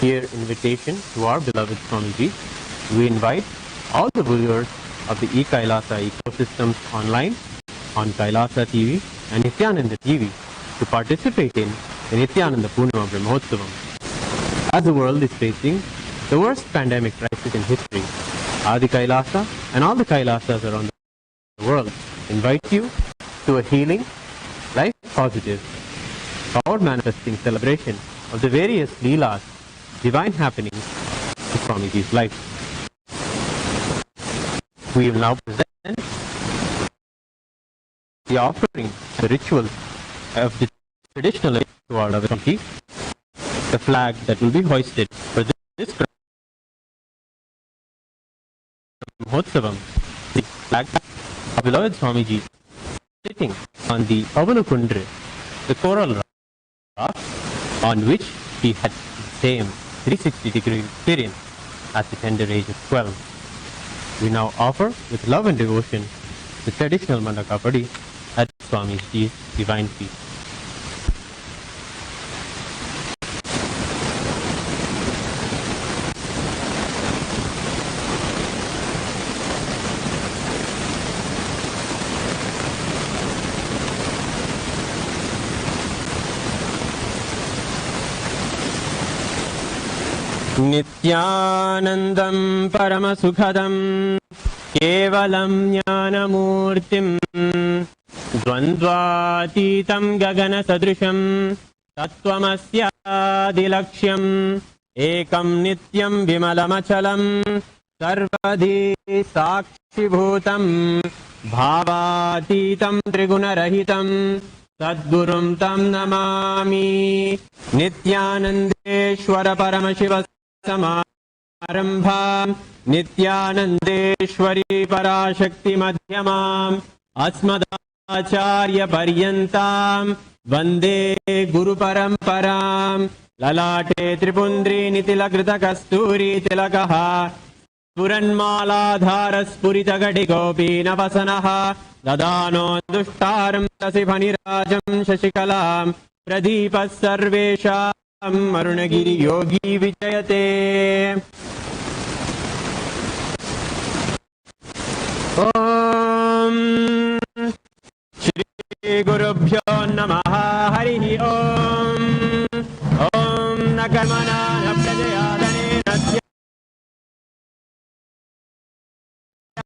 dear invitation to our beloved Swamiji, we invite all the viewers of the e-Kailasa ecosystems online, on Kailasa TV and Nithyananda TV to participate in the Nithyananda Purnima Brahmotsavam. As the world is facing the worst pandemic crisis in history, Adi Kailasa and all the Kailasas around the world invite you to a healing, life-positive, power-manifesting celebration of the various Leelas, divine happenings in Swamiji's life. We will now present the offering, the rituals of the traditional to our beloved Swamiji, the flag that will be hoisted for this Brahmotsavam, the flag of beloved Swamiji sitting on the Avanukundra, the coral rock on which he had the same 360-degree experience at the tender age of 12. We now offer with love and devotion the traditional Mandakapadi at Swamiji's divine feet. Nithyanandam Paramasukhadam Kevalam Jnanamurtim Dvandvatitam Gagana Sadrisham Tattvamasya Dilaksham Ekam Nityam Vimalamachalam Sarvadhi Sakshibhutam Bhavatitam Trigunarahitam Sadgurum Tam Namami Nithyanandeshwara Paramashiva Samarambha Nithyanandeshwari Parashakti Madhyamam Asmadacharya Paryantam Vande Guru Paramparam Lalate Tripundri Nitilakrita Kasturi Tilakaha Puranmala Spurita Gadigopi Navasanaha Dadano Dushtaram Tasiphanirajam Shashikalam Pradipa Sarvesham Marunagiri Yogi Vijayate. Om Shri Gurubhyo Namaha Harihi Om Om Nakarmana Naprajayadane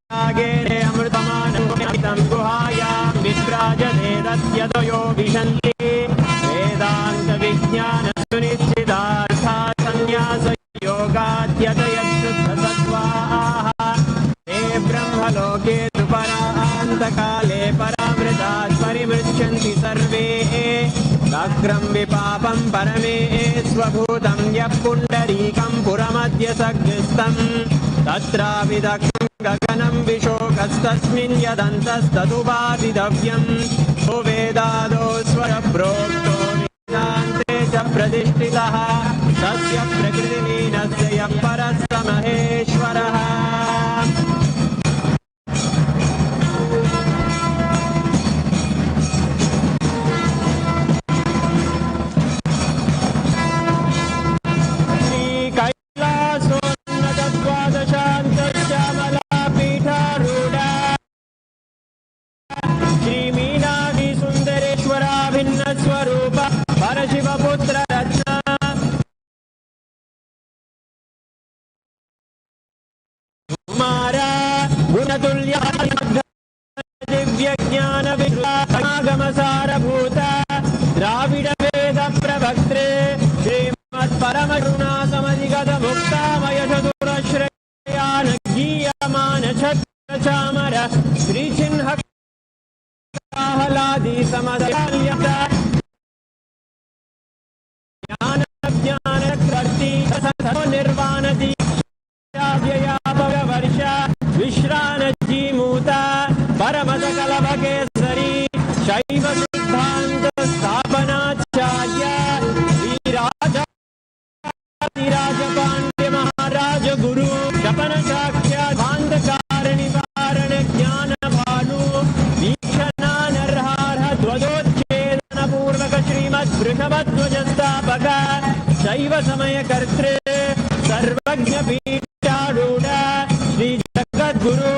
Natyagere Amrutamana Tam Guhayam Visprajade Datyatoyo Vishanti Vedanta Vijnana Sunithidartha Sanyasa Yoga Tyatayat Sattva Te Brahma Loke Tupara Antakale Paramritat Parimrichanti सर्वभूतं यः पुण्डरीकं पुरमद्य सग्निस्थं तत्रापि दक्षं गगनं विशोकस्तस्मिन् यदन्तस्तदुपादितव्यं ओ वेदादो स्वरप्रोक्तो वेदान्ते च प्रतिष्ठितः तस्य प्रकृतिलीनस्य यः परः स महेश्वरः स्वरूप परशिवपुत्र रत्न कुमारा गुणतुल्य दिव्य ज्ञान विगम सारभूत द्राविड वेद प्रवक्त्रे श्रीमत् परम करुणा समधिगत मुक्तामय चतुरश्रयान गीयमान छत्र चामर श्रीचिन्ह आह्लादी समदयाल्यता ज्ञान ज्ञान कर्ती निर्वाण दीव्यापवर्ष विश्रान जीमूता परम सकलभकेसरी शैव सिद्धांत स्थापनाचार्य श्रीराज पांड्य महाराज गुरु शपन साख्या भांधकार निवारण ज्ञान भानु ध्वजोच्छेदन पूर्वक श्रीमद् वृषभध्वजस्थापक शैव समय कर्तृ सर्वज्ञ पीठारूढ़ श्री जगद्गुरु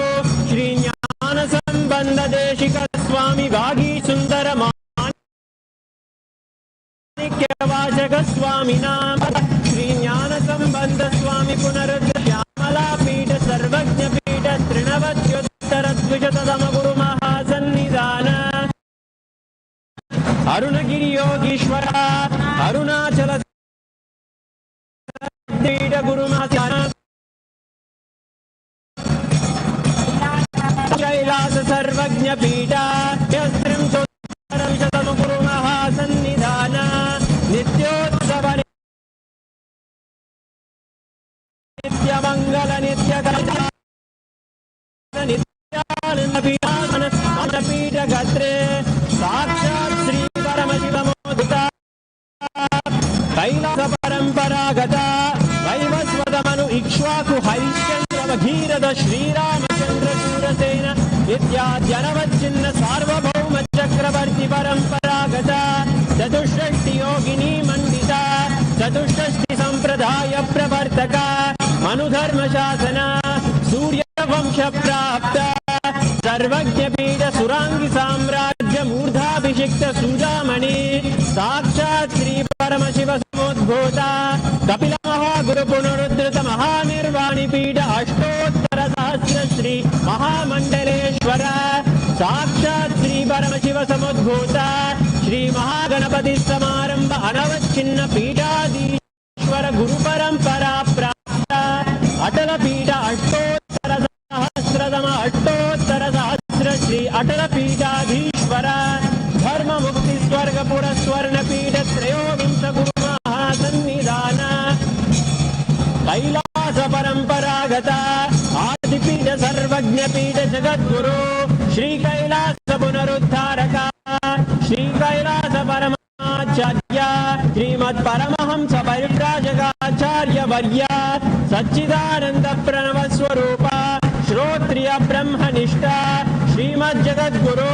श्री ज्ञान संबंध देशिक स्वामी वागी सुंदर माणिक्यवाचक स्वामी नाम श्री ज्ञान संबंध स्वामी पुनरुद्ध श्यामला पीठ सर्वज्ञ पीठ तृणवत्योत्तर द्विशततम गुरु महासन्निधान अरुणगिरि योगीश्वर अरुणाचल गुरु कैलास सर्वज्ञ पीठा गुरु महासन्निधान नित्योत्सव नित्य मंगल नित्य पीठ गत्रे साक्षात् श्री परमशिवमोदिता कैलास परंपरागत वैवस्वतमनु इक्ष्वाकु हरिश्चंद्र भगीरथ श्रीरामचंद्र शूरसेन इत्याद्यनवच्छिन्न सार्वभौम चक्रवर्ती परंपरागत चतुष्षष्टि योगिनी मंडिता चतुष्षष्टि संप्रदाय प्रवर्तक मनुधर्म शासन सूर्य वंश प्राप्त सर्वज्ञ पीठ सुरांगी साम्राज्य मूर्धाभिषिक्त सुजामणि साक्षात् श्री परमशिव समुद्भूता कपिल महागुरु पुनरुद्धृत महानिर्वाणी पीठ अष्टोत्तर सहस्र श्री महामंडलेश्वर साक्षात् श्री परमशिव समुद्भूता श्री महागणपति समारंभ अनवच्छिन्न पीठाधीश्वर गुरु परंपरा प्राप्त अटल पीठ अष्टोत्तर श्री अटल पीठाधीश्वर धर्म मुक्ति स्वर्ग पुर स्वर्ण पीठ त्रयोविंश गुरु महासन्निधान कैलास परंपरागत आदिपीठ सर्वज्ञ पीठ जगद्गुरु श्री कैलास पुनरुद्धारक श्री कैलास परमाचार्य श्रीमद् परमहंस परिव्राजकाचार्य वर्य सच्चिदानंद प्रणव स्वरूप श्रोत्रिय ब्रह्मनिष्ठा श्रीमद् जगद्गुरु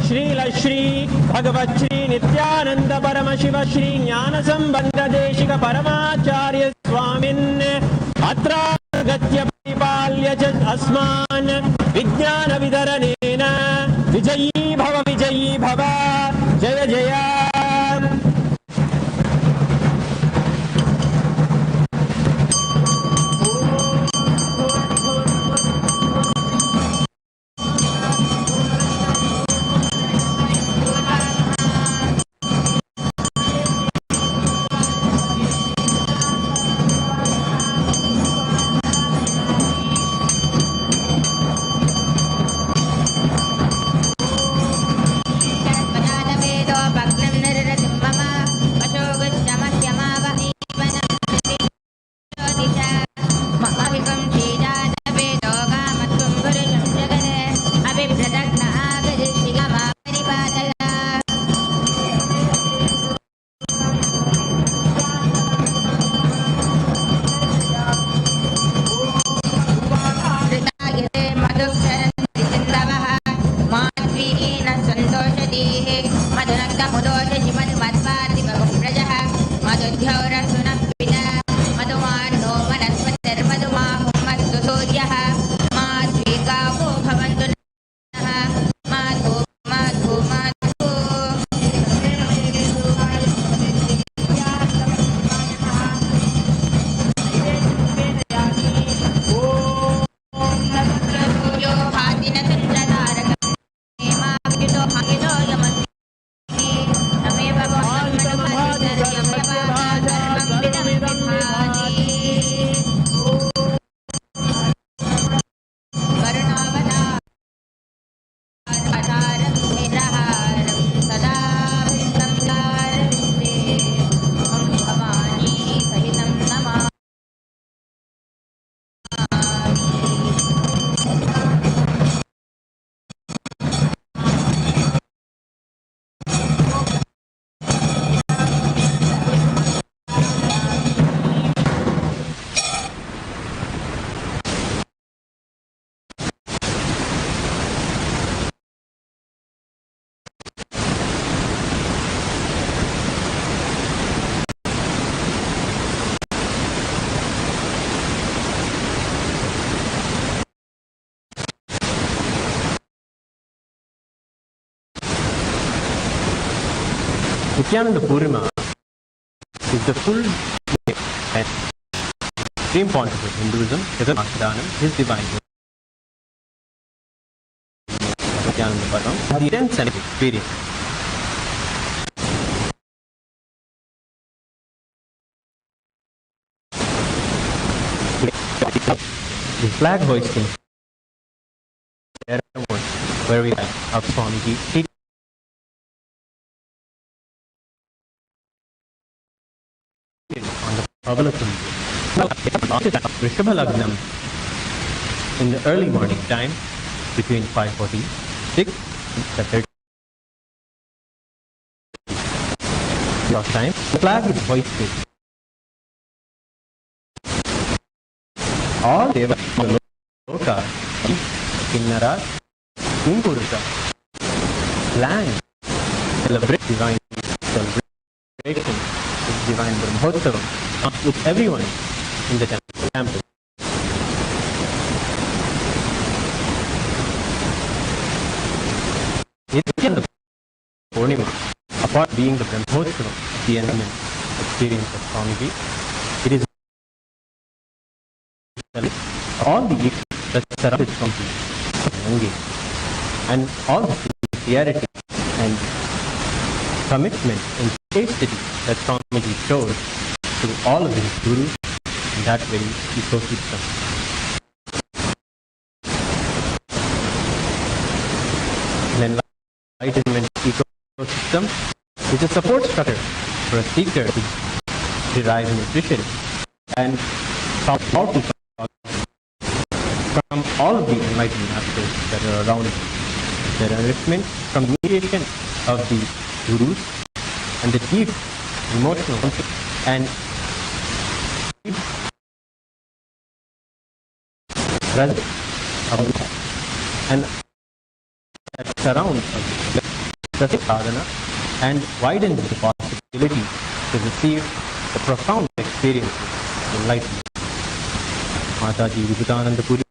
श्री भगवत् श्री नित्यानंद परमशिव श्री ज्ञान संबंध देशिक परमाचार्य स्वामिन् अत्रागत्य परिपाल्य च अस्मान् विज्ञान वितरणेन विजयी भव जय जय Nithyananda Purnima is the full and supreme pontiff of Hinduism, Jagat Mahadanam, his divine Nithyananda Paramashivam, the intense and experience. The flag hoisting ceremony where we have Swamiji on the Pavalakum Rishabha Lagnam in the early morning time between 5:46 and 30 time. The flag is hoisted. All Devas, Loka, Kinnara, Kimpurusha, plan, celebrate divine celebration, divine Brahmotsavam with everyone in the temple campus. Nithyananda Purnima, apart being the Brahmotsavam, the enlightenment experience of Swamiji, it is all the issues that surround Swamiji and all the sincerity and commitment and chastity that Swamiji showed to all of his gurus in that very ecosystem. An enlightenment ecosystem is a support structure for a seeker to derive nutrition and powerful from all of the enlightenment aspects that are around it. The nourishment from mediation of the gurus and the deep emotional and presence of and that surrounds the sadhana and widens the possibility to receive the profound experiences of enlightenment. Mataji Vivekananda Puri,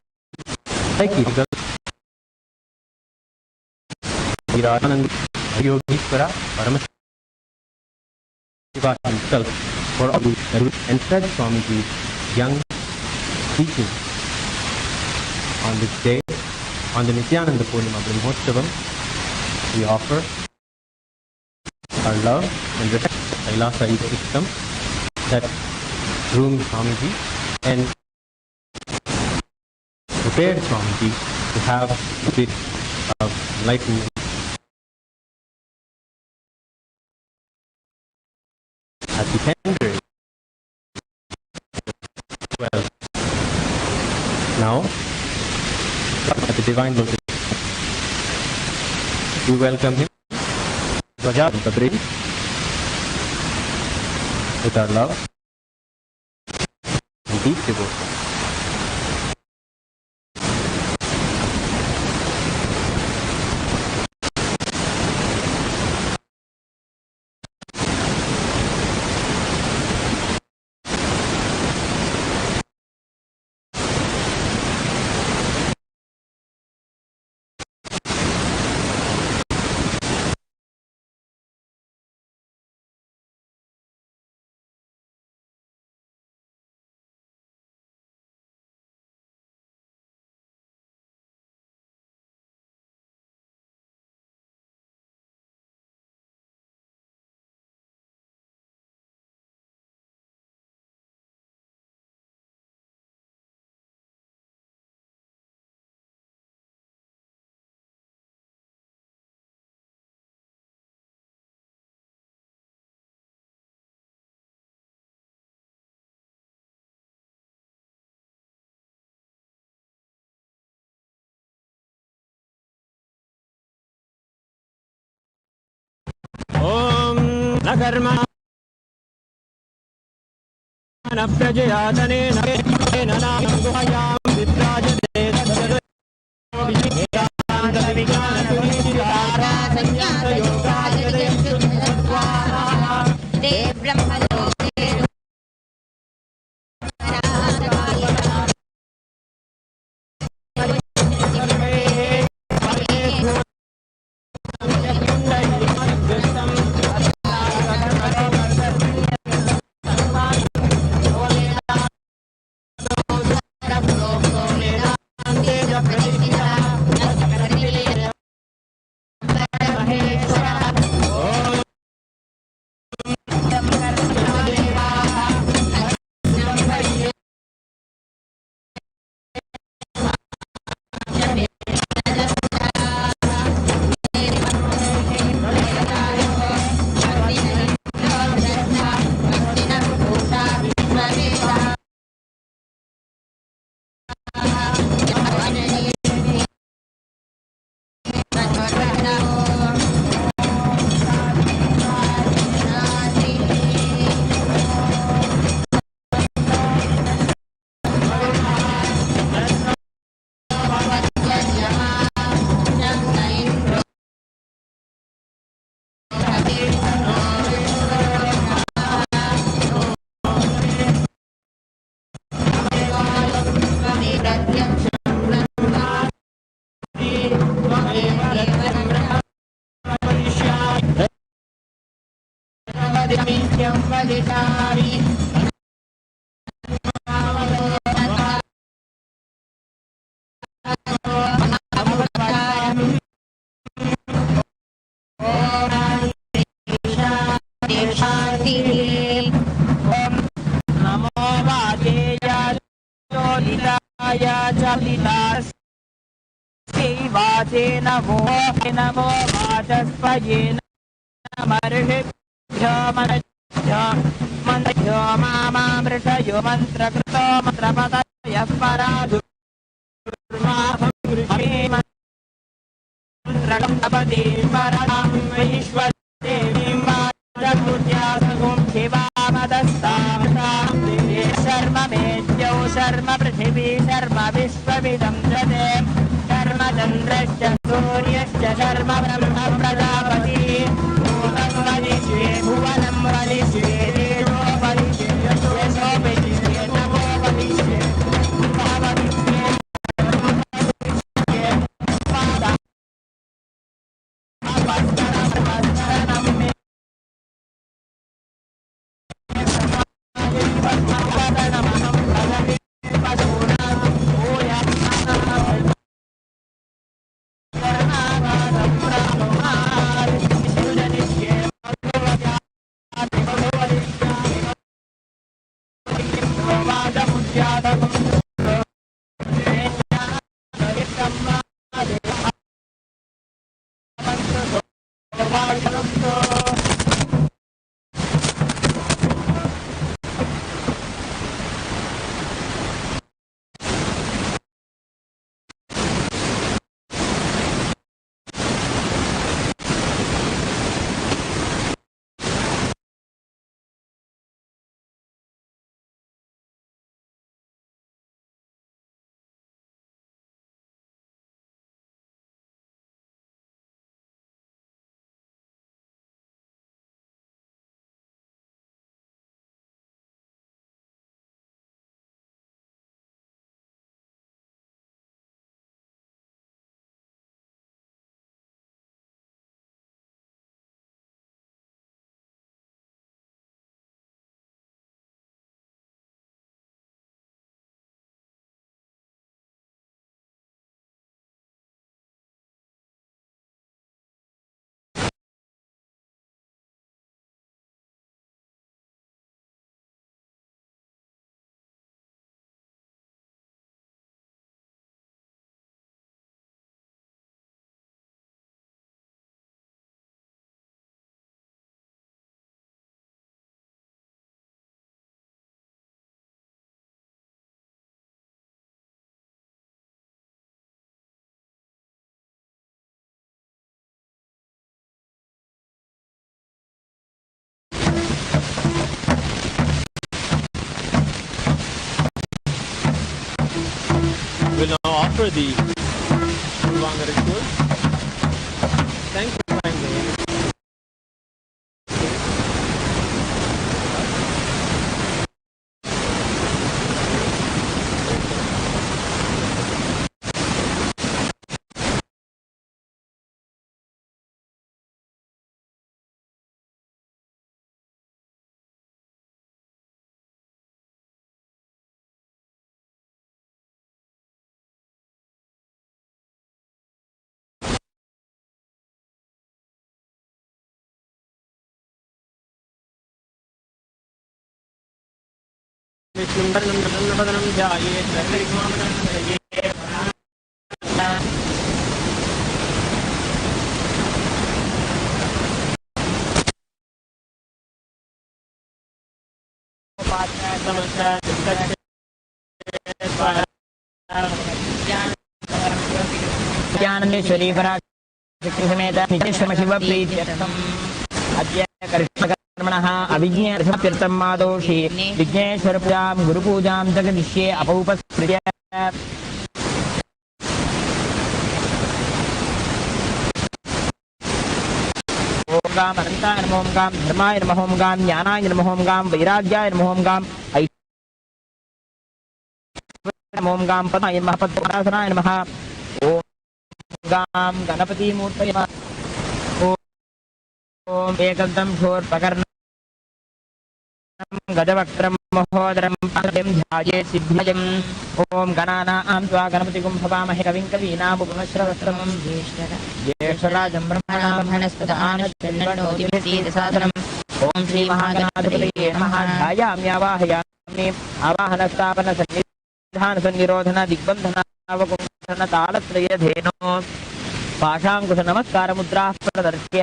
Psychical, Viranand Yogeshwara, Paramashivoham himself for all and said Swamiji's young teaching on this day, on the Nithyananda Purnima Brahmotsavam, we offer our love and respect for the Kailasa ecosystem that groomed Swamiji and prepared Swamiji to have the spirit of enlightenment at the tender. Well, now at the divine lotus, we welcome him with our love and deep devotion. Om Nakarma Naprajayatane Nanam Guhayam Vitrajate Namo Namo वाचस्पये नमर्षिभ्यो मन्त्रो मामामृषयो मन्त्रकृतो मन्त्रपतयः पराधुर्माहम् परां वैश्वदेवीं वाचपूज्यासगुं शिवामदस्तां शर्म मेद्यौ शर्म पृथिवी शर्म विश्वविदं जते शर्म चन्द्रश्च सूर्यश्च शर्म ब्रह्म प्रजापति भूतं वदिष्ये भुवनं वदिष्ये देवो वदिष्ये यशो वदिष्ये नमो वदिष्ये Will now offer the Purvanga ritual. Thank you for trying the Dnyaneshwari पराशक्ति समेत नित्यश्रम शिव प्रीत्यर्थम् अद्य कर्मणः अभिज्ञार्थं मादोषि विघ्नेश्वर पूजां गुरुपूजां जगदिष्ये अपौपस्कृत्य ओम गाम अनंताय नमः ओम गाम धर्माय नमः ओम गाम ज्ञानाय नमः ओम गाम वैराग्याय नमः ओम गाम ओम गां पद्माय नमः पद्मनाभनाय नमः ओम गां गणपतिमूर्तये नमः ओम एकदं घोरपकर्णं गजवक्त्रं महोदरं पादं ध्यायेत् सिद्धिमयम् ओम गणानां त्वा गणपतिगुं भवामहे कविं कवीनामुपमश्रवस्त्रमं ज्येष्ठराजं ब्रह्मणां आनश्चिन्नोतिभिर्सीदसादनम् ओम श्री महागणाधिपतये नमः ध्यायाम्यावाहयामि आवाहनस्तापनसन्निधानसन्निरोधन दिग्बन्धनावकुंठन तालत्रयधेनो पाशाङ्कुश नमस्कारमुद्राः प्रदर्श्य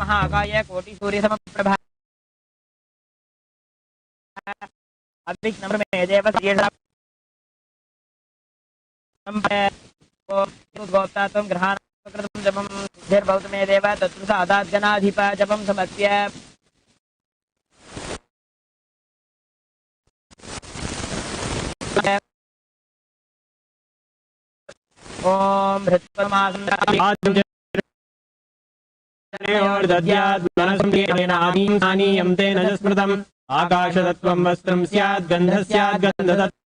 महाकाय कोटि सूर्य समप्रभा अविघ्नं मे देव गोप्ता त्वं ग्रहाणां जपं सिद्धिर्भवतु मे देव तत्र सादाद्गणाधिप जपं समर्प्य ओम हृत्परमासं आकाशतत्त्वं वस्त्रं स्यात् गन्धः स्यात् गन्धतत्त्वं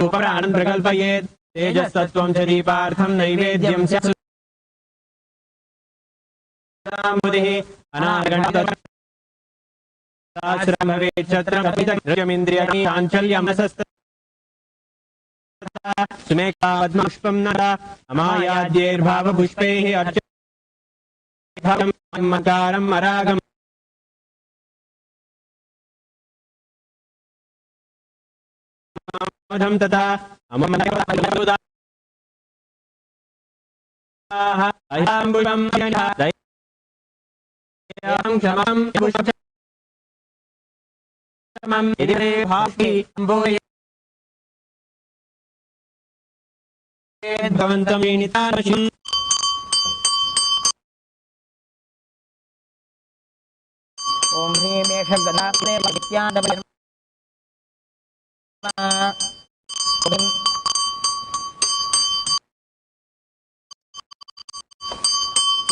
उपराणं प्रकल्पयेत् तेजस्तत्त्वं च दीपार्थं नैवेद्यं स्यात् अनागणं भवेत् छत्रमिन्द्रियाणि चाञ्चल्यं सुमेधा पद्मपुष्पं नरा अमायाद्यैर्भावपुष्पैः अर्चितं अरागम् तथा ओम ह्रीं एष गणाग्ने नित्यानंद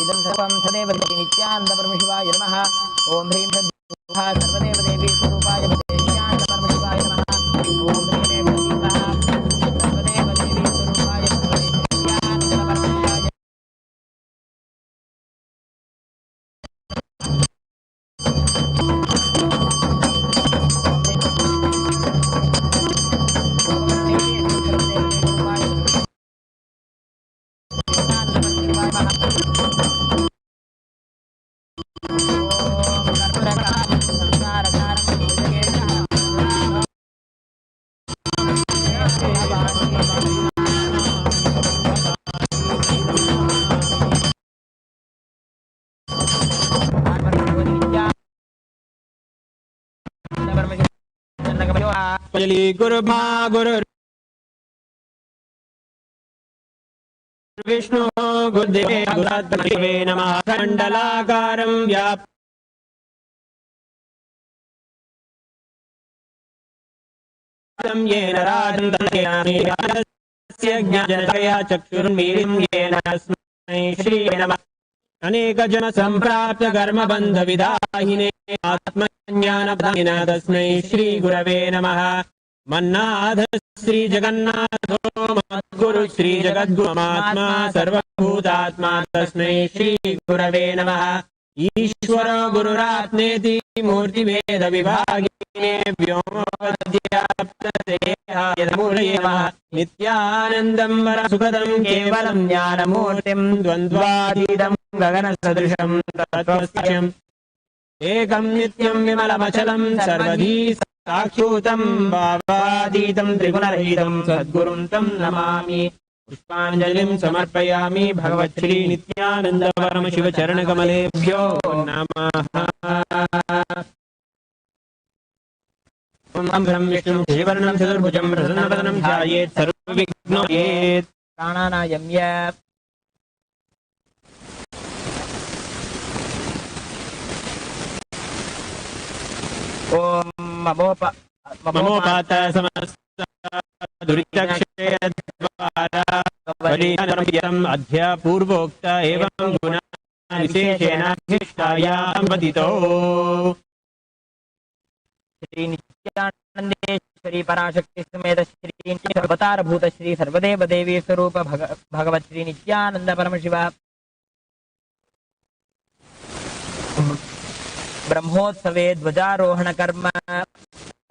इदं सर्वं सदैव नित्यानंद परमशिवाय नमः ओम ह्रीं सर्वदेव देवी स्वरूपाय नित्यानंद परमशिवाय नमः ओम ह्रीं सर्वदेव देवी स्वरूपाय नित्यानंद परमशिवाय गुरु विष्णु गुरुदेवे नमः खण्डलाकारं व्याप्तं येन राजन्तस्य ज्ञानजनया चक्षुर्मीलितं येन तस्मै श्री नमः अनेक जन संप्राप्त कर्म बंध विदाहिने आत्मज्ञानप्रदायिने तस्मै श्री गुरवे नमः। मन्नाथ श्री जगन्नाथो मद्गुरु श्री जगद्गुरुमात्मा सर्वभूतात्मा तस्मै श्री गुरवे नमः। ईश्वरो गुरुरात्मेति मूर्तिभेद विभागिने व्योमवद्व्याप्तदेहाय नमः। नित्यानन्दं वरसुखदं केवलं ज्ञानमूर्तिं द्वन्द्वातीतं गगनसदृशं तत्त्वस्यम् एकं नित्यं विमलमचलं सर्वधी साक्षूतं भावातीतं त्रिगुणरहितं सद्गुरुं तं नमामि। पुष्पाञ्जलिं समर्पयामि भगवत्श्री नित्यानन्द परमशिव चरणकमलेभ्यो नमः। ओम ब्रह्म विष्णु श्रीवर्णं चतुर्भुजं प्रसन्नवदनं ध्यायेत् सर्वविघ्नोपशान्तयेत्। प्राणानायम्य ओम ममोपात समस्त दुरितक्षयद्वारा परिणतं अध्य पूर्वोक्त एवं गुण विशेषेण विशिष्टायां वदितो। श्री नित्यानंदेश्वरी पराशक्ति समेत श्री अवतारभूत श्री सर्वदेव देवी स्वरूप भगवत श्री नित्यानंद परमशिव ब्रह्मोत्सवे ध्वजारोहण कर्म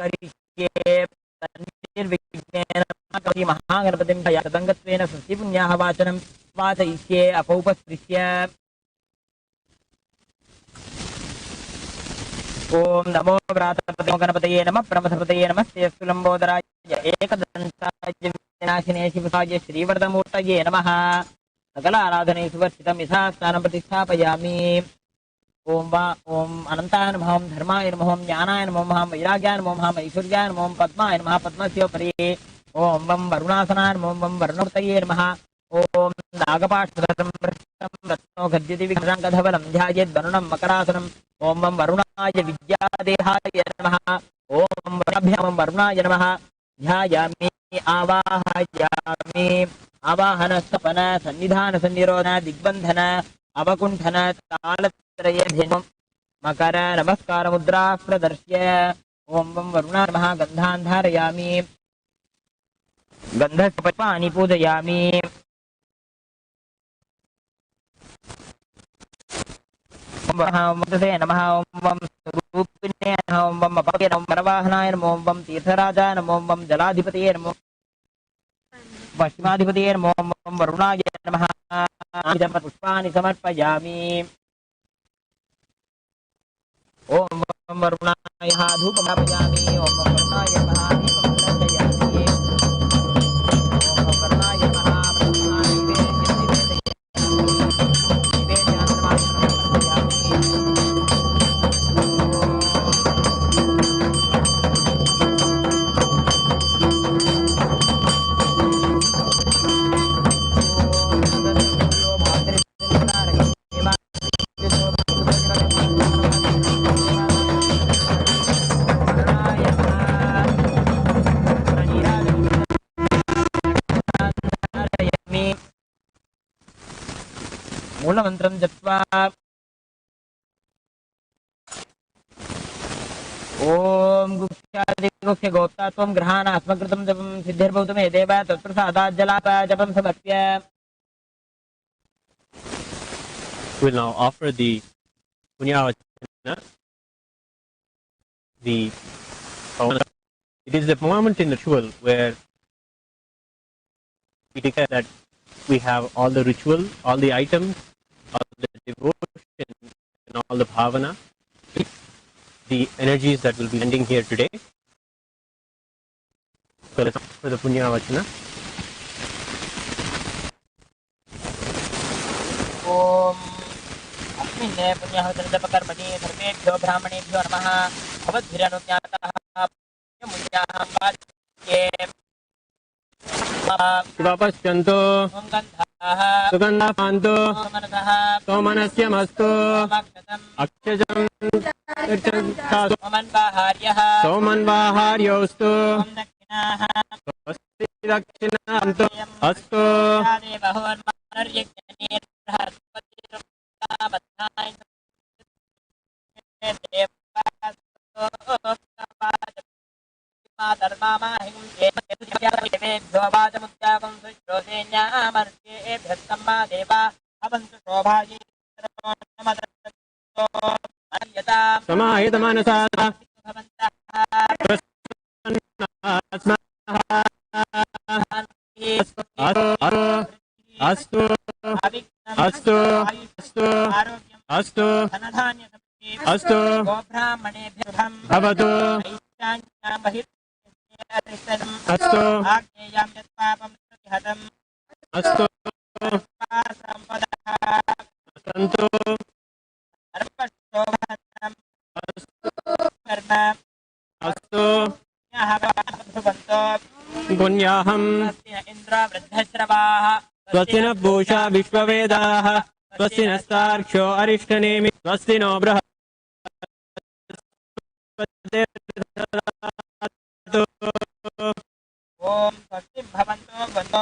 करिष्ये तन्निर्विघ्नेन महागणपतिं तदङ्गत्वेन स्वस्तिपुण्याः वाचनं वाचयिष्ये अपौपस्पृश्य। ओम नमो व्रातपते गणपतये नमः प्रमथपतये नमस्ते लंबोदराय एकदन्ताय विनाशिने शिवसाय श्रीवरदमूर्तये नमः। सकल आराधने सुवर्चितं यथा स्थानं प्रतिष्ठापयामि। ओम अनंताय नमः, धर्माय नमः, ज्ञानाय नमः, वैराग्याय नमः, ऐश्वर्याय नमः, पद्माय नमः, पद्मस्योपरि ओम वं वरुणासनाय नमः, वं वरुणोर्तये नमः। ओम नागपाशं रत्नो गद्यति विघ्नाङ्गधवलं ध्यायेत् वरुणं मकरासनम्। ओम वं वरुणाय विद्यादेहाय नमः। ओम वरुणाभ्यां वरुणाय नमः। ध्यायामि आवाहयामि। आवाहन सपन सन्निधान सन्निरोध दिग्बन्धन अवकुण्ठन तालत्रयेभ्यं मकर नमस्कार मुद्रा प्रदर्श्य। ओम वं वरुणाय नमः। गन्धान् धारयामि, गन्धपुष्पाणि पूजयामि। ओम नमः। ओम वं रूपिणे नमः। ओम वं अपके नमः, परवाहनाय नमः। ओम वं तीर्थराजाय नमः। ओम वं जलाधिपतये नमः, पश्चिमाधिपतये नमः। ओम वं वरुणाय नमः। पुष्पाणि समर्पयामि। ओम वं वरुणाय धूपं स्थापयामि। ओम वं वरुणाय नमः। दीपं दर्शयामि। ओम वं वरुणाय नमः। पुष्पाणि निवेदयामि। मूलमन्त्रं जप्त्वा ओम गुह्यादिगुह्य गोप्ता त्वं गृहाण आत्मकृतं जपं सिद्धिर्भवतु मे देव तत्प्रसादात् जलापा जपं समर्प्य। We'll now offer the Punyavachana. It is the moment in the ritual where we declare that we have all the ritual, all the items, all the devotion, and all the bhavana, the energies that will be ending here today. So let's offer the Punyavachana. ओम अस्मिन् पुण्यहवतनजपकर्मणि सर्वेभ्यो ब्राह्मणेभ्यो नमः। भवद्भिरनुज्ञातः पुण्याहं वाच्ये शिवापश्यन्तो सुगन्धापान्तो सोमनस्य मस्तु अक्षजं सोमन्वाहार्योऽस्तु स्वस्ति दक्षिणान्तो अस्तु समाहित मनसा अस्तु अस्तु अस्तु अस्तु अस्तु भवतु अस्तु अस्तु सन्तु अस्तु पुण्याहं स्वस्ति न पूषा विश्ववेदाः स्वस्ति नस्तार्क्ष्यो अरिष्टनेमि स्वस्ति नो बृहस्पतिर्दधातु ओम स्वस्ति भवन्तो वन्दो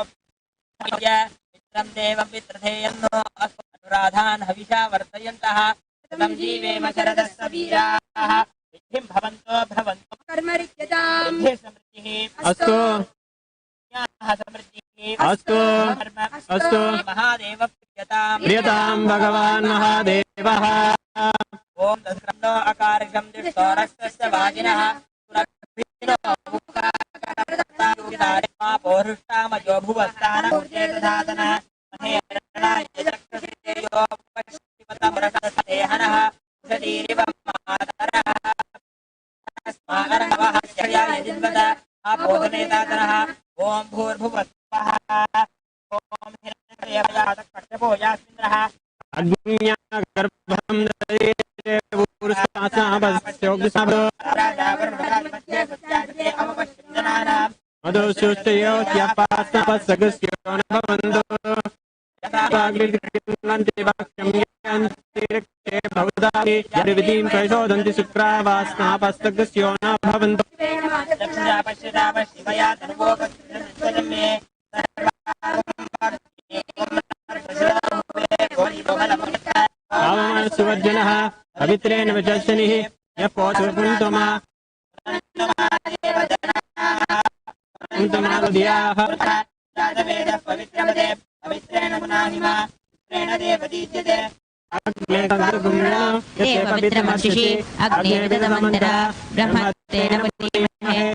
मित्रं देवं पितृधेयन्नो अनुराधान् हविषा वर्तयन्तः शतं जीवेम शरदस्य वीराः सिद्धिं भवन्तो भवन्तु कर्मरित्यतां समृद्धिः अस्तु समृद्धिः अस्तु अस्तु महादेव प्रियतां भगवान् महादेवः ओम दशकर्णो अकारकं दिष्टोरस्तस्य वाजिनः पौरुष्टामजो भुवस्तानः ओम भूर्भुवस्वः ओम हिरण्यकटपो यास्मिन्द्रः अग्न्यागर्भं मधुसूष्टयोत्यापास्तापस्सगस्यो न भवन्तु यद्विधिं प्रचोदन्ति शुक्रावास्तापस्तगस्यो न भवन्तु सुवर्जनः पवित्रेण वचस्निः यः पोषपुन्तमा पवित्रेण पुनाहिमा पवित्रेण देवदीज्यते पवित्रमर्षिषि अग्नेर्दमन्तरा ब्रह्मत्तेन पुनीमहे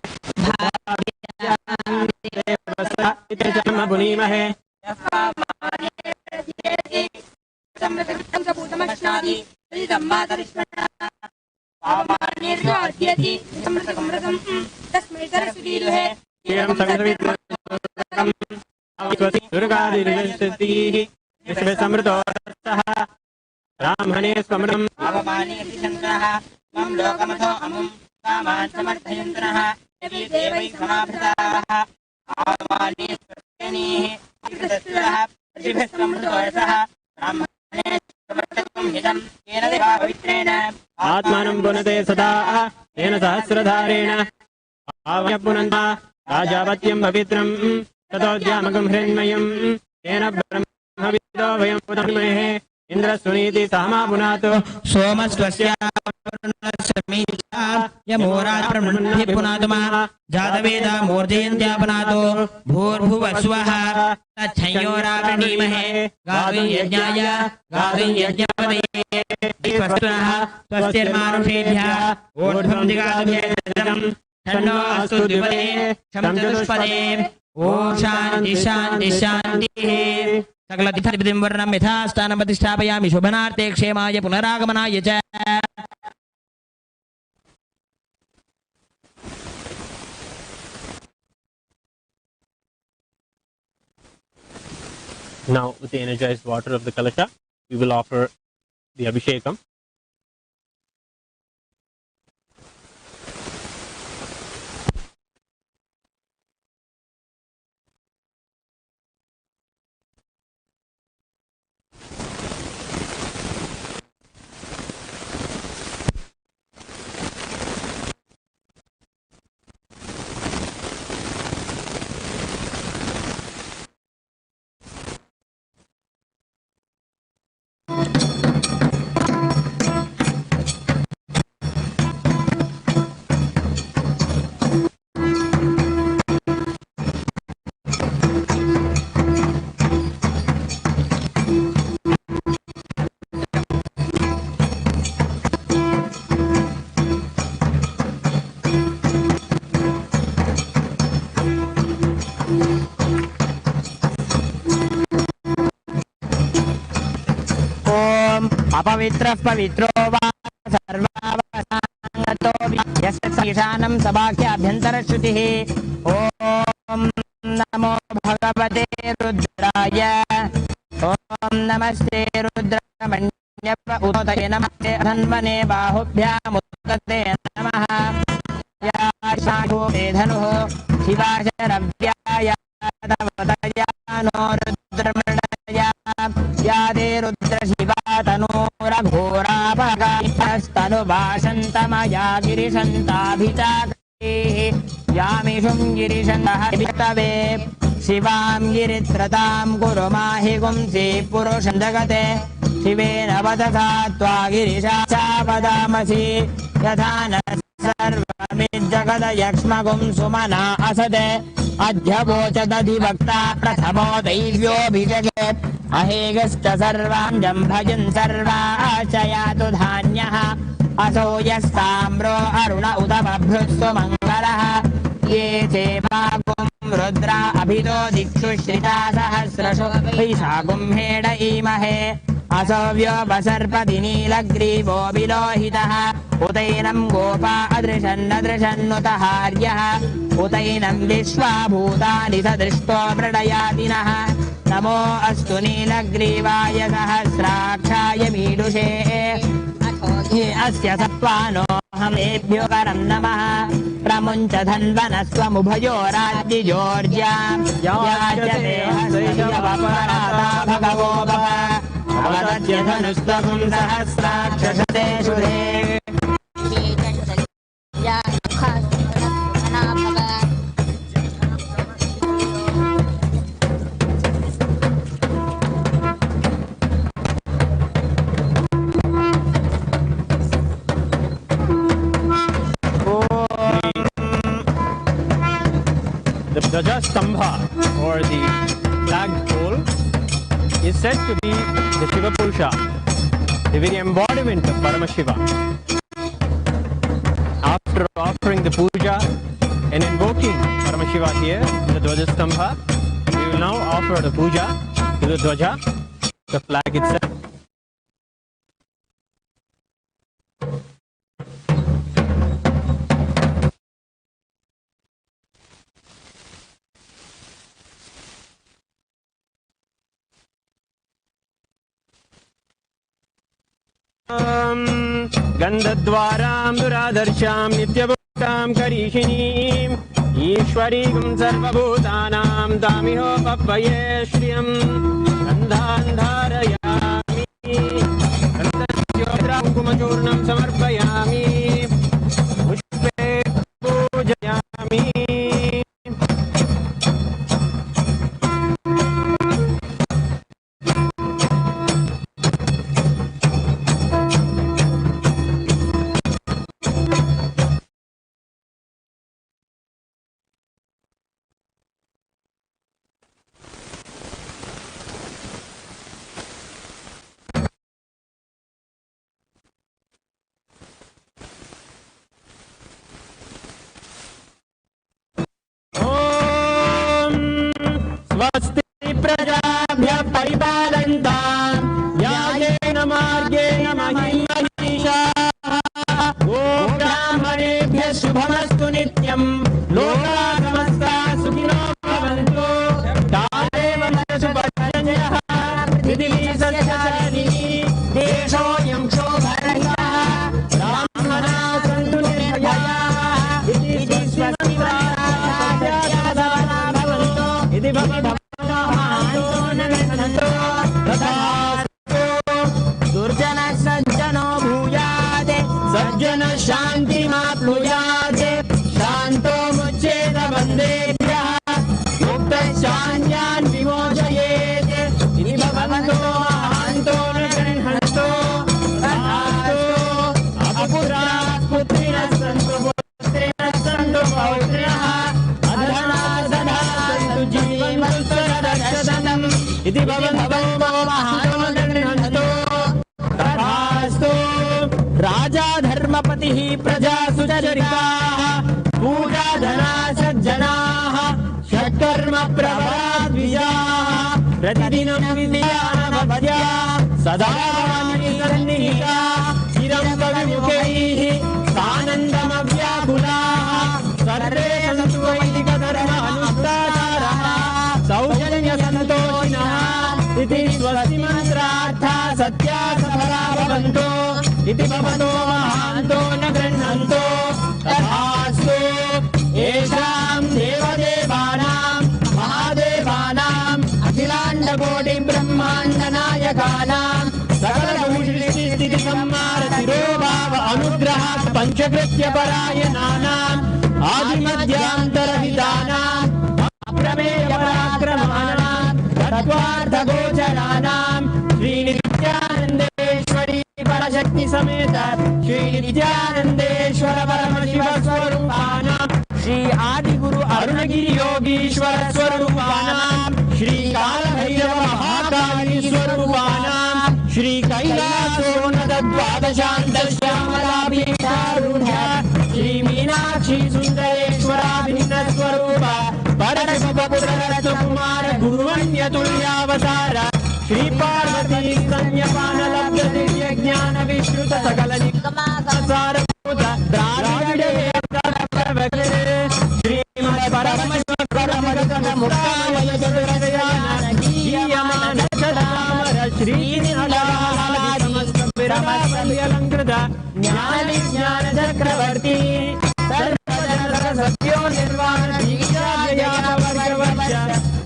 समृतो ब्राह्मणे स्वमृतम् अवमानयति शङ्करः मम लोकमथो अमुं कामान् समर्थयन्तनः यदि देवैः समाभृताः अवमाने स्वस्तेनीः विकृतस्तुरः प्रतिभिः समृतोरसः ब्राह्मणे समर्थकं हितं येन देवा पवित्रेण आत्मानं पुनते सदा तेन सहस्रधारेण आवय पुनन्ता राजावत्यं पवित्रं ततोद्यामकं हिरण्मयं तेन ब्रह्मविदो वयं पुनर्महे इन्द्रस्वनीति सामा पुनातो सोमस्त्वस्यावरुणस्मीचा यमोरात् ब्रह्मणि पुनातुमा जातवेदा मूर्जयन्त्या पुनातो भूर्भुवस्वः तच्छयोरावृणीमहे गातुं यज्ञाय गातुं यज्ञपदये स्वस्तिनः स्वस्तिर्मानुषेभ्यः ऊर्ध्वं दिगातुं तन्नो अस्तु द्विपदे शं चतुष्पदे ओम शांति शांति शांतिः सकल तिथिं वर्णं यथा स्थानं प्रतिष्ठापयामि शुभनार्थे क्षेमाय पुनरागमनाय च Now, with the energized water of the Kalasha, we will offer the Abhishekam. पवित्रः पवित्रो वा सर्वावसानतो यस्यैशानं सभाख्याभ्यन्तरश्रुतिः। ॐ नमो भगवते रुद्राय। ॐ नमस्ते रुद्रमण्यप उदये नमस्ते धन्वने बाहुभ्यामुदते नमः। या शाखोपे धनुः शिवाशरव्याय तवतयानो रुद्रमृडया या दे रुद्रशिवा तनूरापगास्तनुभाषन्तमया गिरिशन्ताभिताकैः यामिषुं गिरिशन्तः शिवां गिरित्रतां कुरु माहि गुंसि पुरुषं जगते शिवेन वदसा त्वा गिरिशापदामसि यथा न सर्वमिज्जगदयक्ष्मगुं सुमना असते अध्यवोचदधिवक्ता प्रथमो दैव्योऽभिषगे अहेगश्च सर्वां जम्भजन् सर्वाशयातु धान्यः असो यस्ताम्रो अरुण उत बभ्रुत्सु मङ्गलः ये चेवागुं रुद्रा अभितो दिक्षु श्रिता सहस्रशो वैशागुं हेड ईमहे असव्यो वसर्पति नीलग्रीवो विलोहितः उतैनं गोपा अदृशन्नदृशन्नुतहार्यः उतैनं विश्वा भूतानि सदृष्टो मृडयातिनः नमो अस्तु नीलग्रीवाय सहस्राक्षाय मीडुषे अस्य सत्त्वानोऽहमेभ्यो करं नमः प्रमुञ्च धन्वनस्त्वमुभयो राज्ञिजोर्ज्या याजते हस्तैवपराता भगवो भव अवदत्य धनुस्तकुं सहस्राक्षशते शुरे The Dhaja Stambha, or the flagpole, is said to be the Shiva Purusha, the very embodiment of Paramashiva. After offering the puja and invoking Paramashiva here, the Dhaja Stambha, we will now offer the puja to the Dhaja, the flag itself. गन्धद्वारां दुरादर्शां नित्यभुक्तां करीषिणीम् ईश्वरीं सर्वभूतानां तामिहोपह्वये श्रियं गन्धान् धारयामि कुङ्कुमचूर्णं समर्पयामि पुष्पे पूजयामि स्वस्ति प्रजाभ्यः परिपालयन्तां न्यायेन मार्गेण महीं मनीषाः गोब्राह्मणेभ्यः शुभमस्तु नित्यं लोकाः समस्ताः सुखिनो भवन्तु कालेव सुभद्रञ्जयः पृथिवी सस्यशालिनी देशोऽयं क्षोभरहितः ब्राह्मणाः सन्तु निर्भयाः इति इति दुर्जनः सज्जनो भूयात् सज्जनः शान्तिमाप्नुयात् शान्तो मुच्येत बन्धेभ्यः मुक्तः शान्यान् विमोचयेत् इति भवन्तो हान्तो न गृह्णन्तो अपुत्राः पुत्रिणः सन्तु पुत्रिणः सन्तु पौत्रिणः इति भवन्तो महानो तथास्तु राजा धर्मपतिः प्रजा सुचरिताः पूजा धना सज्जनाः षट्कर्म प्रभराद्विजाः प्रतिदिनं विद्यानवद्या सदा सन्निहिताः सहिता चिरं कविमुखैः सानन्दमव्याकुलाः सर्वे सन्तु वैदिकधर्मानुष्ठातारः सौजन्यसन्तोषिणः इति स्वस्ति मन्त्रार्थः सत्या सफला भवन्तु इति भवतो महान्तो न गृह्णन्तो तथास्तु। येषां देवदेवानां महादेवानां अखिलाण्डकोटि ब्रह्माण्डनायकानां सकलभूषिस्थितिसंहार तिरोभाव अनुग्रह पञ्चकृत्यपरायणानाम् आदिमध्यान्तरहितानाम् अप्रमेयपराक्रमाणां तत्त्वार्थगोचराणां श्रीनित्यानन्देश्वरी परशक्ति समेत श्रीनित्यानन्देश्वर परमशिवस्वरूपाणां श्री आदिगुरु अरुणगिरि योगीश्वर स्वरूपाणां श्री कालभैरव महाकाली स्वरूपाणां श्री कैलासोन्नत द्वादशान्तश्यामलापीठारूढ श्री मीनाक्षी सुन्दरेश्वराभिन्न स्वरूप परशुभपुत्ररत्नकुमार गुरुवण्यतुल्यावतार श्री पार्वती संयपानलब्ध दिव्य ज्ञान विश्रुत सकल निगमासारभूत द्राविड श्रीमद् परमशिवोहम मुक्तामय चतुर्दयान श्रीनिलंकृत ज्ञान विज्ञान चक्रवर्ती सत्यो निर्वाण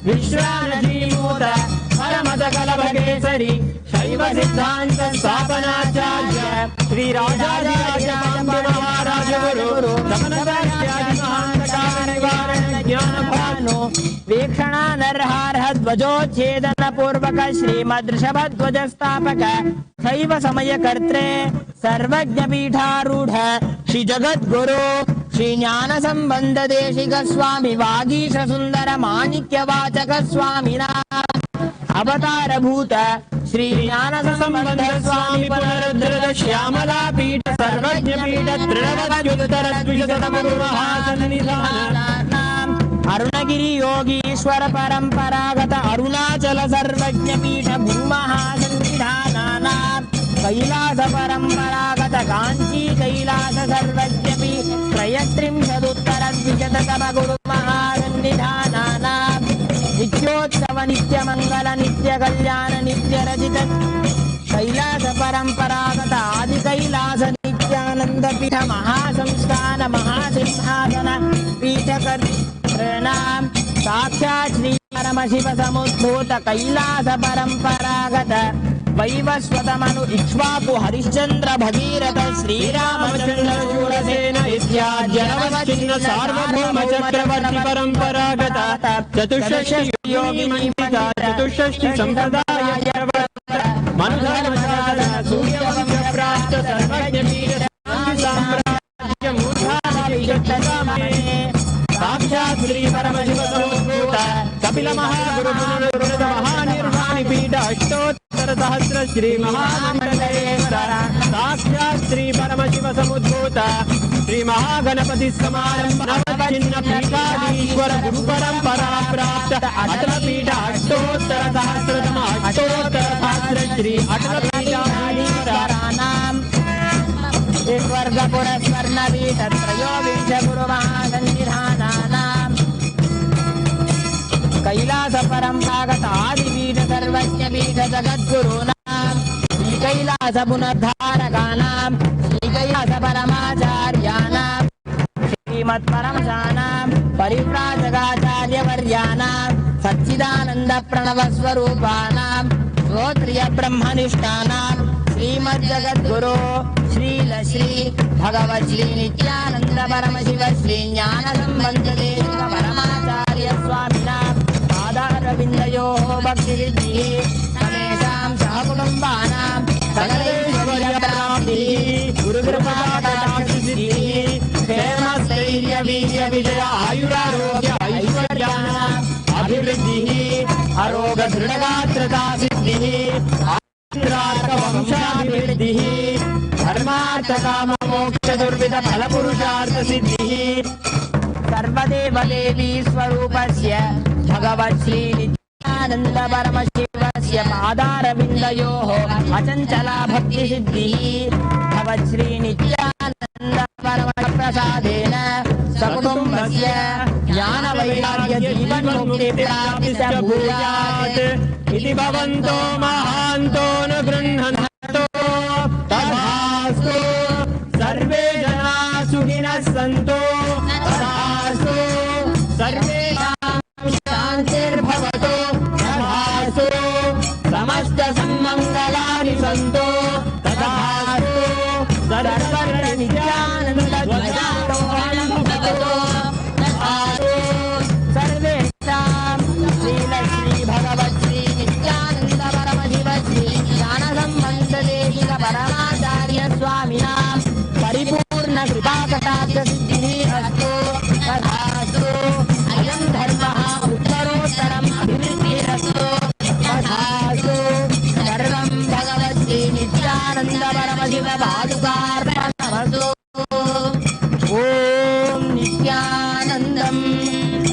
विश्रानजीमूत परमद कलभगेसरी शैव सिद्धांत स्थापनाचार्य श्री राजाधिराज गुरु वीक्षणा नरहारह ध्वजोच्छेदन पूर्वक श्रीमद् ऋषभध्वज स्थापक शैव समय कर्त्रे सर्वज्ञ पीठारूढ़ श्री जगद्गुरु श्री ज्ञान संबंध देशिक स्वामी वागीश सुंदर माणिक्य वाचक स्वामिना अवतार भूत श्री ज्ञान संबंध स्वामी पुनरुद्धृत श्यामला पीठ सर्वज्ञ पीठ दृढ़वद्युतर द्विशतमहासन्निधान अरुणगिरि योगीश्वर परंपरागत अरुणाचल सर्वज्ञ पीठ भूमहासन्निधानानां कैलास परंपरागत कांची कैलास सर्वज्ञ पीठ त्रयस्त्रिंशदुत्तर द्विशततम गुरु महासन्निधानानां नित्योत्सव नित्य मंगल नित्य कल्याण नित्य रजित कैलास परंपरागत आदि कैलास नित्यानंद पीठ महासंस्थान महासिंहासन पीठ कर्तॄणां साक्षात् श्री परमशिव समुद्भूत कैलास परंपरागत वैवस्वतमनु इक्ष्वाकु हरिश्चंद्र भगीरथ श्रीरामचंद्र शूरसेन इत्याद्यनवच्छिन्न सार्वभौम चक्रवर्ती परंपरागत चतुष्षष्टि योगिनी चतुष्षष्टि संप्रदाय मनुधर्मचारण सूर्यवंश प्राप्त सर्वज्ञ पीठ साम्राज्य मूर्धाभिषिक्तकामने साक्षात् श्री परमशिव समुद्भूत कपिल महागुरु पुनरुद्धृत महानिर्वाणि पीठ अष्टोत्तर सहस्र श्री महामंडलेश्वर साक्षात् श्री परमशिव समुद्भूत श्री महागणपति समारंभ नवचिन्न पीठाधीश्वर गुरु परंपरा प्राप्त अटल पीठ अष्टोत्तर सहस्रतम अष्टोत्तर सहस्र श्री अटल पीठाधीश्वराणां स्वर्ग पुरस्वर्ण पीठ त्रयोविंश गुरु महासन्निधानानां कैलास परंपरागत आदिपीठ सर्वज्ञ पीठ जगद्गुरूणां श्री कैलास पुनर्धारकानां श्री कैलास परमाचार्याणां श्रीमत् परमशानां परिव्राजकाचार्य वर्याणां सच्चिदानंद प्रणव स्वरूपाणां श्रोत्रिय ब्रह्मनिष्ठानां श्रीमज्जगद्गुरो श्रील श्री भगवत् श्री नित्यानंद परमशिव श्री ज्ञान संबंध देशिक परमाचार्य स्वामिनां पादारविन्दयोः भक्तिसिद्धिः समेषां सहकुटुम्बानां सकलैश्वर्यप्राप्तिः गुरुकृपाकटाक्षसिद्धिः क्षेमस्थैर्य वीर्य विजय आयुरारोग्य ऐश्वर्याणाम् अभिवृद्धिः अरोग दृढगात्रता सिद्धिः वंशाभिवृद्धिः धर्मार्थ काम मोक्ष दुर्विध फल पुरुषार्थ सिद्धिः सर्वदेव देवी स्वरूपस्य भगवत् श्री नित्यानंद परमशिवस्य पादारविन्दयोः अचञ्चला भक्तिसिद्धिः भवच्छ्रीनित्यानन्द परमप्रसादेन सकुटुम्बस्य ज्ञानवैराग्यजीवन्मुक्तिप्राप्तिश्च भूयात् इति भवन्तो महान्तो न गृह्णन्तु तथास्तु सर्वे जनाः सुखिनः सन्तु तथास्तु सर्वेषां शान्तिर्भवतु तथास्तु समस्तसन्मङ्गलानि सन्तु तथास्तु सर्वनित्यानन्दध्वजारोहणं भवतु तथास्तु सर्वेषां श्रीलक्ष्मी भगवत्श्री नित्यानन्द परमशिव श्री ज्ञानसम्बन्धदेशिक परमाचार्य स्वामिनां परिपूर्ण कृपाकटाक्षसिद्धिः अस्तु तथास्तु अयं धर्मः उत्तरोत्तरम् अभिवृद्धिरस्तु तथास्तु सर्वं भगवत्श्री नित्यानन्द परमशिव पादुकार्पणमस्तु ॐ नित्यानन्दम्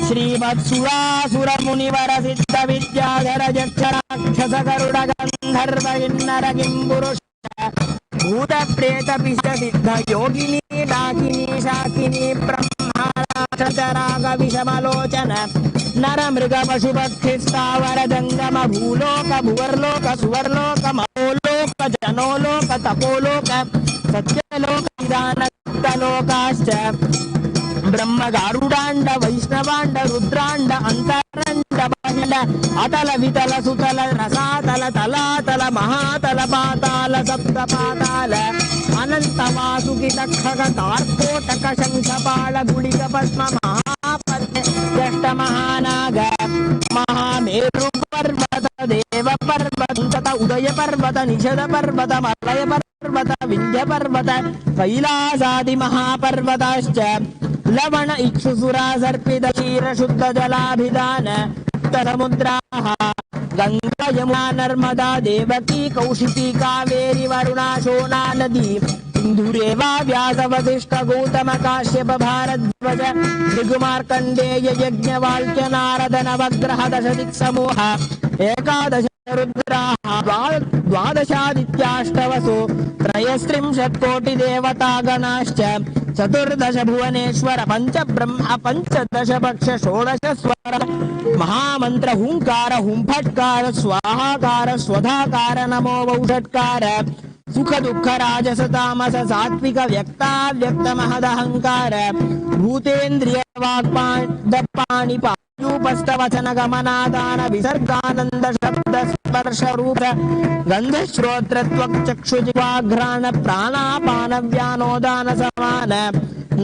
श्रीमत्सुरासुरमुनिवरसिद्धविद्याधर यक्षराक्षस गरुड गन्धर्व किन्नर किम्पुरुष भूतप्रेतपिष्टसिद्ध योगिनी डाकिनी शाकिनी ब्रह्माराग विषमलोचन नर मृग पशुपक्षिस्तावर जंगम भूलोक भुवर्लोक सुवर्लोक महोलोक जनोलोक तपोलोक सत्यलोक निदानलोकाश्च ब्रह्म गारुडांड वैष्णवांड रुद्रांड अंतरांड बांड अतल वितल सुतल रसातल तलातल महातल पाताल सप्त पाताल अनंत वासुकी तक्षक कार्कोटक शंखपाल गुलिक पद्म महापद्म जष्ट महानाग महामेरु पर्वत देव पर्वत तथा उदय पर्वत निषद पर्वत मलय पर्वत विंध्य पर्वत कैलासादि महापर्वताश्च लवण इक्षुसुरा सर्पित क्षीर शुद्ध जलाभिधान समुद्राः गंगा यमुना नर्मदा देवकी कौशिकी कावेरी वरुणा शोणा नदी सिंधुरेवा व्यास वसिष्ठ गौतम काश्यप भारद्वाज भृगुमार्कण्डेय यज्ञवाल्क्य नारद नवग्रह दश दिक्समूह एकादश रुद्राः द्वादशादित्याष्टवसु त्रयस्त्रिंशत्कोटिदेवतागणाश्च चतुर्दश भुवनेश्वर पंच ब्रह्म पंचदश पक्ष षोडश स्वर महामंत्र हुंकार हुंफटकार स्वाहाकार स्वधाकार नमो वौषटकार सुख दुःख राजस तामस सात्विक व्यक्ताव्यक्त महदहंकार भूतेन्द्रिय वाक्पाणि पाणिपायूपस्थ वचन गमनादान विसर्गानंद शब्द स्पर्श रूप गंध श्रोत्र त्वक् चक्षुजिह्वाघ्राण प्राणापान व्यानोदान समान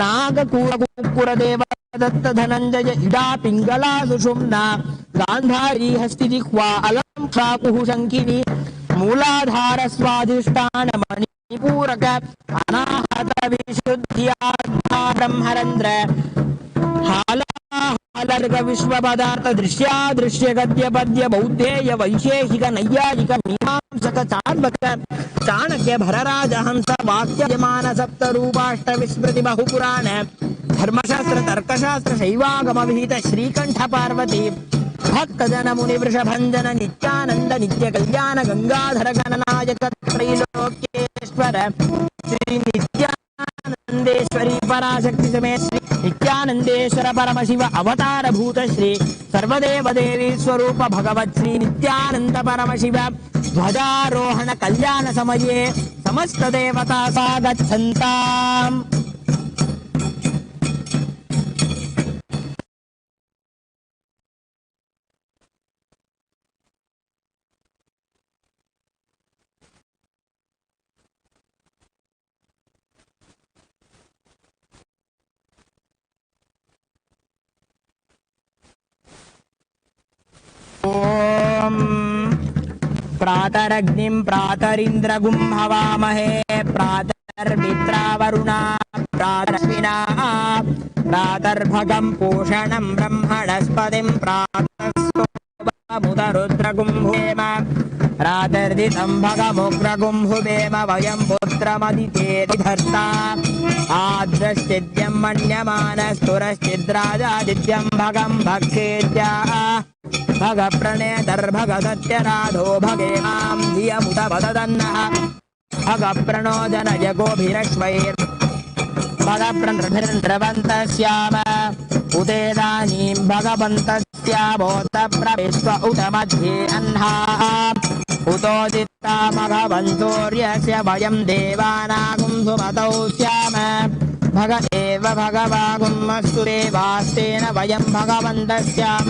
नागकूर देव दत्त धनंजय इडा पिंगला सुषुम्ना गांधारी हस्तिजिह्वा अलम क्षाकुः शंकिनी मूलाधार स्वाधिष्ठान मणिपूरक अनाहत विशुद्ध्यात्मा ब्रह्मरंद्र हालर्ग विश्व पदार्थ दृश्य गद्य पद्य बौद्धेय वैशेषिक नैयायिक मीमांसक चार्वक चाणक्य भरराज हंस वाक्यमान सप्त रूपाष्ट विस्मृति बहुपुराण धर्मशास्त्र तर्कशास्त्र शैवागम विहित श्रीकंठ पार्वती भक्त जन मुनि वृषभंजन नित्यानंद नित्य कल्याण गंगाधर गणनायक त्रैलोक्येश्वर श्री नित्यानंदेश्वरी पराशक्ति समेत श्री नित्यानंदेश्वर परमशिव अवतार भूत श्री सर्वदेव देवी स्वरूप भगवत् श्री नित्यानंद परमशिव ध्वजारोहण कल्याण समये समस्त देवता स्वागच्छन्ताम् ओम प्रातरग्निं प्रातरिन्द्रगुं हवामहे प्रातर्मित्रावरुणा प्रातरश्विना प्रातर्भगं पोषणं ब्रह्मणस्पतिं प्रातस्सोममुदरुद्रगुं भूमेम प्रातर्दितं भगमुग्रगुं भूमेम वयं पुत्रमदितेर्धर्ता आद्रश्चिद्यं मन्यमानस्तुरश्चिद्राजादित्यं भगं भक्षेद्या भग प्रणेतर्भग सत्यराधो भगे मां धियमुत वददन्नः भग प्रणो जनय गोभिरश्वैर् भग प्रणभिर्नृवन्तस्याम उदेदानीं भगवन्तस्यामोत प्रविश्व उत मध्ये अह्नाः उतोदित्ता मघवन्तोर्यस्य वयं देवानागुं सुमतौ स्याम भग एव भगवागुमस्तु देवास्तेन वयं भगवन्तः स्याम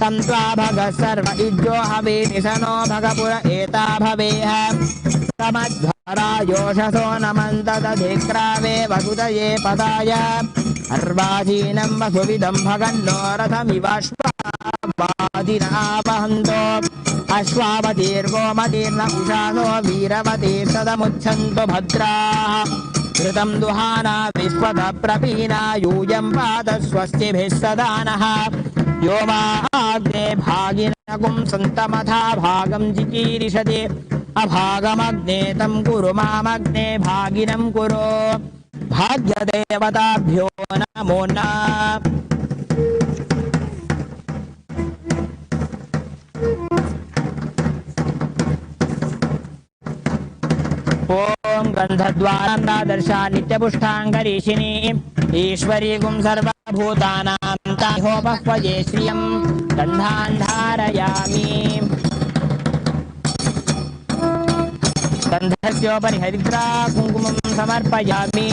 तं त्वा भग सर्व इज्जो हवीति स नो भगपुर एता भवेह समध्वरायोषसो नमन्तदधिक्रावे वसुदये पदाय अर्वाचीनं वसुविदं भगन्नो रथमिवाश्वादिनापहन्तो अश्वावतीर्गोमतीर्न उषासो वीरवतीर्षदमुच्छन्तु भद्राः घृतं दुहाना विश्वत प्रपीना यूयं पाद स्वस्तिभिः सदा नः यो माग्ने भागिनगुं सन्तमथा भागं जिकीरिषति अभागमग्ने तं कुरु मामग्ने भागिनं कुरु भाग्यदेवताभ्यो नमो नमः ॐ गन्धद्वारा दर्शा नित्यपुष्टाङ्गरीषिणी ईश्वरी गुं सर्वभूतानां ताहोपह्वये श्रियं गन्धान् धारयामि गन्धस्योपरि हरिद्रा कुङ्कुमं समर्पयामि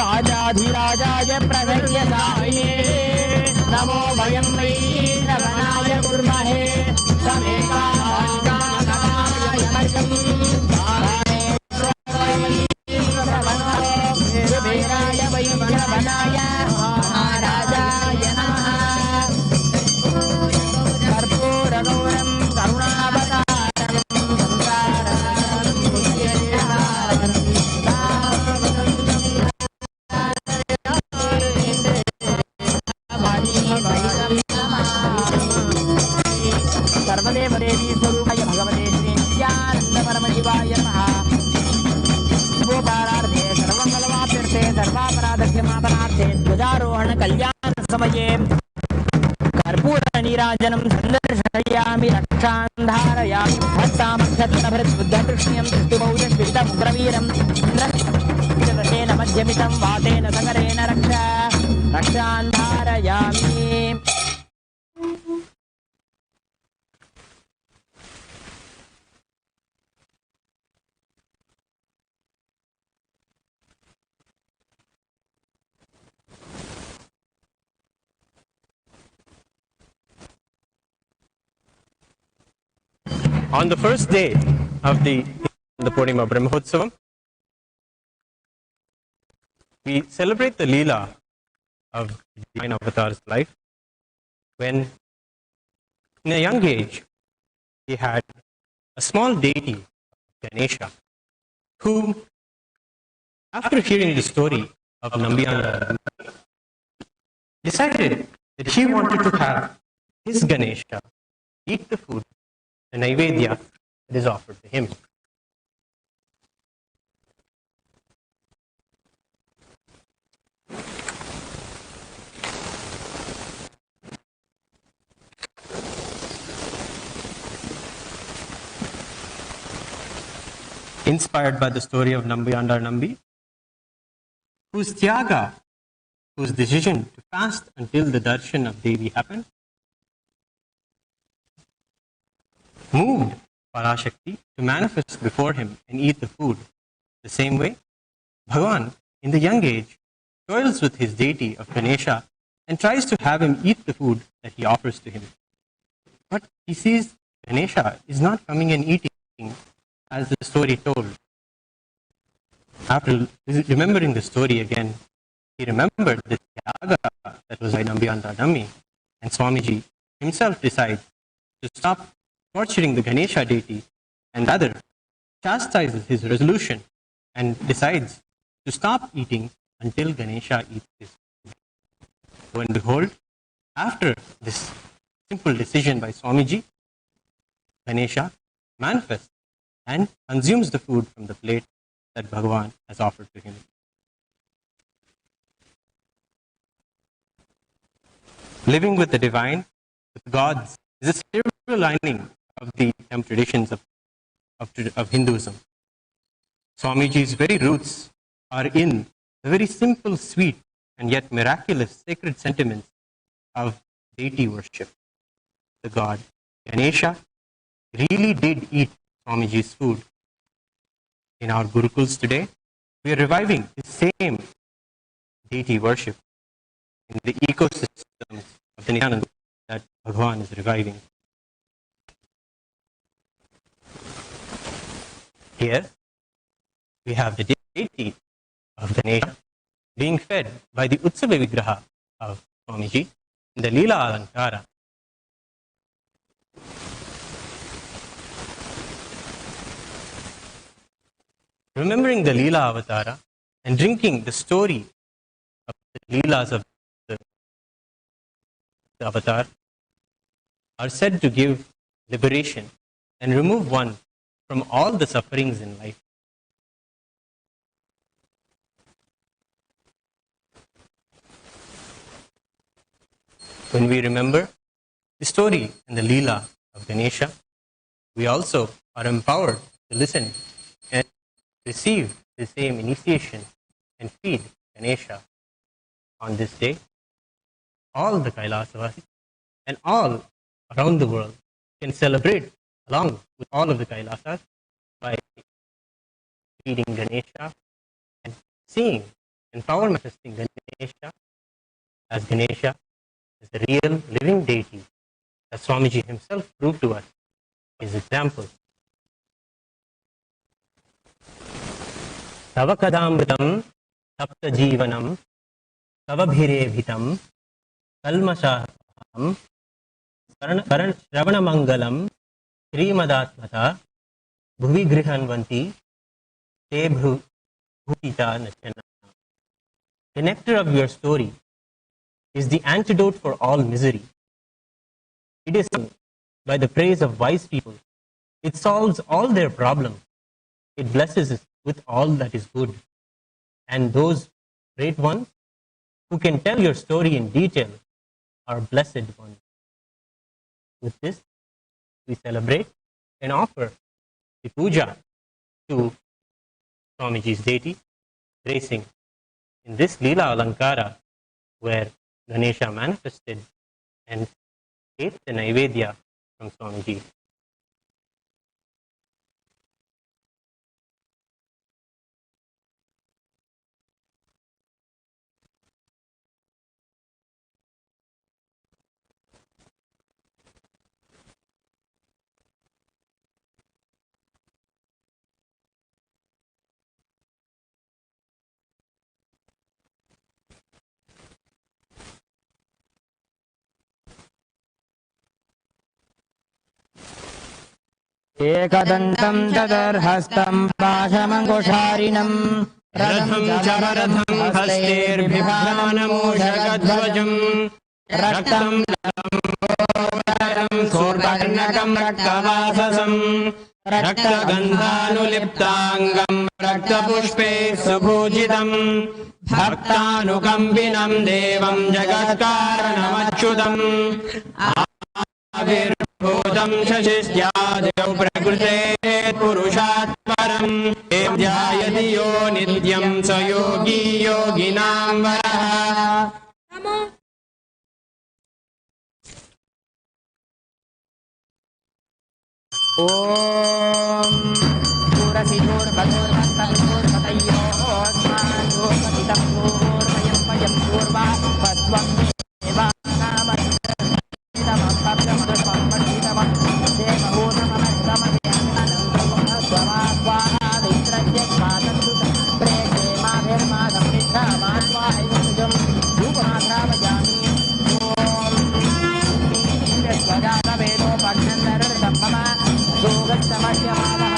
राजाधिराजाय प्रसय्यसाये नमो वयं वै नवनाय कुर्महे समेकाय मर्गं कुबेराय वै नवनाय महाराजाय नमः कर्पूरगौरं करुणावतारं सर्वदेव देवी स्वरूपाय भगवते श्री नित्यानंद परमशिवाय नमः गोपारार्थे सर्वमंगलमाप्यर्थे सर्वापराधक्षमापनार्थे ध्वजारोहण कल्याण समये कर्पूर नीराजनं सन्दर्शयामि रक्षान् धारयामि भक्तामक्षत्रभृद्बुद्धकृष्ण्यं स्तुबौधश्वितमुग्रवीरं इन्द्रशेन मध्यमितं वातेन सकरेण रक्षान् धारयामि On the first day of the Purnima Brahmotsavam, we celebrate the Leela of the Divine Avatar's life when, in a young age, he had a small deity, Ganesha, who, after hearing the story of Nambiyanda, decided that he wanted to have his Ganesha eat the food, the Naivedya that is offered to him. Inspired by the story of Nambiyanda Nambi, whose tyaga, whose decision to fast until the darshan of Devi happened, moved Parashakti to manifest before him and eat the food. The same way, Bhagavan, in the young age, toils with his deity of Ganesha and tries to have him eat the food that he offers to him. But he sees Ganesha is not coming and eating as the story told. After remembering the story again, he remembered the tyaga that was by Nambiyanda Nammi, and Swamiji himself decides to stop torturing the Ganesha deity and the other chastises his resolution and decides to stop eating until Ganesha eats his food. Lo and behold, after this simple decision by Swamiji, Ganesha manifests and consumes the food from the plate that Bhagavan has offered to him. Living with the divine, with gods, is a silver lining of the traditions of Hinduism. Swamiji's very roots are in the very simple, sweet, and yet miraculous sacred sentiments of deity worship. The god Ganesha really did eat Swamiji's food. In our Gurukuls today, we are reviving the same deity worship in the ecosystems of the Nithyananda that Bhagavan is reviving. Here, we have the deity of Ganesha being fed by the Utsava Vigraha of Swamiji in the Leela Alankara. Remembering the Leela Avatara and drinking the story of the Leelas of the Avatar are said to give liberation and remove one from all the sufferings in life. When we remember the story and the Leela of Ganesha, we also are empowered to listen and receive the same initiation and feed Ganesha on this day. All the Kailasavasis and all around the world can celebrate along with all of the Kailasas by feeding Ganesha and seeing and power manifesting Ganesha as Ganesha is the real living deity that Swamiji himself proved to us his example. Tava kadamritam tapta jivanam tava bhirebhitam kalmashaham Shravana Mangalam Srimadatmata Bhuvi Grihanvanti Te Bhutita Nachana. The nectar of your story is the antidote for all misery. It is sung by the praise of wise people. It solves all their problems. It blesses us with all that is good. And those great ones who can tell your story in detail are blessed ones. With this, we celebrate and offer the puja to Swamiji's deity, gracing in this Leela Alankara where Ganesha manifested and ate the Naivedya from Swamiji. एकदन्तं तदर्हस्तं पाशमङ्कुशारिणं रथं चररथं हस्तेर्बिभ्राणमूषकध्वजं रक्तं लम्बोदरं शूर्पकर्णकं रक्तवाससं रक्तगन्धानुलिप्ताङ्गं रक्तपुष्पे सुभूजितं भक्तानुकम्पिनं देवं जगत्कारणमच्युतम् आविर्भूतं शशिस्यादौ प्रकृतेः पुरुषात् परम् एवं ध्यायति यो नित्यं स योगी योगिनां वरः। ॐ Samashya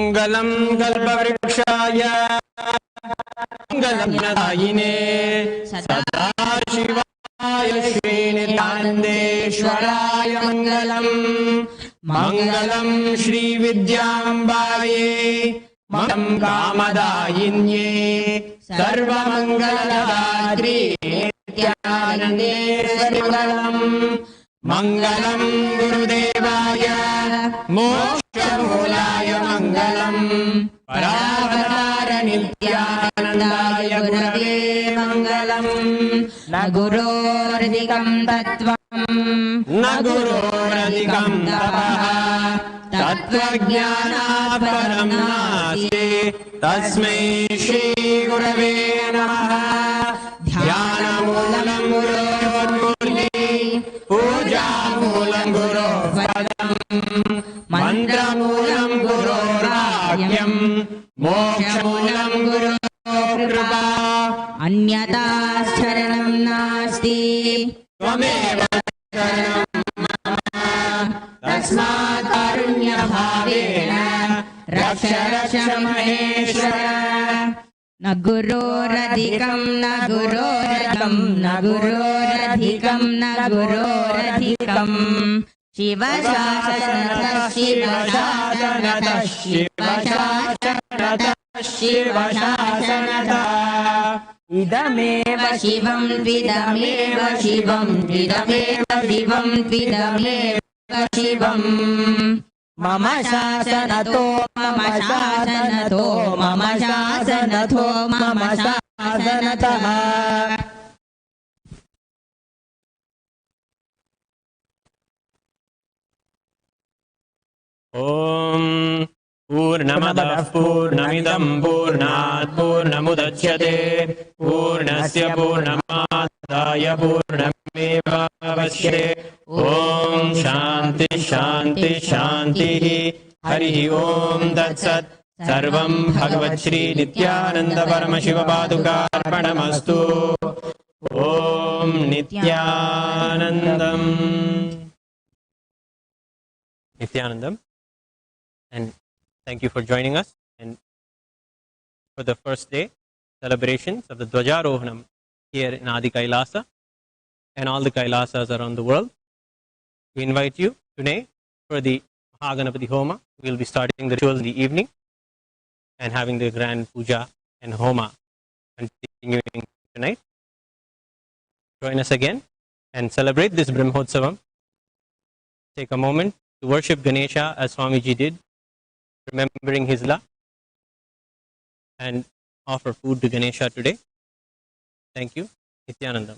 मङ्गलं कल्पवृक्षाय मङ्गलं नदायिने सदाशिवाय श्रीनित्यानन्देश्वराय मङ्गलम् मङ्गलं श्रीविद्याम्बायै मङ्गलं कामदायिन्ये सर्वमङ्गलदात्री नित्यानन्देश्वरि मङ्गलम् मङ्गलं गुरुदेवाय मोक्षमूलाय मङ्गलम् परावतार नित्यानन्दाय गुरवे मङ्गलम् न गुरोरधिकं तत्त्वम् न गुरोरधिकं तपः तत्त्वज्ञानात् परं नास्ति तस्मै श्रीगुरवे नमः ध्यानमूलं गुरोर्मूर्ति पूजामूलं गुरोर्पदम् मन्त्रमूलं गुरोर्वाक्यम् मोक्षमूलं गुरोर्कृपा अन्यथा शरणं नास्ति त्वमेव शरणं मम तस्मात् कारुण्यभावेन रक्ष रक्ष महेश्वर न गुरोरधिकं न गुरोरधिकं न गुरोरधिकं न गुरोरधिकं शिवशासनतः शिवशासनतः शिवशासनतः शिवशासनतः इदमेव शिवं त्विदमेव शिवं त्विदमेव शिवं त्विदमेव शिवं मम शासनतो मम शासनतो मम शासनतो मम शासनतः ॐ पूर्णमदः पूर्णमिदं पूर्णात् पूर्णमुदच्यते पूर्णस्य पूर्णमादाय पूर्णमेवावशिष्यते ॐ शान्ति शान्ति शान्तिः हरिः ॐ तत्सत् सर्वं भगवच्छ्री नित्यानन्द परमशिव पादुकार्पणमस्तु ॐ नित्यानन्दम् Nithyanandam. And thank you for joining us and for the first day celebrations of the Dwajarohanam here in Adi Kailasa and all the Kailasas around the world. We invite you today for the Mahaganapati Homa. We will be starting the rituals in the evening and having the grand puja and Homa continuing tonight. Join us again and celebrate this Brahmotsavam. Take a moment to worship Ganesha as Swamiji did, remembering his love, and offer food to Ganesha today. Thank you. Nithyanandam.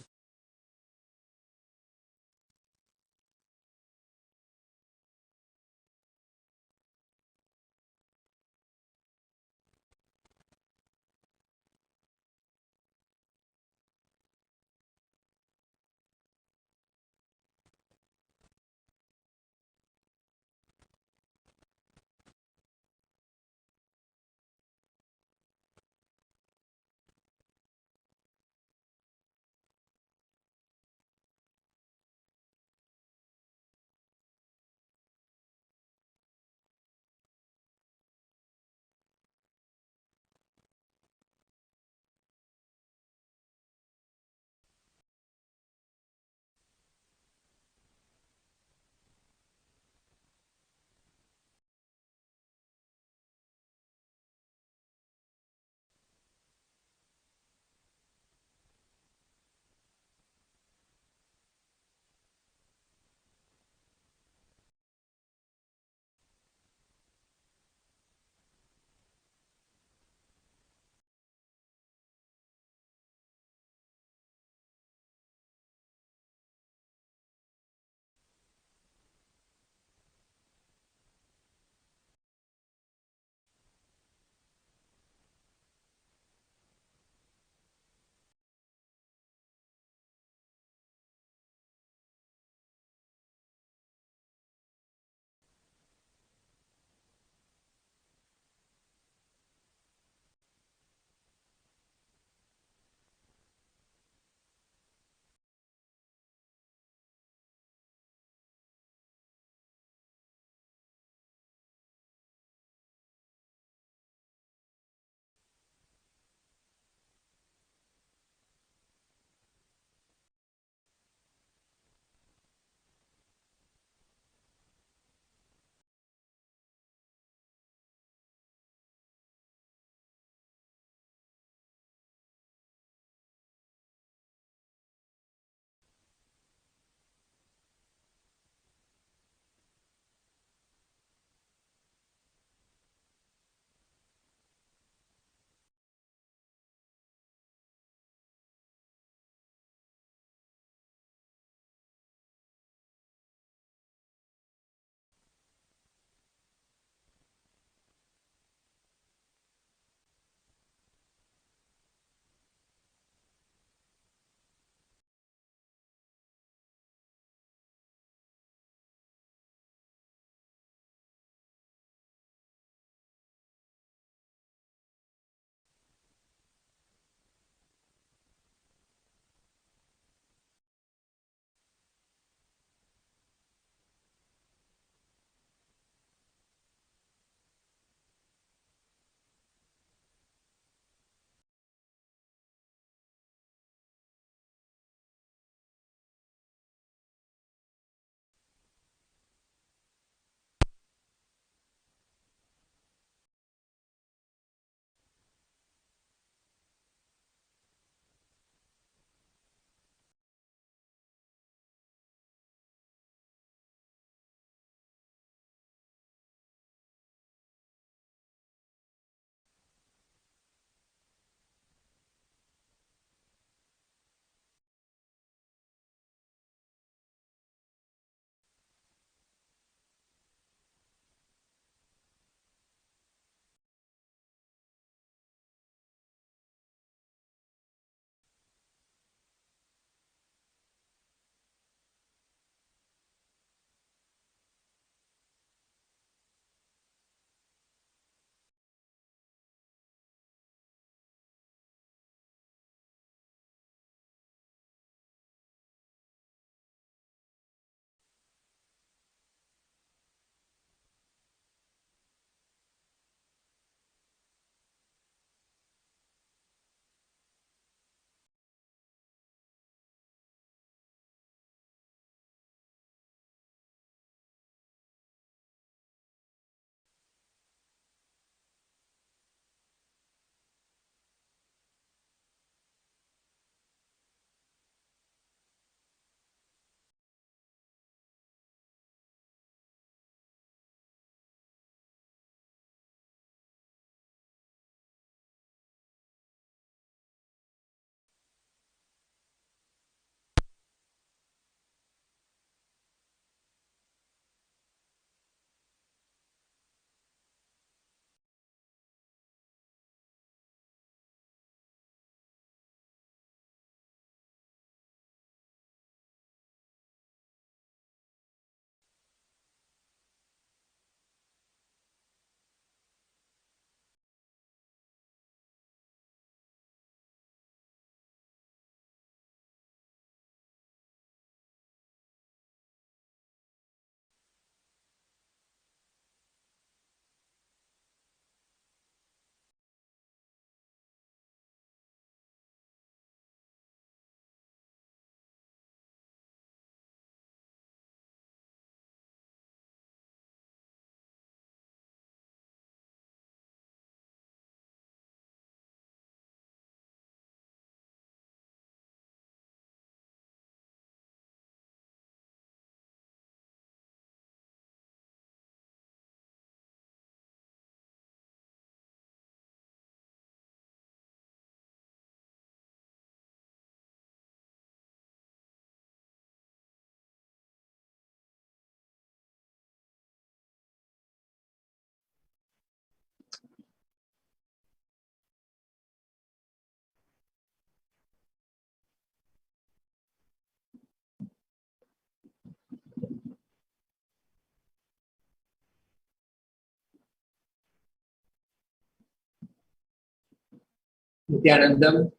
Nithyanandam,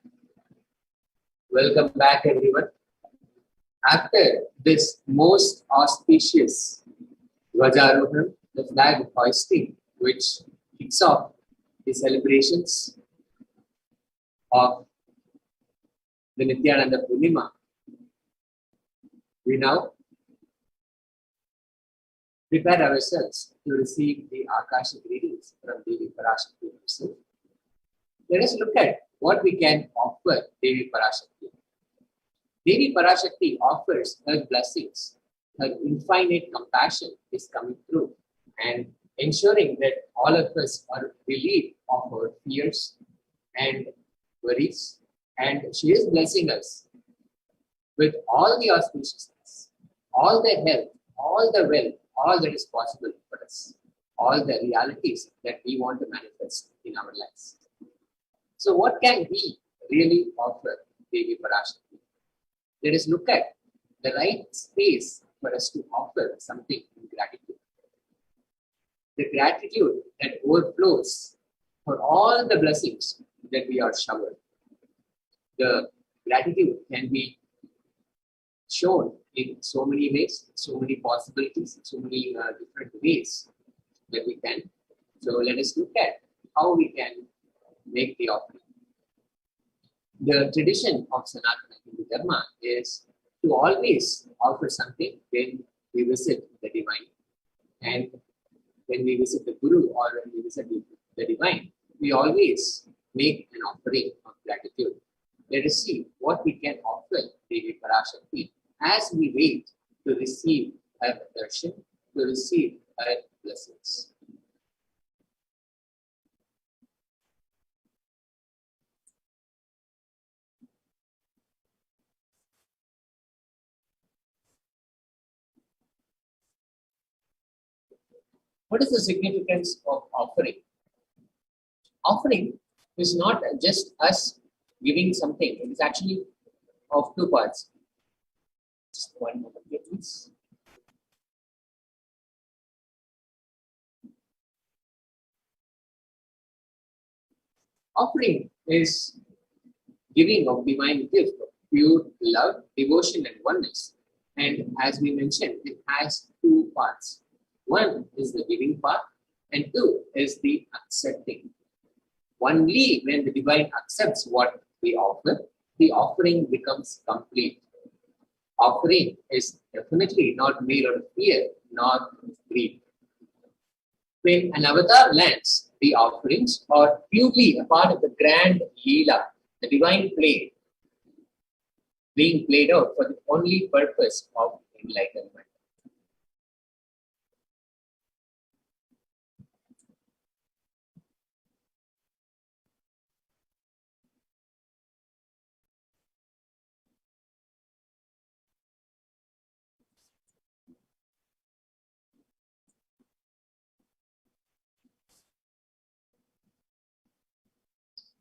welcome back everyone. After this most auspicious Dwajarohan, the flag hoisting, which kicks off the celebrations of the Nithyananda Purnima, we now prepare ourselves to receive the Akashic readings from Devi Parashakti herself. Let us look at what we can offer Devi Parashakti. Devi Parashakti offers her blessings. Her infinite compassion is coming through and ensuring that all of us are relieved of our fears and worries. And she is blessing us with all the auspiciousness, all the health, all the wealth, all that is possible for us, all the realities that we want to manifest in our lives. So what can we really offer Devi Parashakti? Let us look at the right space for us to offer something in gratitude. The gratitude that overflows for all the blessings that we are showered. The gratitude can be shown in so many ways, so many possibilities, so many different ways that we can. So let us look at how we can make the offering. The tradition of Sanatana Hindu Dharma is to always offer something when we visit the divine. And when we visit the Guru or when we visit the divine, we always make an offering of gratitude. Let us see what we can offer Devi Parashakti as we wait to receive her darshan, to receive her blessings. What is the significance of offering? Offering is not just us giving something, it is actually of two parts. Just one moment here, please. Offering is giving of divine gift of pure love, devotion, and oneness. And as we mentioned, it has two parts. One is the giving part, and two is the accepting. Only when the divine accepts what we offer, the offering becomes complete. Offering is definitely not made out of fear, nor greed. When an avatar lands, the offerings are purely a part of the grand Leela, the divine play, being played out for the only purpose of enlightenment.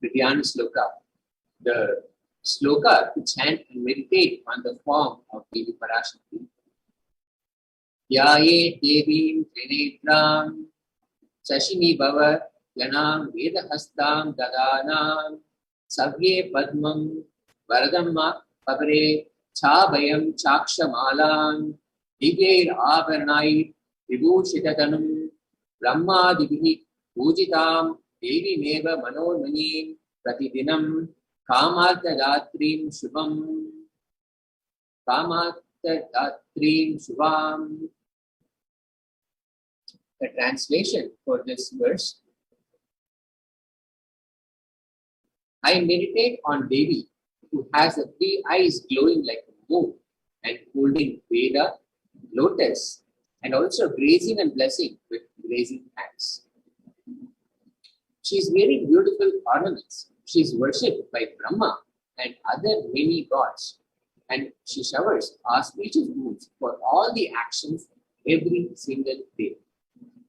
The Dhyana Sloka. The sloka to chant and meditate on the form of Devi Parashakti. Yaye Devim Trinetram Sashimi Bhava Yanam Vedahastam Dadanam Savye Padmam Varadamma Pavare Chabhayam Chakshamalam Divyair Abharanai Vibhushitatanam Brahmadivihi Pujitam Devi Meva Manormanim Pratidinam Kamartadatrim Shubham Kamartadatrim Shubham. The translation for this verse: I meditate on Devi, who has the three eyes glowing like a moon and holding Veda, lotus, and also grazing and blessing with grazing hands. She is wearing beautiful ornaments. She is worshipped by Brahma and other many gods, and she showers auspicious moods for all the actions every single day.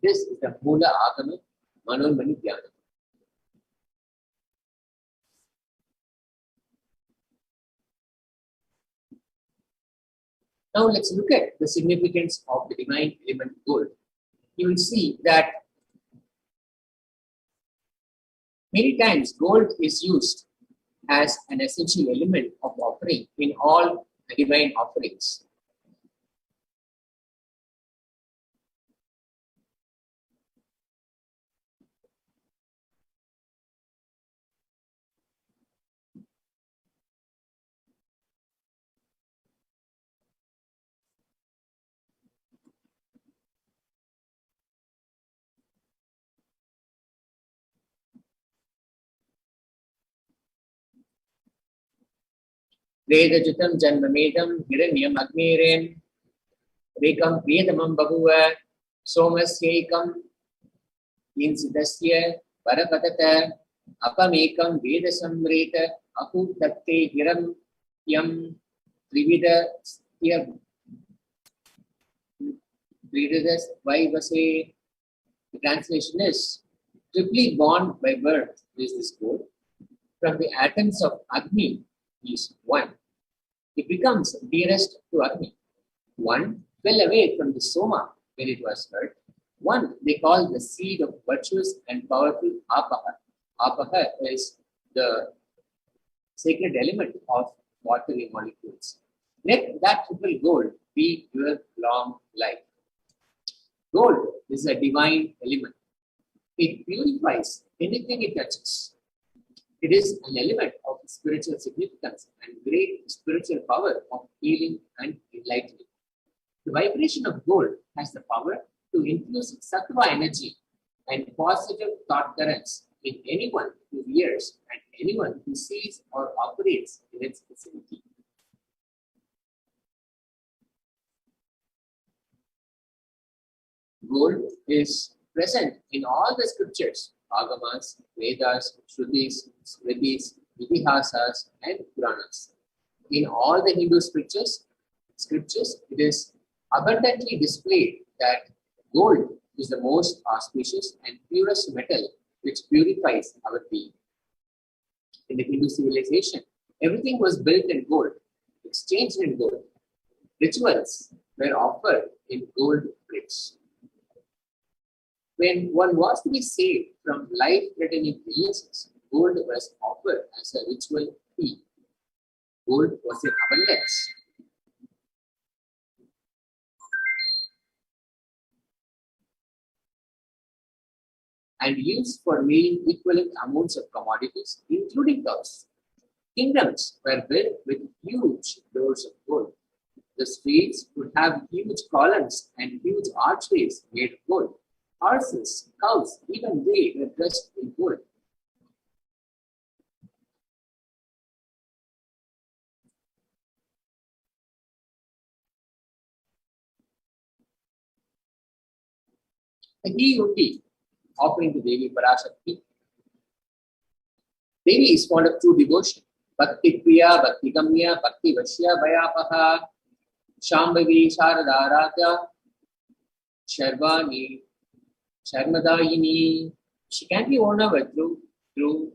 This is the Mula Agama Manormani Dhyana. Now let's look at the significance of the divine element gold. You will see that many times gold is used as an essential element of offering in all divine offerings. Vedajutam janmamedam hiranyam agniren rekam vedamam bahuva somasyekam insidasya parapadata apamekam vedasamreta ahutakte hiranyam trividasya vidas vaivase. The translation is, triply born by birth is this gold. From the atoms of Agni is one. It becomes dearest to Agni. One fell away from the Soma when it was hurt. One they call the seed of virtuous and powerful Apaha. Apaha is the sacred element of watery molecules. Let that triple gold be your long life. Gold is a divine element. It purifies anything it touches. It is an element of spiritual significance and great spiritual power of healing and enlightenment. The vibration of gold has the power to infuse sattva energy and positive thought currents in anyone who hears and anyone who sees or operates in its vicinity. Gold is present in all the scriptures, Agamas, Vedas, Shrutis, Smritis, Itihasas, and Puranas. In all the Hindu scriptures, it is abundantly displayed that gold is the most auspicious and purest metal which purifies our being. In the Hindu civilization, everything was built in gold, exchanged in gold. Rituals were offered in gold bricks. When one was to be saved from life-threatening illnesses, gold was offered as a ritual fee. Gold was in abundance. And used for weighing equivalent amounts of commodities, including cows. Kingdoms were built with huge doors of gold. The streets would have huge columns and huge archways made of gold. Horses, cows, even they were dressed in gold. The ghee undi offering to Devi Parashakti. Devi is fond of true devotion. Bhakti Priya, Bhakti Gamya, Bhakti Vashya, Vayapaha, Shambhavi, Sharadharatya, Sharvani, Sharmadayini. She can be won over through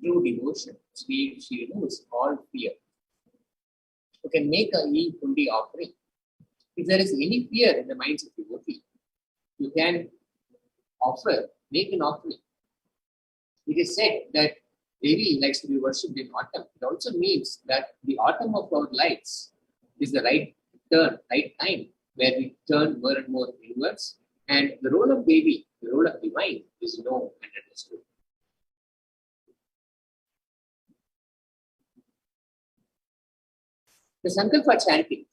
devotion. She removes all fear. You can make a ghee undi offering. If there is any fear in the minds of devotee, you can make an offering. It is said that Devi likes to be worshipped in autumn. It also means that the autumn of our lives is the right time where we turn more and more inwards. And the role of Devi, the role of divine, is known and understood. The Sankalpa chanting.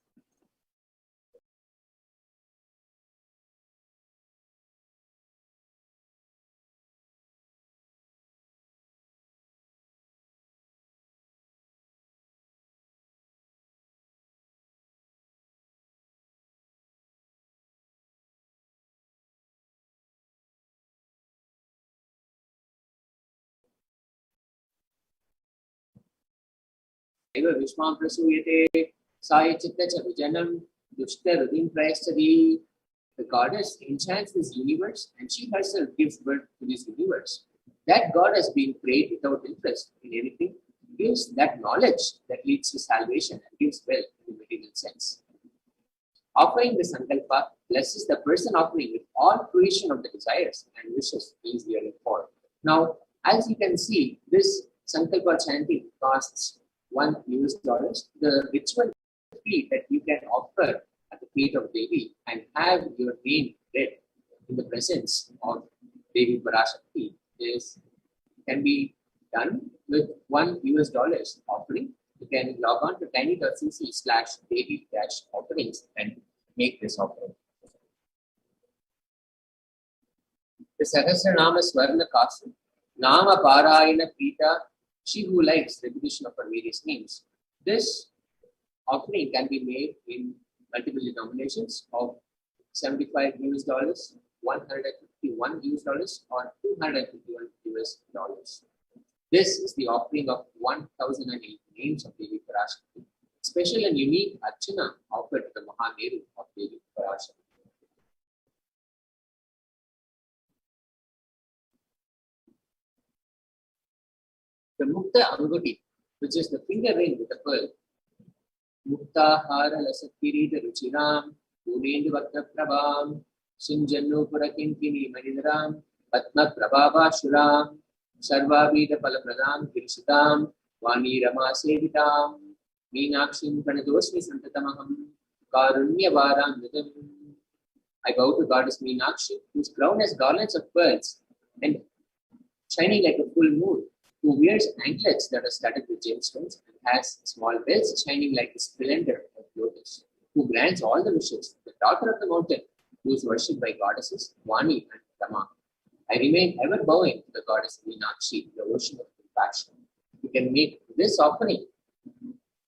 Vishwam Prasuyate Sai Chitta Vijanam Dushta Rudim Prayastari. The goddess enchants this universe and she herself gives birth to this universe. That God has been prayed without interest in anything, gives that knowledge that leads to salvation and gives wealth in the material sense. Offering the Sankalpa blesses the person offering with all fruition of the desires and wishes he is yearning for. Now, as you can see, this Sankalpa chanting costs $1. The ritual fee that you can offer at the feet of Devi and have your name read in the presence of Devi Parashakti can be done with $1 offering. You can log on to tiny.cc/Devi-offerings and make this offering. The Sahasranama Swarna Kasu, Nama Parayana Prita, she who likes repetition of her various names. This offering can be made in multiple denominations of $75, $151 or $251. This is the offering of 1008 names of Devi Parashakti, special and unique Archana offered to the Mahameru of Devi Parashakti. The Mukta Anguti, which is the finger ring with the pearl, Mukta Hara Lasakirita Ruchiram, Punendu Vakta Prabham, Sinjanu Purakinkini Manidaram, Patma Prabhava Shuram, Sarvavida Palapradam Kirisitam, Vani Rama Sevitam, Meenakshim Panadosmi Santatamaham, Karunya Varam Vidam. I bow to Goddess Meenakshi, whose crown has garlands of pearls and shining like a full moon, who wears anklets that are studded with gemstones and has small bells shining like the splendor of lotus, who grants all the wishes, the daughter of the mountain, who is worshipped by goddesses Vani and Rama. I remain ever bowing to the goddess Meenakshi, the ocean of compassion. You can make this offering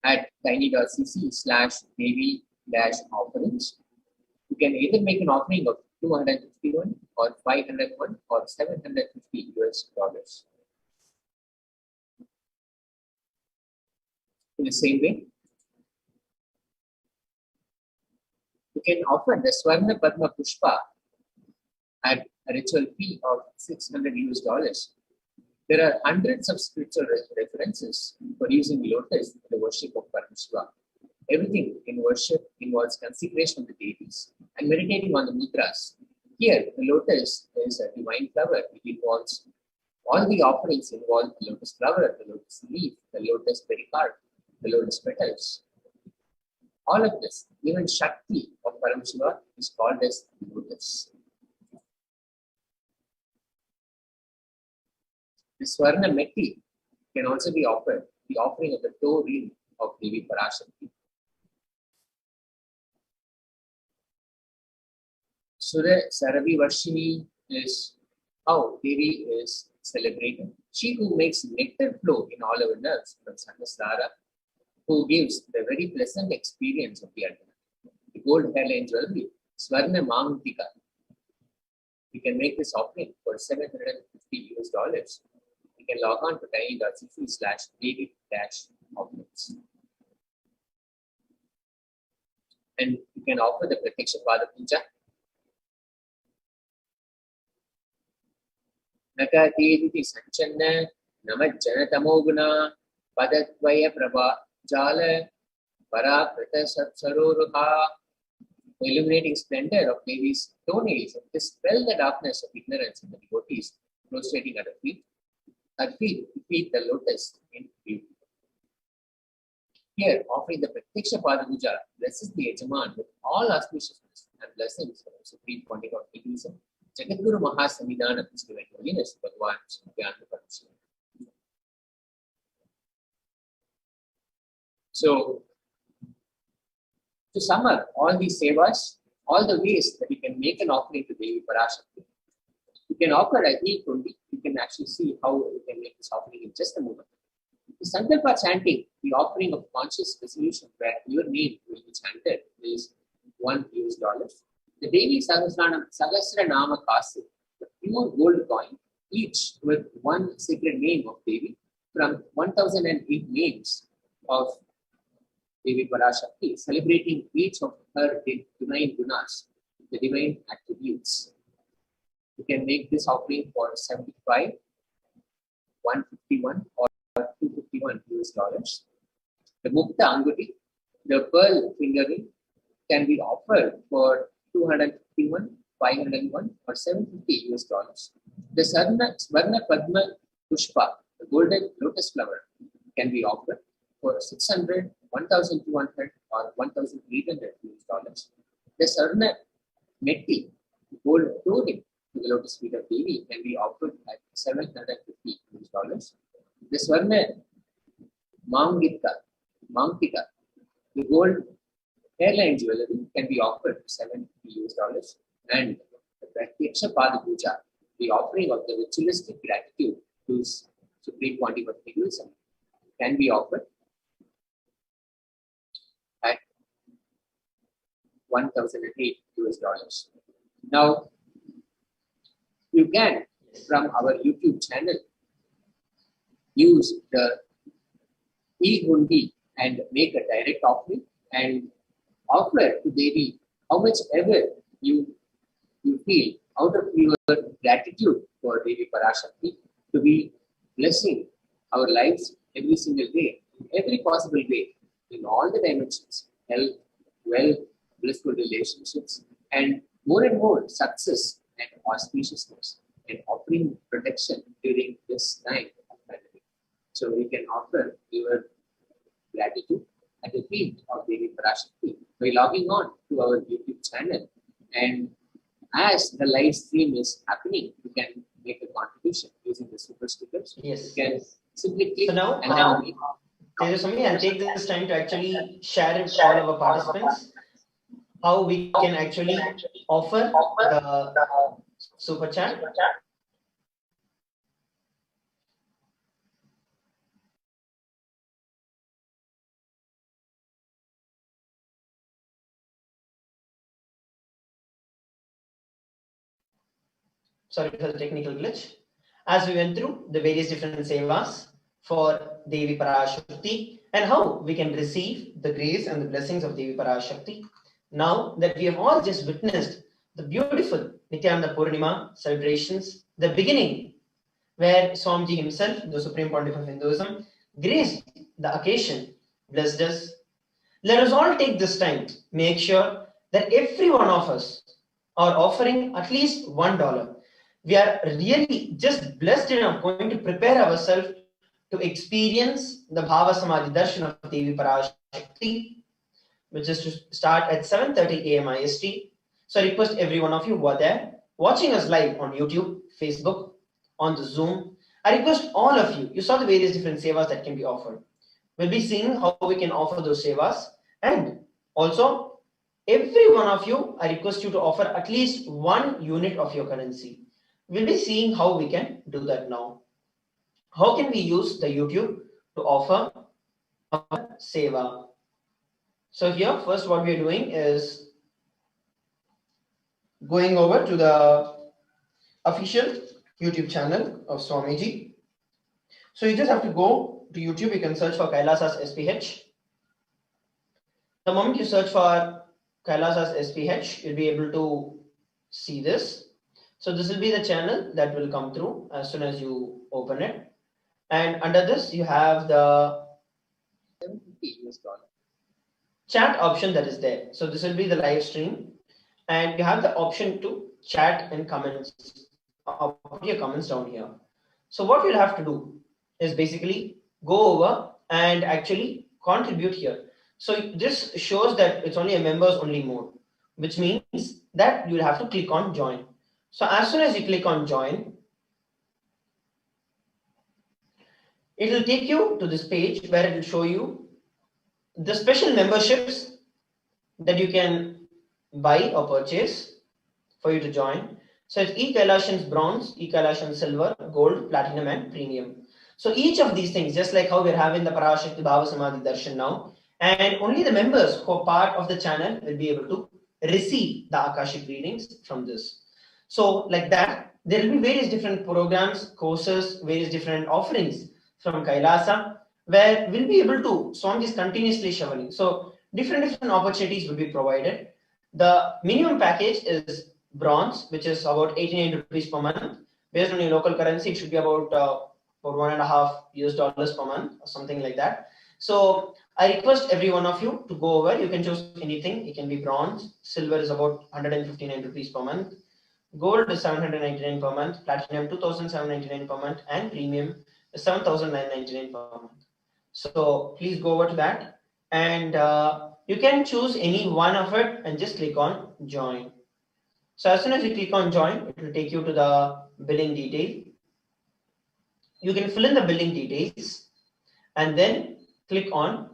at tiny.cc/Devi-offerings. You can either make an offering of 251 or 501 or $750. In the same way, you can offer the Swarna Padma Pushpa at a ritual fee of $600. There are hundreds of spiritual references for using lotus in the worship of Paramashivoham. Everything in worship involves consecration of the deities and meditating on the mudras. Here, the lotus is a divine flower. It involves all the offerings involve the lotus flower, the lotus leaf, the lotus pericarp, the lotus petals. All of this, even Shakti of Paramashiva is called as lotus. The Swarna Metti can also be offered, the offering of the toe ring of Devi Parashakti. Sura Saravi Varshini is how Devi is celebrated. She who makes nectar flow in all our nerves from Sahasrara, who gives the very pleasant experience of the ultimate. The gold hairline jewelry, Swarna Mantika. We can make this offering for $750. You can log on to tiny.cc/Devi-offerings. And you can offer the Pratiksha Pada Puja. Naka Devi Sanchanna, Namajjana Tamoguna, Padatwaya Prabha Jala, Parakrita Saroruha, illuminating splendor of Devi's toenails and dispel the darkness of ignorance in the devotees prostrating at her feet. Her feet defeat the lotus in beauty. Here, offering the Pratiksha Pada Puja blesses the Yajaman with all auspiciousness and blessings from the Supreme Pontiff of Hinduism, Jagadguru Mahasamidana of His Divine Holiness, Bhagavan Nithyananda Paramashivam. So, to sum up all these sevas, all the ways that you can make an offering to Devi Parashakti, you can offer a heat only. You can actually see how you can make this offering in just a moment. The Sankalpa chanting, the offering of conscious resolution where your name will be chanted, is $1. The Devi Sahasranama Kasu, the pure gold coin, each with one sacred name of Devi from 1008 names of Devi Parashakti, celebrating each of her divine gunas, the divine attributes. You can make this offering for $75, $151, or $251. The Mukta Anguti, the pearl finger ring, can be offered for $251, $501, or $750. The Swarna Padma Pushpa, The golden lotus flower can be offered for 600, 1,200 or 1,800 US dollars. The Sarna Metti, gold clothing to the lotus feet of Devi can be offered at 750 US dollars. The Swarna Mangtika, the gold hairline jewelry can be offered for 70 US dollars. And the Pratyaksha Pada Puja, the offering of the ritualistic gratitude to Supreme Pontiff of Hinduism, can be offered at 1,008 US dollars. Now, you can, from our YouTube channel, use the e-hundi and make a direct offering and offer to Devi how much ever you feel out of your gratitude for Devi Parashakti to be blessing our lives every single day, in every possible way, in all the dimensions, health, wealth, blissful relationships, and more success and auspiciousness, and offering protection during this time of pandemic. So we can offer your gratitude at the feet of Devi Parashakti by logging on to our YouTube channel. And as the live stream is happening, you can make a contribution using the super stickers. Yes. You can simply click. So now, Tejaswami, I'll take this time to actually share it with all our participants how we can actually offer the super chat. Sorry for the technical glitch. As we went through the various different sevas for Devi Parashakti and how we can receive the grace and the blessings of Devi Parashakti. Now that we have all just witnessed the beautiful Nithyananda Purnima celebrations, the beginning where Swamiji himself, the Supreme Pontiff of Hinduism, graced the occasion, blessed us. Let us all take this time, make sure that every one of us are offering at least $1. We are really just blessed enough going to prepare ourselves to experience the Bhava Samadhi Darshan of Devi Parashakti, which is to start at 7:30 a.m. IST. So I request every one of you who are there, watching us live on YouTube, Facebook, on the Zoom. I request all of you, you saw the various different sevas that can be offered. We'll be seeing how we can offer those sevas. And also, every one of you, I request you to offer at least 1 unit of your currency. We'll be seeing how we can do that now. How can we use the YouTube to offer our seva? So here, first what we're doing is going over to the official YouTube channel of Swamiji. So you just have to go to YouTube. You can search for Kailasa's SPH. The moment you search for Kailasa's SPH, you'll be able to see this. So this will be the channel that will come through as soon as you open it. And under this, you have the chat option that is there. So this will be the live stream. And you have the option to chat and comments. Put your comments down here. So what you'll have to do is basically go over and actually contribute here. So this shows that it's only a members only mode, which means that you'll have to click on join. So as soon as you click on join, it will take you to this page where it will show you the special memberships that you can buy or purchase for you to join. So it's e-Kailashan's bronze, e-Kailashan's silver, gold, platinum, and premium. So each of these things, just like how we're having the Parashakti Bhava Samadhi Darshan now, and only the members who are part of the channel will be able to receive the Akashic readings from this. So like that, there will be various different programs, courses, various different offerings from Kailasa, where we'll be able to, Swamiji is continuously showering. So different opportunities will be provided. The minimum package is bronze, which is about 89 rupees per month. Based on your local currency, it should be about $1.5 US per month or something like that. So I request every one of you to go over. You can choose anything. It can be bronze. Silver is about 159 rupees per month. Gold is 799 per month. Platinum 2,799 per month. And premium 7,999 per month. So please go over to that, and you can choose any one of it and just click on join. So as soon as you click on join, it will take you to the billing detail. You can fill in the billing details and then click on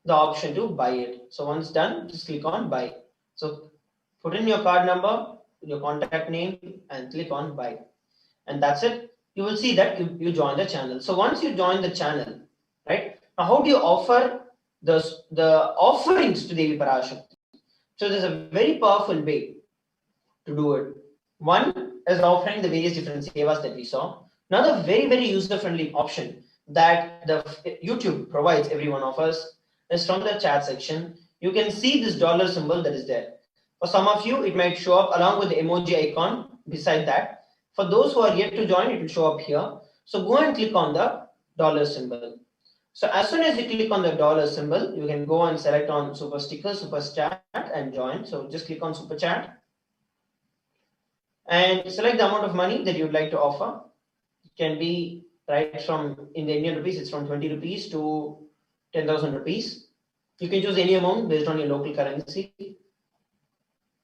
the option to buy it. So once done, just click on buy. So put in your card number, your contact name, and click on buy. And that's it. You will see that you join the channel. So once you join the channel, right? Now how do you offer the offerings to Devi Parashakti? So there's a very powerful way to do it. One is offering the various different sevas that we saw. Another very, very user-friendly option that the YouTube provides every one of us is from the chat section. You can see this dollar symbol that is there. For some of you, it might show up along with the emoji icon beside that. For those who are yet to join, it will show up here. So go and click on the dollar symbol. So as soon as you click on the dollar symbol, you can go and select on super sticker, super chat, and join. So just click on super chat and select the amount of money that you'd like to offer. It can be right from, in the Indian rupees, it's from 20 rupees to 10,000 rupees. You can choose any amount based on your local currency.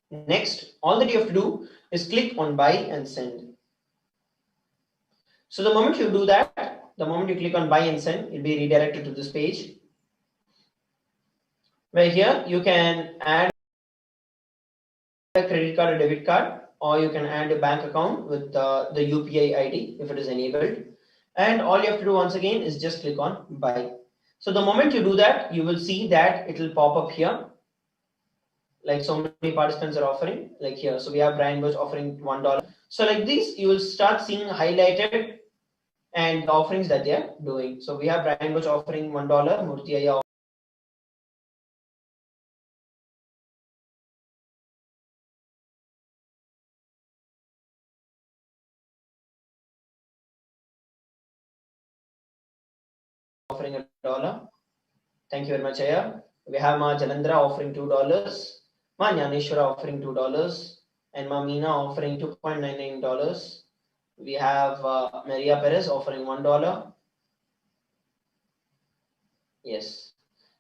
Next, all that you have to do is click on buy and send. So the moment you do that, the moment you click on buy and send, you'll be redirected to this page, where here you can add a credit card or debit card, or you can add a bank account with the UPI ID if it is enabled. And all you have to do once again is just click on buy. So the moment you do that, you will see that it will pop up here. Like so many participants are offering, like here. So we have Brian Bush offering $1. So like this, you will start seeing highlighted and the offerings that they are doing. So we have Brian Bush offering $1, Murthy Ayya offering $1. Thank you very much, Ayya. We have Ma Jalandra offering $2, Ma Nyaneshwara offering $2, and Ma Meena offering $2.99. We have Maria Perez offering $1. Yes.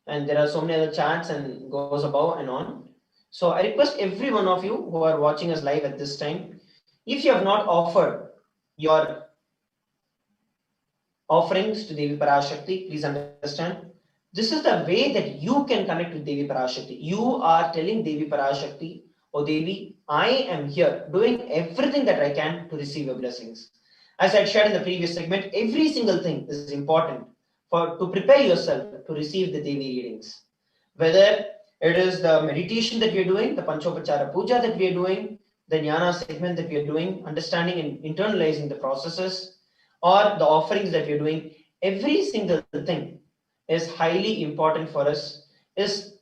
And there are so many other chats and goes above and on. So I request every one of you who are watching us live at this time, if you have not offered your offerings to Devi Parashakti, please understand, this is the way that you can connect with Devi Parashakti. You are telling Devi Parashakti, oh Devi, I am here doing everything that I can to receive your blessings. As I shared in the previous segment, every single thing is important to prepare yourself to receive the Devi readings. Whether it is the meditation that we are doing, the Panchopachara Puja that we are doing, the Jnana segment that we are doing, understanding and internalizing the processes, or the offerings that we are doing, every single thing is highly important for us, is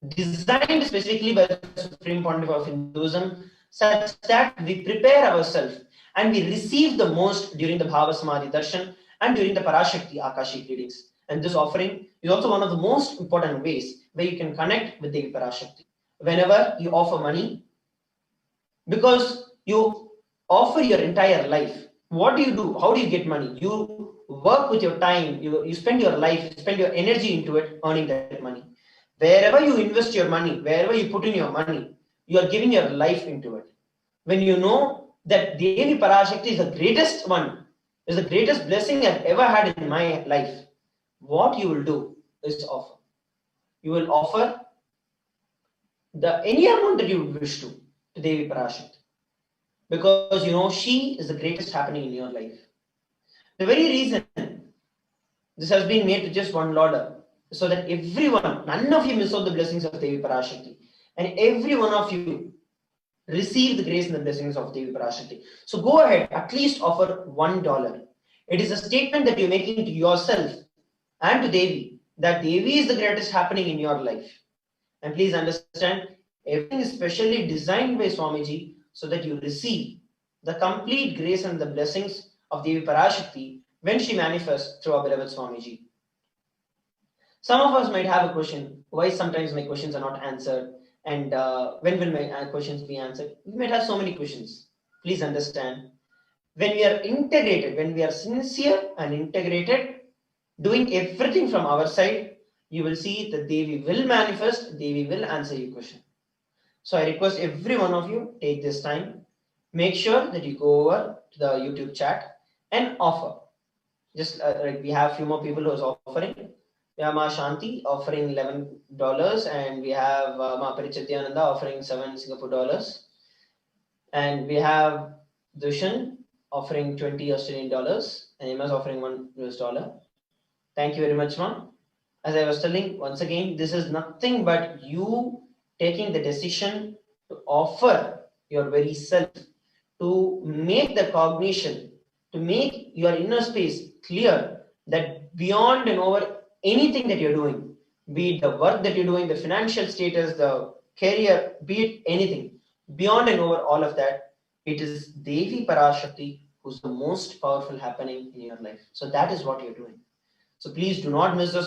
designed specifically by the Supreme Pontiff of Hinduism, such that we prepare ourselves and we receive the most during the Bhava Samadhi Darshan and during the Parashakti Akashic readings. And this offering is also one of the most important ways where you can connect with Devi Parashakti. Whenever you offer money, because you offer your entire life, what do? How do you get money? You work with your time, you spend your life, you spend your energy into it, earning that money. Wherever you invest your money, wherever you put in your money, you are giving your life into it. When you know that Devi Parashakti is the greatest one, is the greatest blessing I've ever had in my life, what you will do is offer. You will offer any amount that you wish to Devi Parashakti. Because you know she is the greatest happening in your life. The very reason this has been made to just $1, so that everyone, none of you miss out the blessings of Devi Parashakti, and every one of you receive the grace and the blessings of Devi Parashakti. So go ahead, at least offer $1. It is a statement that you're making to yourself and to Devi that Devi is the greatest happening in your life. And please understand, everything is specially designed by Swamiji so that you receive the complete grace and the blessings of Devi Parashakti when she manifests through our beloved Swamiji. Some of us might have a question, why sometimes my questions are not answered, and when will my questions be answered? We might have so many questions. Please understand, When we are integrated, when we are sincere and integrated, doing everything from our side, you will see that Devi will manifest, Devi will answer your question. So I request every one of you, take this time, make sure that you go over to the YouTube chat and offer. Just like we have a few more people who is offering. We have Ma Shanti offering $11, and we have Ma Parichatyananda offering 7 Singapore dollars, and we have Dushan offering 20 Australian dollars, and Emma is offering $1 US. Thank you very much, Ma. As I was telling, once again, this is nothing but you taking the decision to offer your very self, to make the cognition, to make your inner space clear that beyond and over anything that you're doing, be it the work that you're doing, the financial status, the career, be it anything, beyond and over all of that, it is Devi Parashakti who's the most powerful happening in your life. So that is what you're doing. So please do not miss this